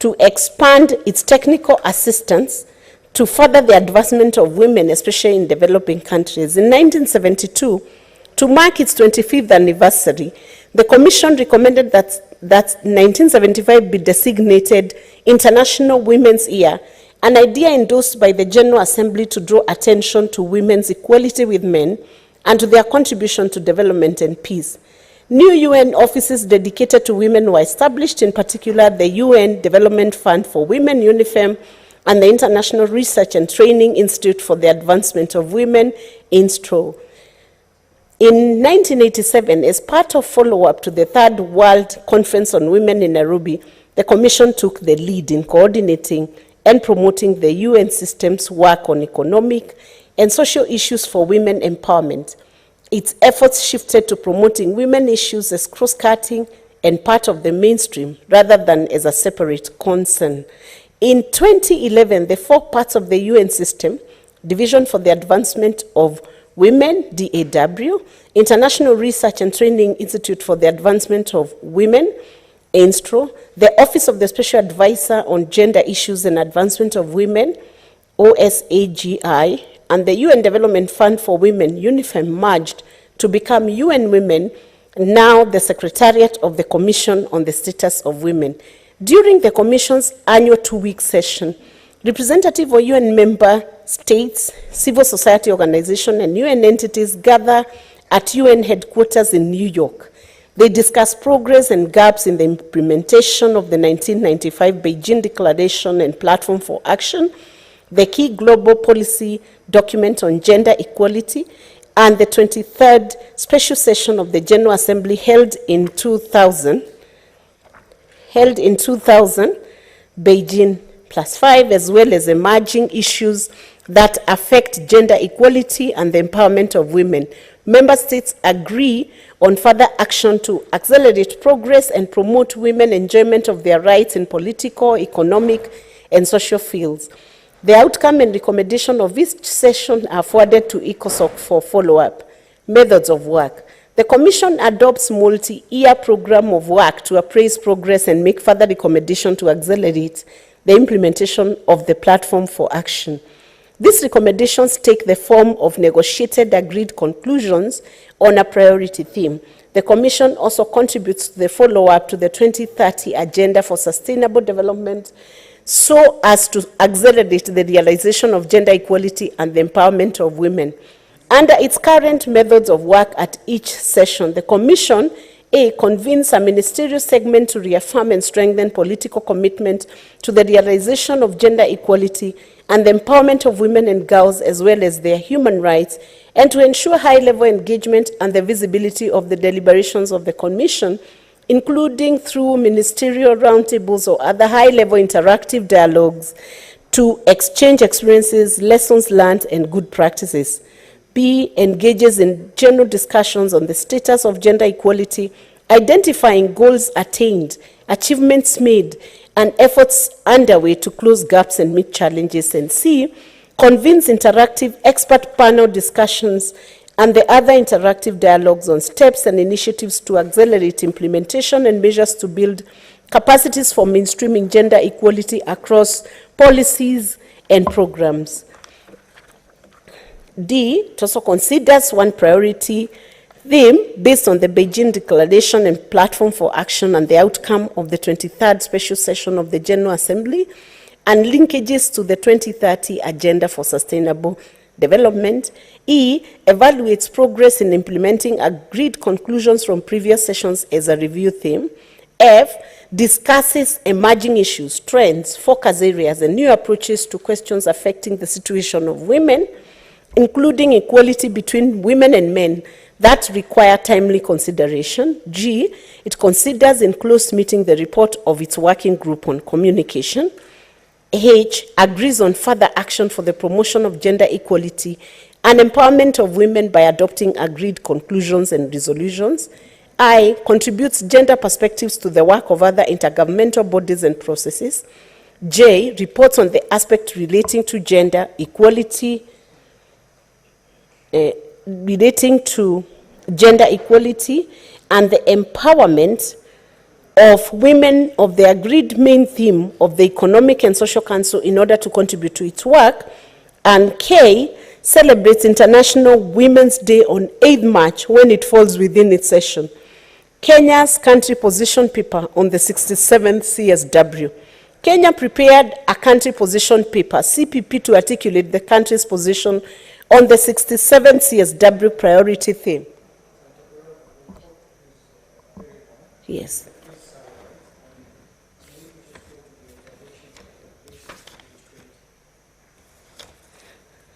to expand its technical assistance to further the advancement of women, especially in developing countries. In 1972, to mark its 25th anniversary, the Commission recommended that 1975 be designated International Women's Year, an idea endorsed by the General Assembly to draw attention to women's equality with men and to their contribution to development and peace. New UN offices dedicated to women were established, in particular the UN Development Fund for Women, UNIFEM, and the International Research and Training Institute for the Advancement of Women, INSTRO. In 1987, as part of follow-up to the Third World Conference on Women in Nairobi, the Commission took the lead in coordinating and promoting the UN system's work on economic and social issues for women empowerment. Its efforts shifted to promoting women issues as cross-cutting and part of the mainstream rather than as a separate concern. In 2011, the four parts of the UN system, Division for the Advancement of Women, DAW, International Research and Training Institute for the Advancement of Women, INSTRO, the Office of the Special Advisor on Gender Issues and Advancement of Women, OSAGI, and the UN Development Fund for Women, UNIFEM, merged to become UN Women, now the Secretariat of the Commission on the Status of Women. During the Commission's annual two-week session, representatives of UN member states, civil society organizations, and UN entities gather at UN headquarters in New York. They discuss progress and gaps in the implementation of the 1995 Beijing Declaration and Platform for Action, the key global policy document on gender equality, and the 23rd special session of the General Assembly held in 2000, Beijing +5, as well as emerging issues that affect gender equality and the empowerment of women. Member states agree on further action to accelerate progress and promote women enjoyment of their rights in political, economic, and social fields. The outcome and recommendation of each session are forwarded to ECOSOC for follow-up. Methods of work. The Commission adopts multi-year program of work to appraise progress and make further recommendation to accelerate the implementation of the platform for action. These recommendations take the form of negotiated agreed conclusions on a priority theme. The Commission also contributes to the follow-up to the 2030 Agenda for Sustainable Development so as to accelerate the realization of gender equality and the empowerment of women. Under its current methods of work at each session, the Commission convenes a ministerial segment to reaffirm and strengthen political commitment to the realization of gender equality and the empowerment of women and girls as well as their human rights, and to ensure high-level engagement and the visibility of the deliberations of the Commission, including through ministerial roundtables or other high-level interactive dialogues to exchange experiences, lessons learned, and good practices. B, engages in general discussions on the status of gender equality, identifying goals attained, achievements made, and efforts underway to close gaps and meet challenges. And C, convenes interactive expert panel discussions and the other interactive dialogues on steps and initiatives to accelerate implementation and measures to build capacities for mainstreaming gender equality across policies and programs. D, it also considers one priority theme based on the Beijing Declaration and Platform for Action and the outcome of the 23rd Special Session of the General Assembly and linkages to the 2030 Agenda for Sustainable development. E, evaluates progress in implementing agreed conclusions from previous sessions as a review theme. F, discusses emerging issues, trends, focus areas, and new approaches to questions affecting the situation of women, including equality between women and men that require timely consideration. G, it considers in close meeting the report of its working group on communication. H, agrees on further action for the promotion of gender equality and empowerment of women by adopting agreed conclusions and resolutions. I, contributes gender perspectives to the work of other intergovernmental bodies and processes. J, reports on the aspect relating to gender equality, and the empowerment of women of the agreed main theme of the Economic and Social Council in order to contribute to its work. And K, celebrates International Women's Day on 8th March when it falls within its session. Kenya's country position paper on the 67th CSW. Kenya prepared a country position paper, CPP, to articulate the country's position on the 67th CSW priority theme. Yes.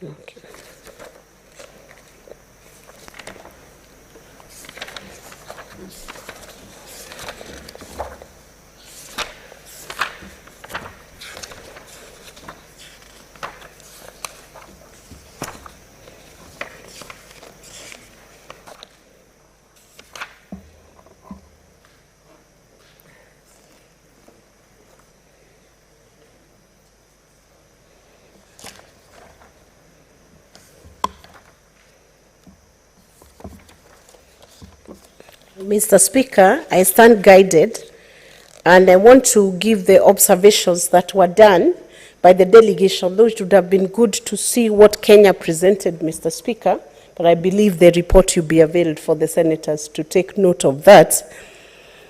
Okay. Mr. Speaker, I stand guided, and I want to give the observations that were done by the delegation. Those would have been good to see what Kenya presented, Mr. Speaker, but I believe the report will be availed for the senators to take note of that.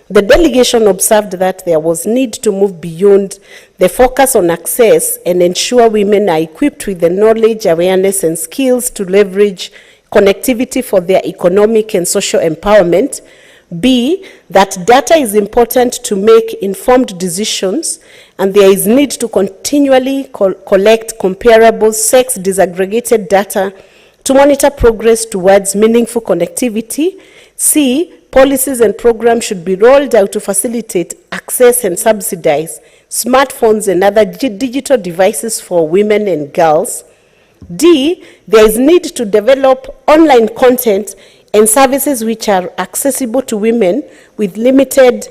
The delegation observed that there was need to move beyond the focus on access and ensure women are equipped with the knowledge, awareness, and skills to leverage connectivity for their economic and social empowerment. B, that data is important to make informed decisions, and there is need to continually collect comparable sex disaggregated data to monitor progress towards meaningful connectivity. C, policies and programs should be rolled out to facilitate access and subsidize smartphones and other digital devices for women and girls. D, there is need to develop online content and services which are accessible to women with limited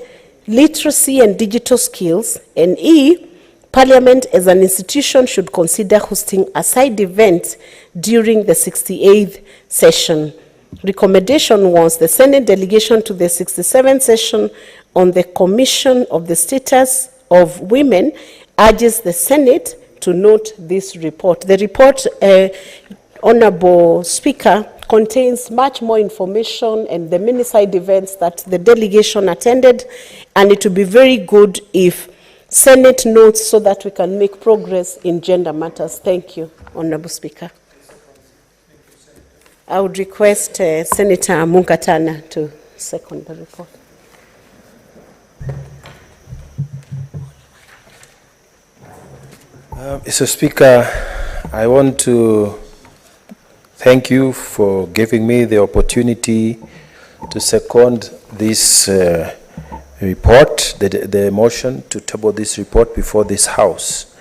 literacy and digital skills. And E, Parliament as an institution should consider hosting a side event during the 68th session. Recommendation was the Senate delegation to the 67th session on the Commission of the Status of Women urges the Senate to note this report. The report, Honorable Speaker, contains much more information and the many side events that the delegation attended, and it would be very good if Senate notes so that we can make progress in gender matters. Thank you, Honorable Speaker. I would request Senator Munkatana to second the report. Mr. Speaker, I want to thank you for giving me the opportunity to second this report, the motion to table this report before this House.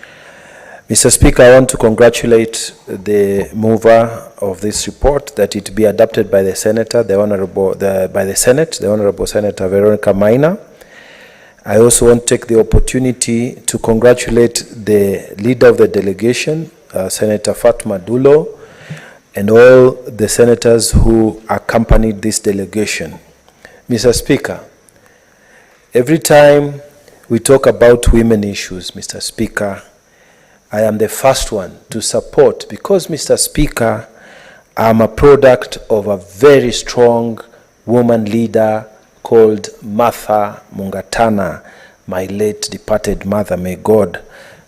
Mr. Speaker, I want to congratulate the mover of this report that it be adopted by the Senator, the Honorable Senator Veronica Maina. I also want to take the opportunity to congratulate the leader of the delegation, Senator Fatma Dulo, and all the senators who accompanied this delegation. Mr. Speaker, every time we talk about women issues, Mr. Speaker, I am the first one to support, because, Mr. Speaker, I'm a product of a very strong woman leader called Martha Mungatana, my late departed mother. May God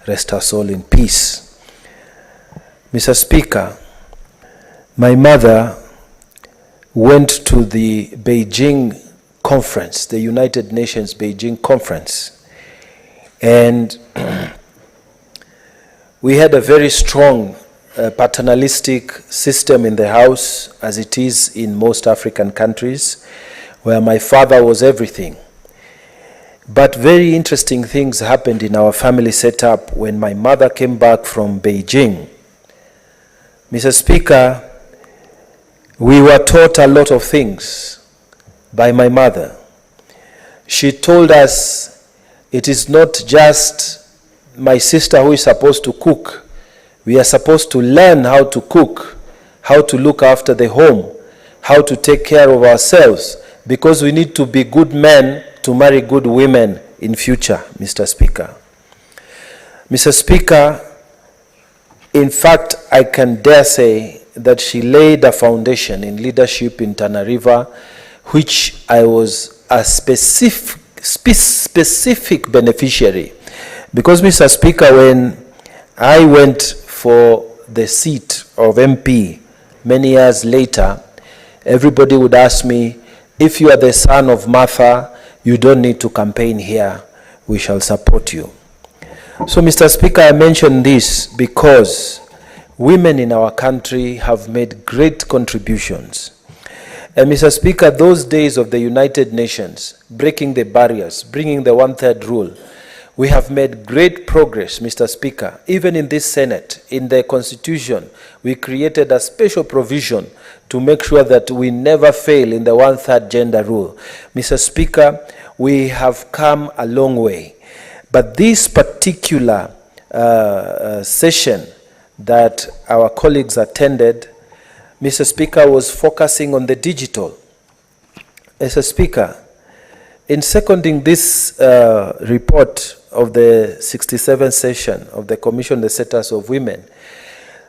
rest her soul in peace. Mr. Speaker, my mother went to the Beijing conference, the United Nations Beijing conference, and we had a very strong paternalistic system in the house, as it is in most African countries, where my father was everything. But very interesting things happened in our family setup when my mother came back from Beijing. Mr. Speaker, we were taught a lot of things by my mother. She told us it is not just my sister who is supposed to cook. We are supposed to learn how to cook, how to look after the home, how to take care of ourselves, because we need to be good men to marry good women in future, Mr. Speaker. Mr. Speaker, in fact, I can dare say that she laid a foundation in leadership in Tana River, which I was a specific beneficiary. Because, Mr. Speaker, when I went for the seat of MP many years later, everybody would ask me, if you are the son of Martha, you don't need to campaign here. We shall support you. So, Mr. Speaker, I mention this because women in our country have made great contributions. And, Mr. Speaker, those days of the United Nations, breaking the barriers, bringing the one-third rule, we have made great progress, Mr. Speaker. Even in this Senate, in the Constitution, we created a special provision to make sure that we never fail in the one-third gender rule. Mr. Speaker, we have come a long way. But this particular session that our colleagues attended, Mr. Speaker, was focusing on the digital. Mr. Speaker, in seconding this report of the 67th session of the Commission on the Status of Women,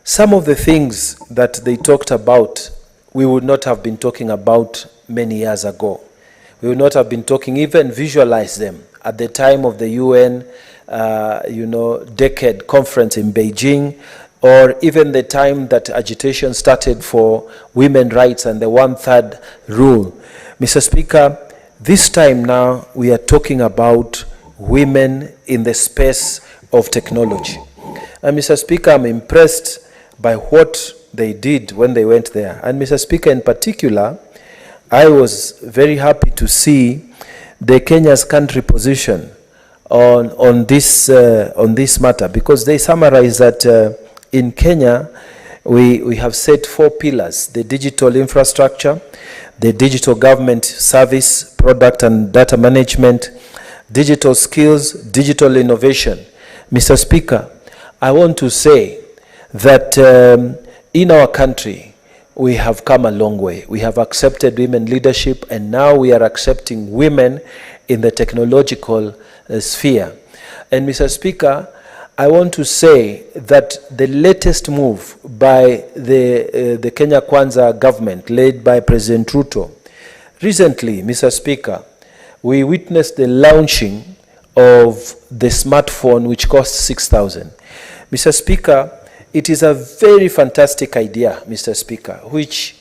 some of the things that they talked about, we would not have been talking about many years ago. We would not have been talking, even visualize them at the time of the UN, decade conference in Beijing, or even the time that agitation started for women's rights and the one-third rule. Mr. Speaker, this time now we are talking about women in the space of technology. And Mr. Speaker, I'm impressed by what they did when they went there. And Mr. Speaker, in particular, I was very happy to see the Kenya's country position on this matter, because they summarize that in Kenya, we have set 4 pillars: the digital infrastructure, the digital government service, product and data management, digital skills, digital innovation. Mr. Speaker, I want to say that in our country, we have come a long way. We have accepted women leadership, and now we are accepting women in the technological sphere. And Mr. Speaker, I want to say that the latest move by the Kenya Kwanza government, led by President RUTO, recently, Mr. Speaker, we witnessed the launching of the smartphone, which costs 6,000. Mr. Speaker, it is a very fantastic idea, Mr. Speaker, which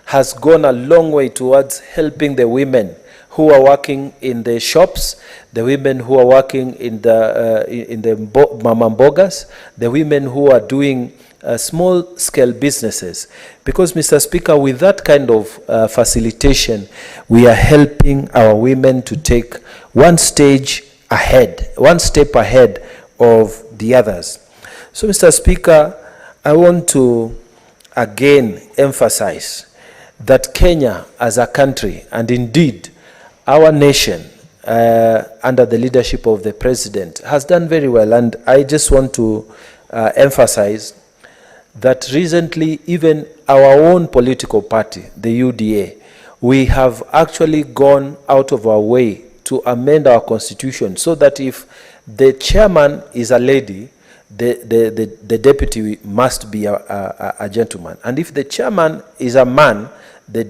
has gone a long way towards helping the women who are working in the shops, the women who are working in the mama mbogas, the women who are doing small-scale businesses. Because, Mr. Speaker, with that kind of facilitation, we are helping our women to take one step ahead of the others. So, Mr. Speaker, I want to again emphasize that Kenya as a country, and indeed our nation, under the leadership of the President, has done very well. And I just want to emphasize that recently, even our own political party, the UDA, we have actually gone out of our way to amend our constitution so that if the chairman is a lady, the deputy must be a gentleman. And if the chairman is a man, the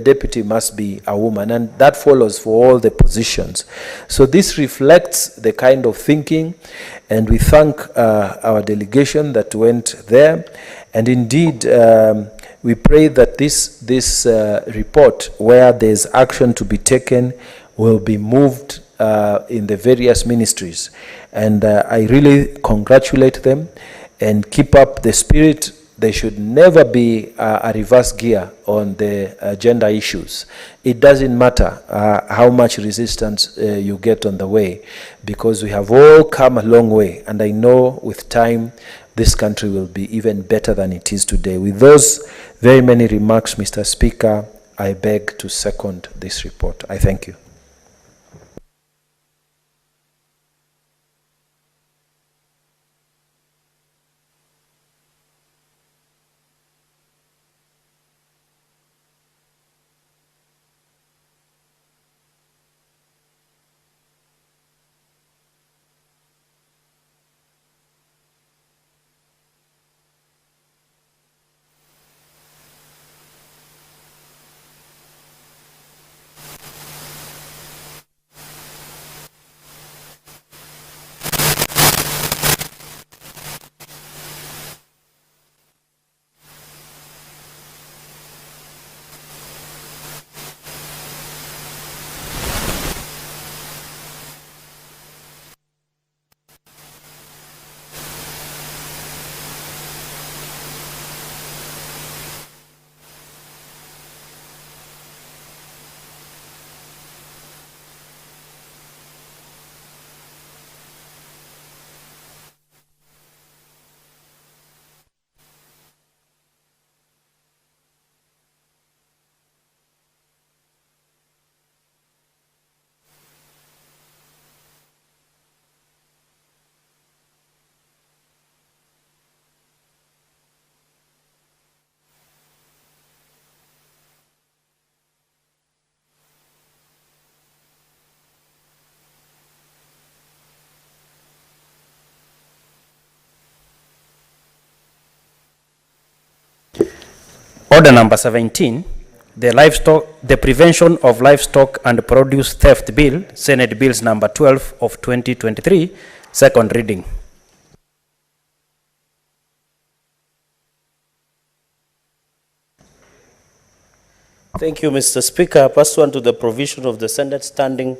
deputy must be a woman. And that follows for all the positions. So this reflects the kind of thinking, and we thank our delegation that went there. And indeed, we pray that this report, where there's action to be taken, will be moved in the various ministries. And I really congratulate them and keep up the spirit. There should never be a reverse gear on the gender issues. It doesn't matter how much resistance you get on the way, because we have all come a long way, and I know with time this country will be even better than it is today. With those very many remarks, Mr. Speaker, I beg to second this report. I thank you. Order number 17, the Prevention of Livestock and Produce Theft Bill, Senate Bills number 12 of 2023, second reading. Thank you, Mr. Speaker. Pursuant to the provision of the Senate Standing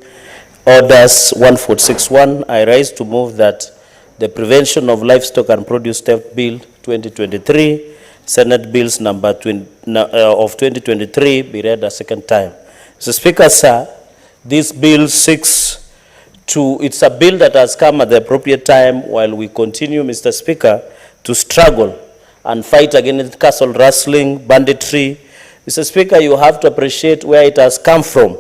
Orders 1461, I rise to move that the Prevention of Livestock and Produce Theft Bill 2023, Senate Bills number of 2023 be read a second time. Mr. Speaker, sir, this bill seeks to, it's a bill that has come at the appropriate time while we continue, Mr. Speaker, to struggle and fight against castle rustling, banditry. Mr. Speaker, you have to appreciate where it has come from.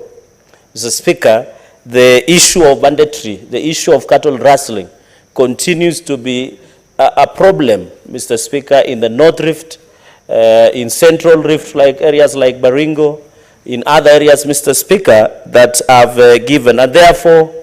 Mr. Speaker, the issue of banditry, the issue of cattle rustling continues to be a problem, Mr. Speaker, in the North Rift, in Central Rift, like areas like Baringo, in other areas, Mr. Speaker, that have given, and therefore,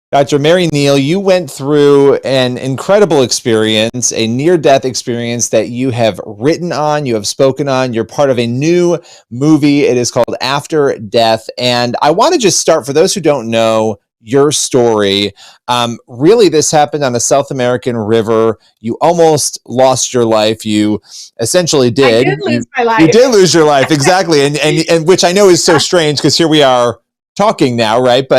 Dr. Mary Neal, you went through an incredible experience, a near-death experience that you have written on, you have spoken on. You're part of a new movie. It is called After Death. And I want to just start, for those who don't know your story, really this happened on a South American river. You almost lost your life. You essentially did. I did lose my life. You did lose your life, exactly. And which I know is so strange, because here we are talking now, right? But